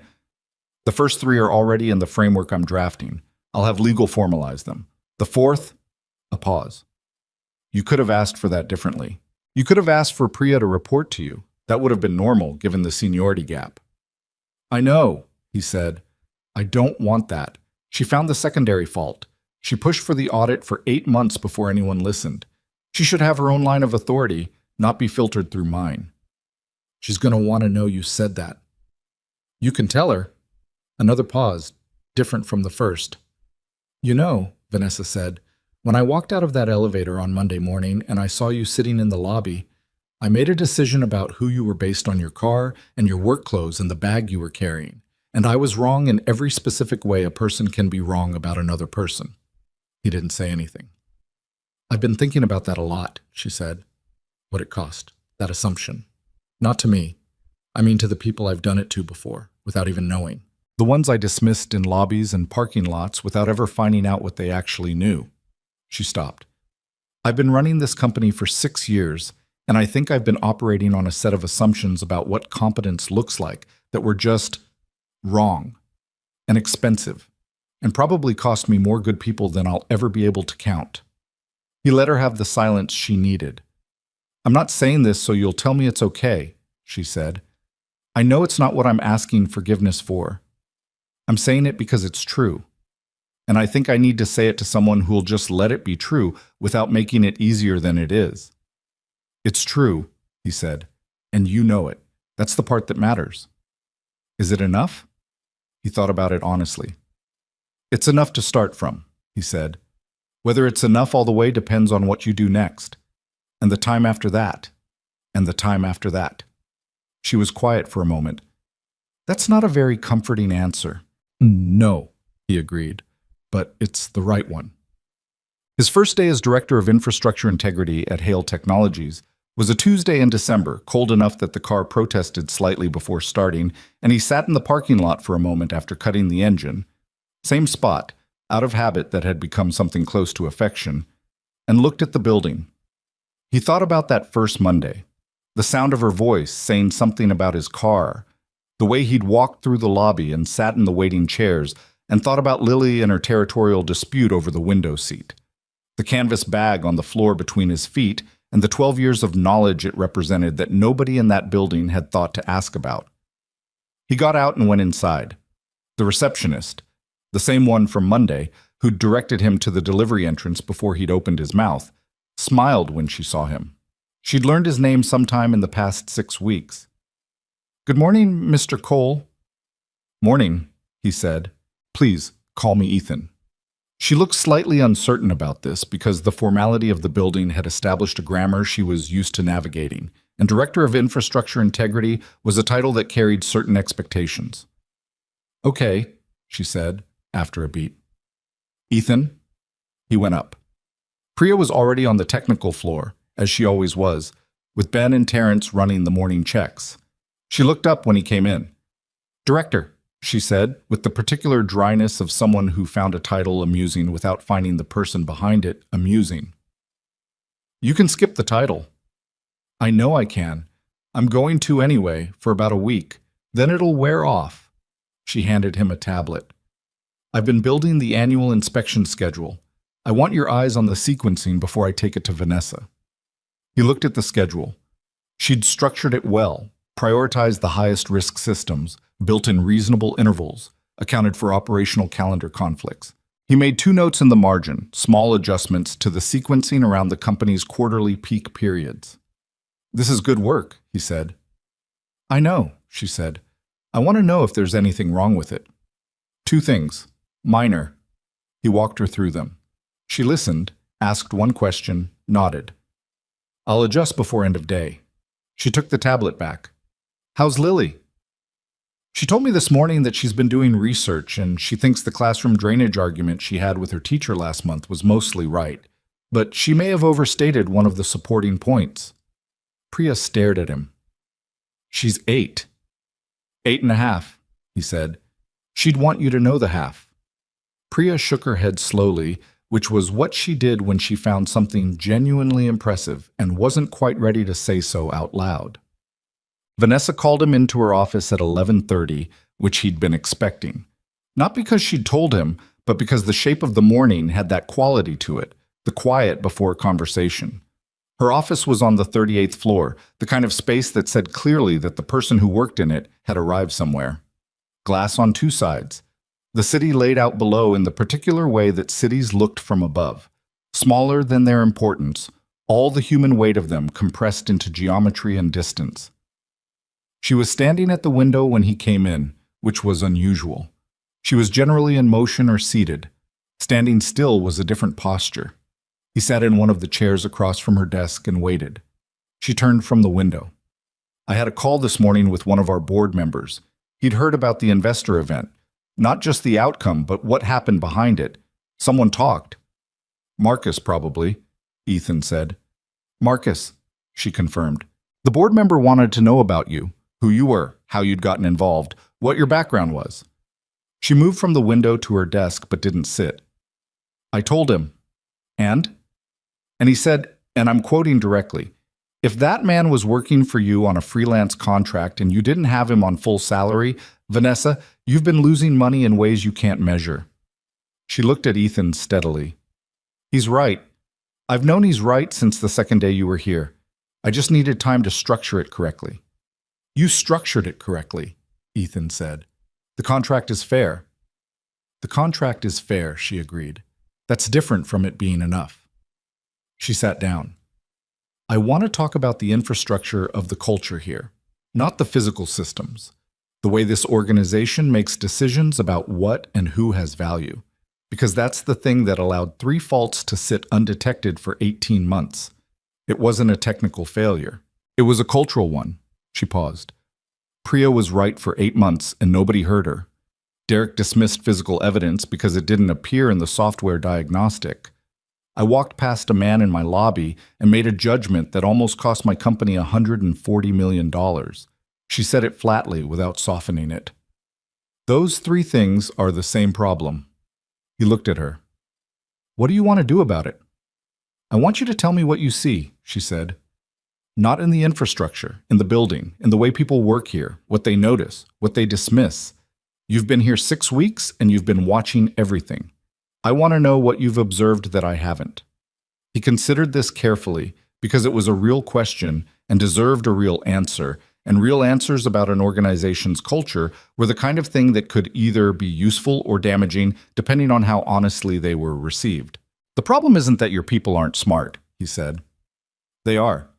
the first 3 are already in the framework I'm drafting. I'll have legal formalize them. The 4th, a pause. You could have asked for that differently. You could have asked for Priya to report to you. That would have been normal, given the seniority gap. I know, he said. I don't want that. She found the secondary fault. She pushed for the audit for 8 months before anyone listened. She should have her own line of authority, not be filtered through mine. She's going to want to know you said that. You can tell her. Another pause, different from the first. You know, Vanessa said, when I walked out of that elevator on Monday morning and I saw you sitting in the lobby, I made a decision about who you were based on your car and your work clothes and the bag you were carrying. And I was wrong in every specific way a person can be wrong about another person. He didn't say anything. I've been thinking about that a lot, she said. What it cost, that assumption. Not to me. I mean to the people I've done it to before, without even knowing. The ones I dismissed in lobbies and parking lots without ever finding out what they actually knew. She stopped. I've been running this company for 6 years, and I think I've been operating on a set of assumptions about what competence looks like that were just wrong and expensive, and probably cost me more good people than I'll ever be able to count. He let her have the silence she needed. I'm not saying this so you'll tell me it's okay, she said. I know it's not what I'm asking forgiveness for. I'm saying it because it's true. And I think I need to say it to someone who'll just let it be true without making it easier than it is. It's true, he said, and you know it. That's the part that matters. Is it enough? He thought about it honestly. It's enough to start from, he said. Whether it's enough all the way depends on what you do next, and the time after that, and the time after that. She was quiet for a moment. That's not a very comforting answer. No, he agreed, but it's the right one. His first day as Director of Infrastructure Integrity at Hale Technologies was a Tuesday in December, cold enough that the car protested slightly before starting, and he sat in the parking lot for a moment after cutting the engine, same spot, out of habit that had become something close to affection, and looked at the building. He thought about that first Monday, the sound of her voice saying something about his car, the way he'd walked through the lobby and sat in the waiting chairs, and thought about Lily and her territorial dispute over the window seat, the canvas bag on the floor between his feet, and the 12 years of knowledge it represented that nobody in that building had thought to ask about. He got out and went inside. The receptionist, the same one from Monday, who'd directed him to the delivery entrance before he'd opened his mouth, smiled when she saw him. She'd learned his name sometime in the past 6 weeks. "Good morning, Mr. Cole." "Morning," he said. "Please, call me Ethan." She looked slightly uncertain about this because the formality of the building had established a grammar she was used to navigating, and Director of Infrastructure Integrity was a title that carried certain expectations. "Okay," she said, after a beat. "Ethan?" He went up. Priya was already on the technical floor, as she always was, with Ben and Terrence running the morning checks. She looked up when he came in. "Director," she said, with the particular dryness of someone who found a title amusing without finding the person behind it amusing. "You can skip the title." "I know I can. I'm going to anyway, for about a week. Then it'll wear off." She handed him a tablet. "I've been building the annual inspection schedule. I want your eyes on the sequencing before I take it to Vanessa." He looked at the schedule. She'd structured it well, prioritized the highest risk systems, built in reasonable intervals, accounted for operational calendar conflicts. He made 2 notes in the margin, small adjustments to the sequencing around the company's quarterly peak periods. "This is good work," he said. "I know," she said. "I want to know if there's anything wrong with it." "2 things. Minor." He walked her through them. She listened, asked one question, nodded. "I'll adjust before end of day." She took the tablet back. "How's Lily?" "She told me this morning that she's been doing research and she thinks the classroom drainage argument she had with her teacher last month was mostly right, but she may have overstated one of the supporting points." Priya stared at him. "She's 8. 8.5, he said. "She'd want you to know the half." Priya shook her head slowly, which was what she did when she found something genuinely impressive and wasn't quite ready to say so out loud. Vanessa called him into her office at 11:30, which he'd been expecting. Not because she'd told him, but because the shape of the morning had that quality to it, the quiet before conversation. Her office was on the 38th floor, the kind of space that said clearly that the person who worked in it had arrived somewhere. Glass on 2 sides. The city laid out below in the particular way that cities looked from above. Smaller than their importance, all the human weight of them compressed into geometry and distance. She was standing at the window when he came in, which was unusual. She was generally in motion or seated. Standing still was a different posture. He sat in one of the chairs across from her desk and waited. She turned from the window. "I had a call this morning with one of our board members. He'd heard about the investor event. Not just the outcome, but what happened behind it. Someone talked." "Marcus, probably," Ethan said. "Marcus," she confirmed. "The board member wanted to know about you. Who you were, how you'd gotten involved, what your background was." She moved from the window to her desk but didn't sit. "I told him." "And?" "And he said, and I'm quoting directly, 'If that man was working for you on a freelance contract and you didn't have him on full salary, Vanessa, you've been losing money in ways you can't measure.'" She looked at Ethan steadily. "He's right. I've known he's right since the second day you were here. I just needed time to structure it correctly." "You structured it correctly," Ethan said. "The contract is fair." "The contract is fair," she agreed. "That's different from it being enough." She sat down. "I want to talk about the infrastructure of the culture here, not the physical systems. The way this organization makes decisions about what and who has value. Because that's the thing that allowed 3 faults to sit undetected for 18 months. It wasn't a technical failure. It was a cultural one." She paused. "Priya was right for 8 months and nobody heard her. Derek dismissed physical evidence because it didn't appear in the software diagnostic. I walked past a man in my lobby and made a judgment that almost cost my company $140 million. She said it flatly without softening it. Those three things are the same problem. He looked at her. What do you want to do about it? I want you to tell me what you see, she said. Not in the infrastructure, in the building, in the way people work here, what they notice, what they dismiss. You've been here 6 weeks and you've been watching everything. I want to know what you've observed that I haven't. He considered this carefully because it was a real question and deserved a real answer, and real answers about an organization's culture were the kind of thing that could either be useful or damaging depending on how honestly they were received. The problem isn't that your people aren't smart, he said. They are.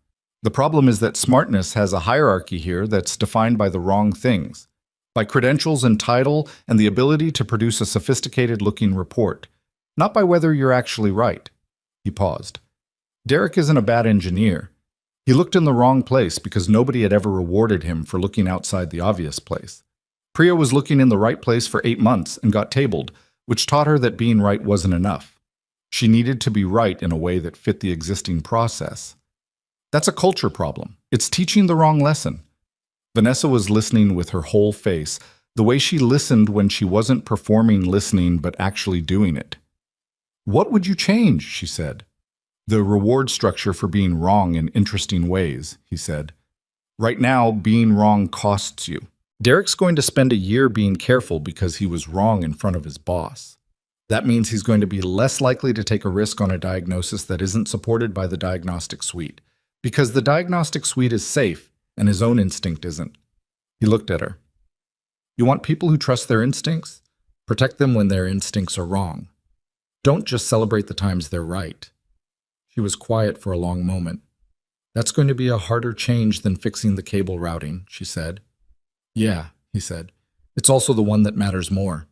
The problem is that smartness has a hierarchy here that's defined by the wrong things, by credentials and title and the ability to produce a sophisticated-looking report, not by whether you're actually right. He paused. Derek isn't a bad engineer. He looked in the wrong place because nobody had ever rewarded him for looking outside the obvious place. Priya was looking in the right place for 8 months and got tabled, which taught her that being right wasn't enough. She needed to be right in a way that fit the existing process. That's a culture problem. It's teaching the wrong lesson. Vanessa was listening with her whole face, the way she listened when she wasn't performing listening but actually doing it. What would you change? She said. The reward structure for being wrong in interesting ways, he said. Right now, being wrong costs you. Derek's going to spend a year being careful because he was wrong in front of his boss. That means he's going to be less likely to take a risk on a diagnosis that isn't supported by the diagnostic suite, because the diagnostic suite is safe and his own instinct isn't. He looked at her. You want people who trust their instincts? Protect them when their instincts are wrong. Don't just celebrate the times they're right. She was quiet for a long moment. That's going to be a harder change than fixing the cable routing, she said. Yeah, he said. It's also the one that matters more.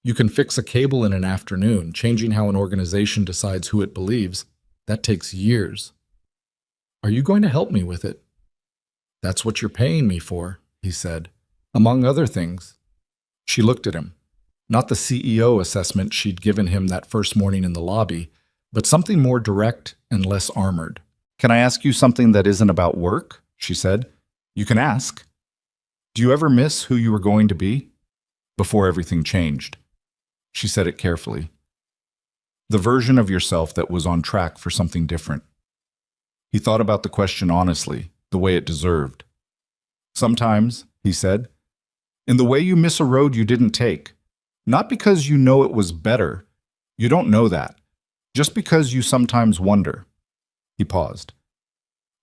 You can fix a cable in an afternoon, changing how an organization decides who it believes. That takes years. Are you going to help me with it? That's what you're paying me for, he said, among other things. She looked at him. Not the CEO assessment she'd given him that first morning in the lobby, but something more direct and less armored. Can I ask you something that isn't about work? She said. You can ask. Do you ever miss who you were going to be? Before everything changed. She said it carefully. The version of yourself that was on track for something different. He thought about the question honestly, the way it deserved. Sometimes, he said, in the way you miss a road you didn't take. Not because you know it was better. You don't know that. Just because you sometimes wonder. He paused.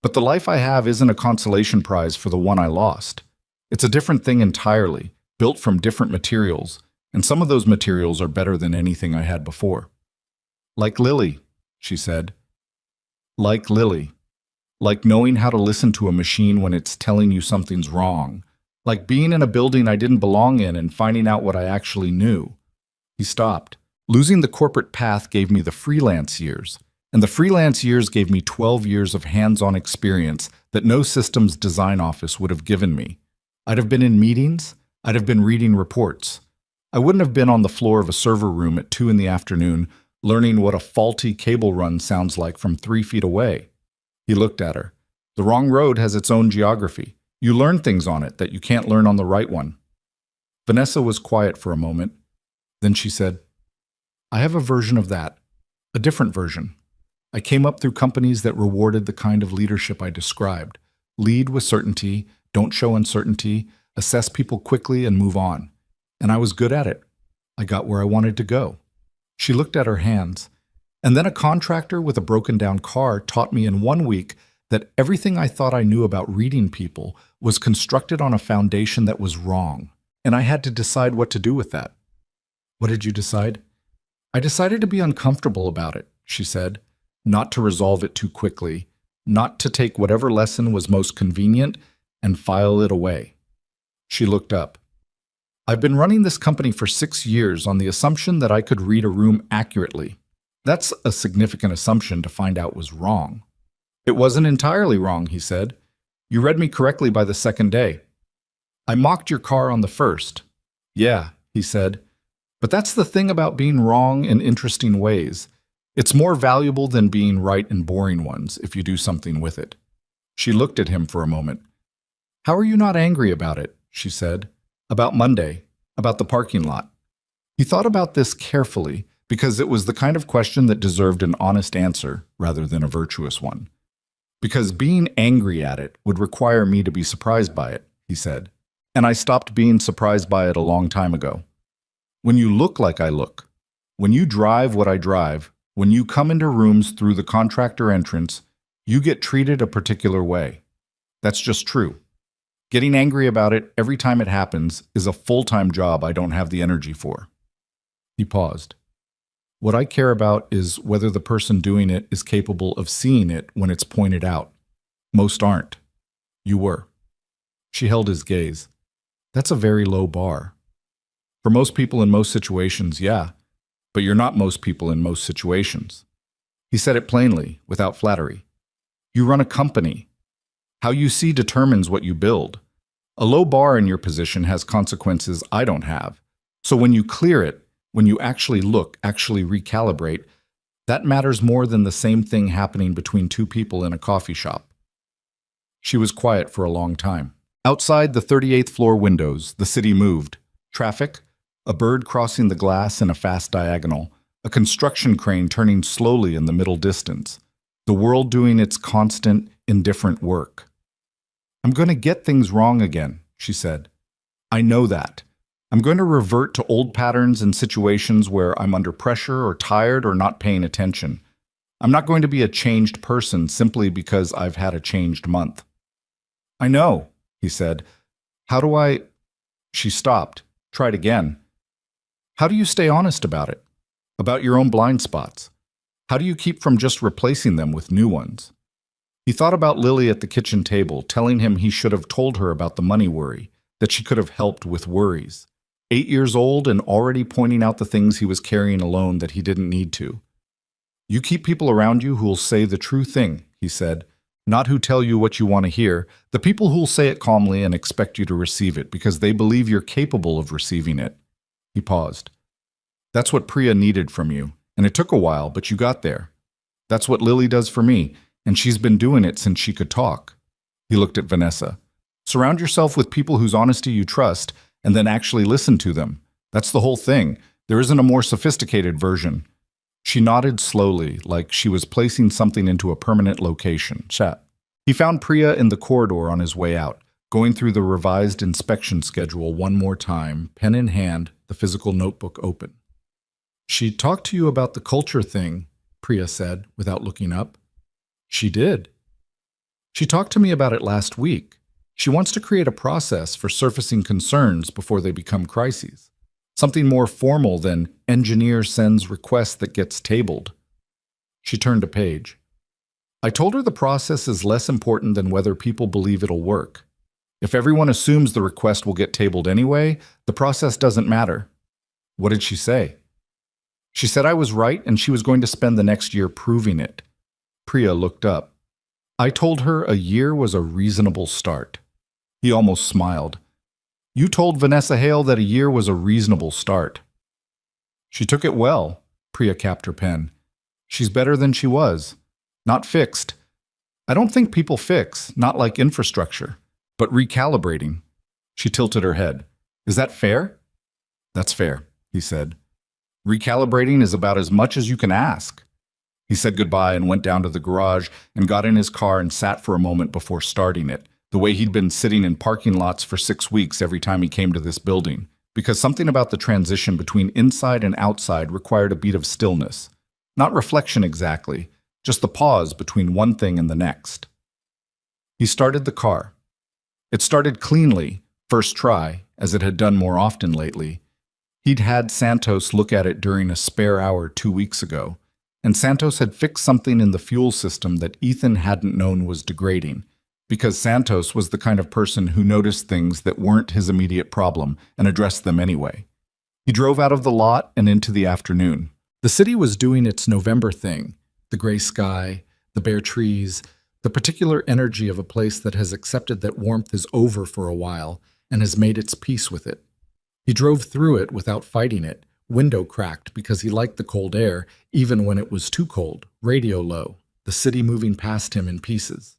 But the life I have isn't a consolation prize for the one I lost. It's a different thing entirely, built from different materials, and some of those materials are better than anything I had before. Like Lily, she said. Like Lily. Like knowing how to listen to a machine when it's telling you something's wrong. Like being in a building I didn't belong in and finding out what I actually knew. He stopped. Losing the corporate path gave me the freelance years, and the freelance years gave me 12 years of hands-on experience that no systems design office would have given me. I'd have been in meetings, I'd have been reading reports. I wouldn't have been on the floor of a server room at 2 p.m. learning what a faulty cable run sounds like from 3 feet away. He looked at her. The wrong road has its own geography. You learn things on it that you can't learn on the right one. Vanessa was quiet for a moment. Then she said, I have a version of that, a different version. I came up through companies that rewarded the kind of leadership I described. Lead with certainty, don't show uncertainty, assess people quickly and move on. And I was good at it. I got where I wanted to go. She looked at her hands. And then a contractor with a broken-down car taught me in 1 week that everything I thought I knew about reading people was constructed on a foundation that was wrong. And I had to decide what to do with that. What did you decide? I decided to be uncomfortable about it, she said, not to resolve it too quickly, not to take whatever lesson was most convenient and file it away. She looked up. I've been running this company for 6 years on the assumption that I could read a room accurately. That's a significant assumption to find out was wrong. It wasn't entirely wrong, he said. You read me correctly by the second day. I mocked your car on the first. Yeah, he said. But that's the thing about being wrong in interesting ways. It's more valuable than being right in boring ones if you do something with it. She looked at him for a moment. How are you not angry about it? She said. About Monday, about the parking lot. He thought about this carefully because it was the kind of question that deserved an honest answer rather than a virtuous one. Because being angry at it would require me to be surprised by it, he said. And I stopped being surprised by it a long time ago. When you look like I look, when you drive what I drive, when you come into rooms through the contractor entrance, you get treated a particular way. That's just true. Getting angry about it every time it happens is a full-time job I don't have the energy for. He paused. What I care about is whether the person doing it is capable of seeing it when it's pointed out. Most aren't. You were. She held his gaze. That's a very low bar. For most people in most situations, yeah, but you're not most people in most situations. He said it plainly, without flattery. You run a company. How you see determines what you build. A low bar in your position has consequences I don't have. So when you clear it, when you actually look, actually recalibrate, that matters more than the same thing happening between two people in a coffee shop. She was quiet for a long time. Outside the 38th floor windows, the city moved. Traffic, a bird crossing the glass in a fast diagonal, a construction crane turning slowly in the middle distance, the world doing its constant, indifferent work. I'm going to get things wrong again, she said. I know that. I'm going to revert to old patterns in situations where I'm under pressure or tired or not paying attention. I'm not going to be a changed person simply because I've had a changed month. I know, he said. How do I... She stopped, tried again. How do you stay honest about it? About your own blind spots? How do you keep from just replacing them with new ones? He thought about Lily at the kitchen table, telling him he should have told her about the money worry, that she could have helped with worries. 8 years old and already pointing out the things he was carrying alone that he didn't need to. You keep people around you who'll say the true thing, he said, not who tell you what you want to hear, the people who'll say it calmly and expect you to receive it because they believe you're capable of receiving it. He paused. That's what Priya needed from you, and it took a while, but you got there. That's what Lily does for me, and she's been doing it since she could talk. He looked at Vanessa. Surround yourself with people whose honesty you trust, and then actually listen to them. That's the whole thing. There isn't a more sophisticated version. She nodded slowly, like she was placing something into a permanent location. Chat. He found Priya in the corridor on his way out, going through the revised inspection schedule one more time, pen in hand, the physical notebook open. She talked to you about the culture thing, Priya said, without looking up. She did. She talked to me about it last week. She wants to create a process for surfacing concerns before they become crises. Something more formal than engineer sends request that gets tabled. She turned a page. I told her the process is less important than whether people believe it'll work. If everyone assumes the request will get tabled anyway, the process doesn't matter. What did she say? She said I was right and she was going to spend the next year proving it. Priya looked up. I told her a year was a reasonable start. He almost smiled. You told Vanessa Hale that a year was a reasonable start. She took it well, Priya capped her pen. She's better than she was. Not fixed. I don't think people fix, not like infrastructure, but recalibrating. She tilted her head. Is that fair? That's fair, he said. Recalibrating is about as much as you can ask. He said goodbye and went down to the garage and got in his car and sat for a moment before starting it, the way he'd been sitting in parking lots for 6 weeks every time he came to this building, because something about the transition between inside and outside required a beat of stillness. Not reflection exactly, just the pause between one thing and the next. He started the car. It started cleanly, first try, as it had done more often lately. He'd had Santos look at it during a spare hour 2 weeks ago, and Santos had fixed something in the fuel system that Ethan hadn't known was degrading, because Santos was the kind of person who noticed things that weren't his immediate problem and addressed them anyway. He drove out of the lot and into the afternoon. The city was doing its November thing, the gray sky, the bare trees, the particular energy of a place that has accepted that warmth is over for a while and has made its peace with it. He drove through it without fighting it, window cracked because he liked the cold air, even when it was too cold, radio low, the city moving past him in pieces.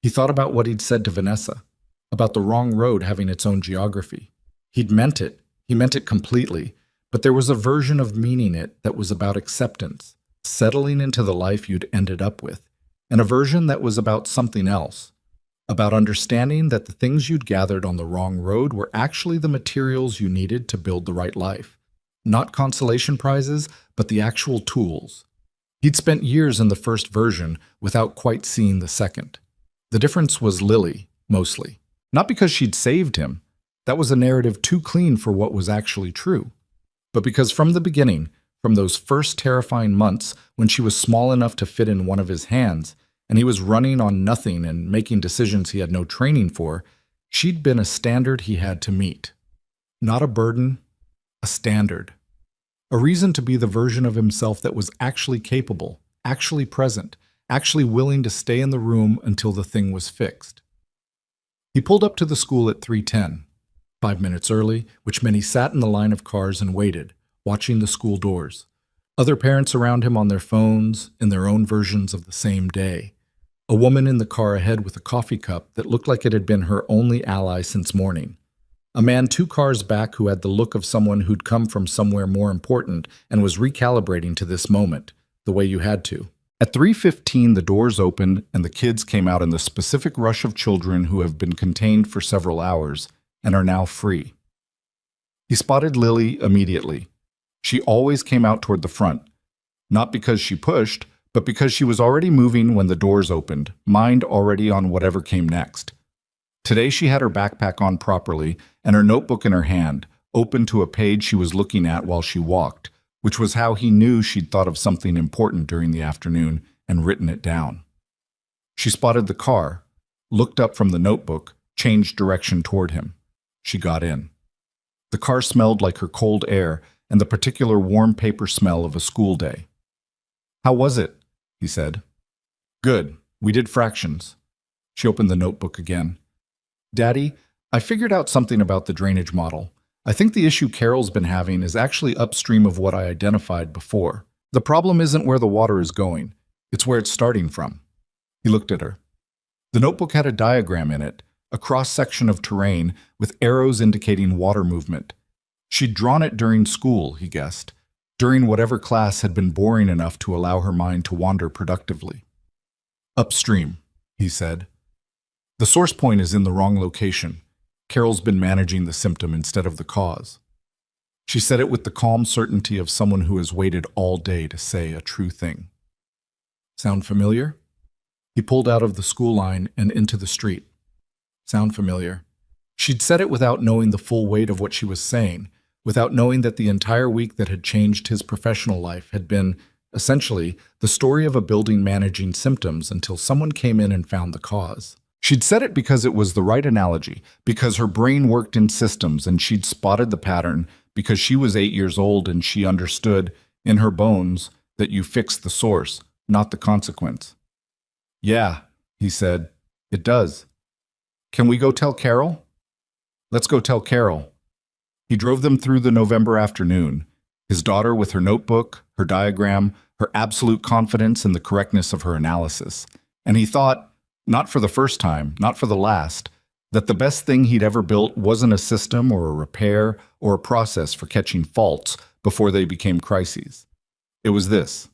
He thought about what he'd said to Vanessa, about the wrong road having its own geography. He meant it completely, but there was a version of meaning it that was about acceptance, settling into the life you'd ended up with, and a version that was about something else, about understanding that the things you'd gathered on the wrong road were actually the materials you needed to build the right life. Not consolation prizes, but the actual tools. He'd spent years in the first version without quite seeing the second. The difference was Lily, mostly. Not because she'd saved him. That was a narrative too clean for what was actually true. But because from the beginning, from those first terrifying months when she was small enough to fit in one of his hands, and he was running on nothing and making decisions he had no training for, she'd been a standard he had to meet. Not a burden, a standard. A reason to be the version of himself that was actually capable, actually present, actually willing to stay in the room until the thing was fixed. He pulled up to the school at 3:10, 5 minutes early, which meant he sat in the line of cars and waited, watching the school doors. Other parents around him on their phones, in their own versions of the same day. A woman in the car ahead with a coffee cup that looked like it had been her only ally since morning. A man 2 cars back who had the look of someone who'd come from somewhere more important and was recalibrating to this moment, the way you had to. At 3:15, the doors opened and the kids came out in the specific rush of children who have been contained for several hours and are now free. He spotted Lily immediately. She always came out toward the front, not because she pushed, but because she was already moving when the doors opened, mind already on whatever came next. Today she had her backpack on properly and her notebook in her hand, open to a page she was looking at while she walked, which was how he knew she'd thought of something important during the afternoon and written it down. She spotted the car, looked up from the notebook, changed direction toward him. She got in. The car smelled like her cold air and the particular warm paper smell of a school day. "How was it?" he said. "Good. We did fractions." She opened the notebook again. "Daddy, I figured out something about the drainage model. I think the issue Carol's been having is actually upstream of what I identified before. The problem isn't where the water is going. It's where it's starting from." He looked at her. The notebook had a diagram in it, a cross-section of terrain with arrows indicating water movement. She'd drawn it during school, he guessed, during whatever class had been boring enough to allow her mind to wander productively. "Upstream," he said. "The source point is in the wrong location. Carol's been managing the symptom instead of the cause." She said it with the calm certainty of someone who has waited all day to say a true thing. "Sound familiar?" He pulled out of the school line and into the street. "Sound familiar?" She'd said it without knowing the full weight of what she was saying, without knowing that the entire week that had changed his professional life had been, essentially, the story of a building managing symptoms until someone came in and found the cause. She'd said it because it was the right analogy, because her brain worked in systems and she'd spotted the pattern, because she was 8 years old and she understood, in her bones, that you fix the source, not the consequence. "Yeah," he said, "it does. Can we go tell Carol?" "Let's go tell Carol." He drove them through the November afternoon, his daughter with her notebook, her diagram, her absolute confidence in the correctness of her analysis. And he thought, not for the first time, not for the last, that the best thing he'd ever built wasn't a system or a repair or a process for catching faults before they became crises. It was this.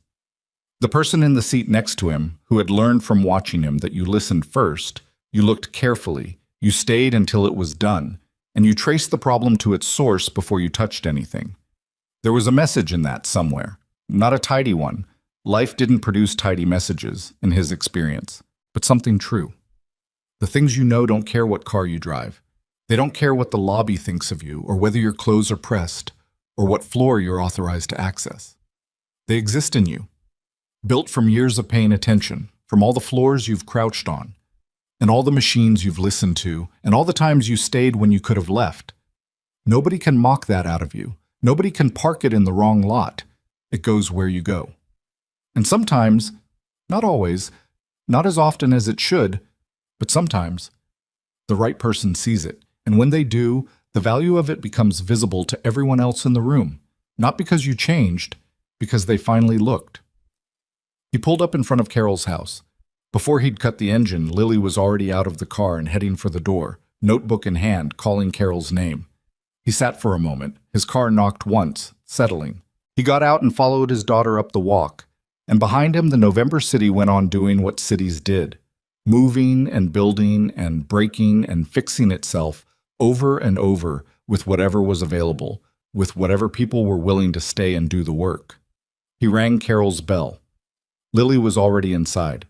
The person in the seat next to him, who had learned from watching him that you listened first, you looked carefully, you stayed until it was done, and you traced the problem to its source before you touched anything. There was a message in that somewhere, not a tidy one. Life didn't produce tidy messages, in his experience, but something true. The things you know don't care what car you drive. They don't care what the lobby thinks of you, or whether your clothes are pressed, or what floor you're authorized to access. They exist in you, built from years of paying attention, from all the floors you've crouched on, and all the machines you've listened to, and all the times you stayed when you could have left. Nobody can mock that out of you. Nobody can park it in the wrong lot. It goes where you go. And sometimes, not always, not as often as it should, but sometimes, the right person sees it, and when they do, The value of it becomes visible to everyone else in the room, not because you changed, because they finally looked. He pulled up in front of Carol's house. Before he'd cut the engine, Lily was already out of the car and heading for the door, notebook in hand, calling Carol's name. He sat for a moment. His car knocked once, settling. He got out and followed his daughter up the walk, and behind him the November city went on doing what cities did, moving and building and breaking and fixing itself over and over with whatever was available, with whatever people were willing to stay and do the work. He rang Carol's bell. Lily was already inside.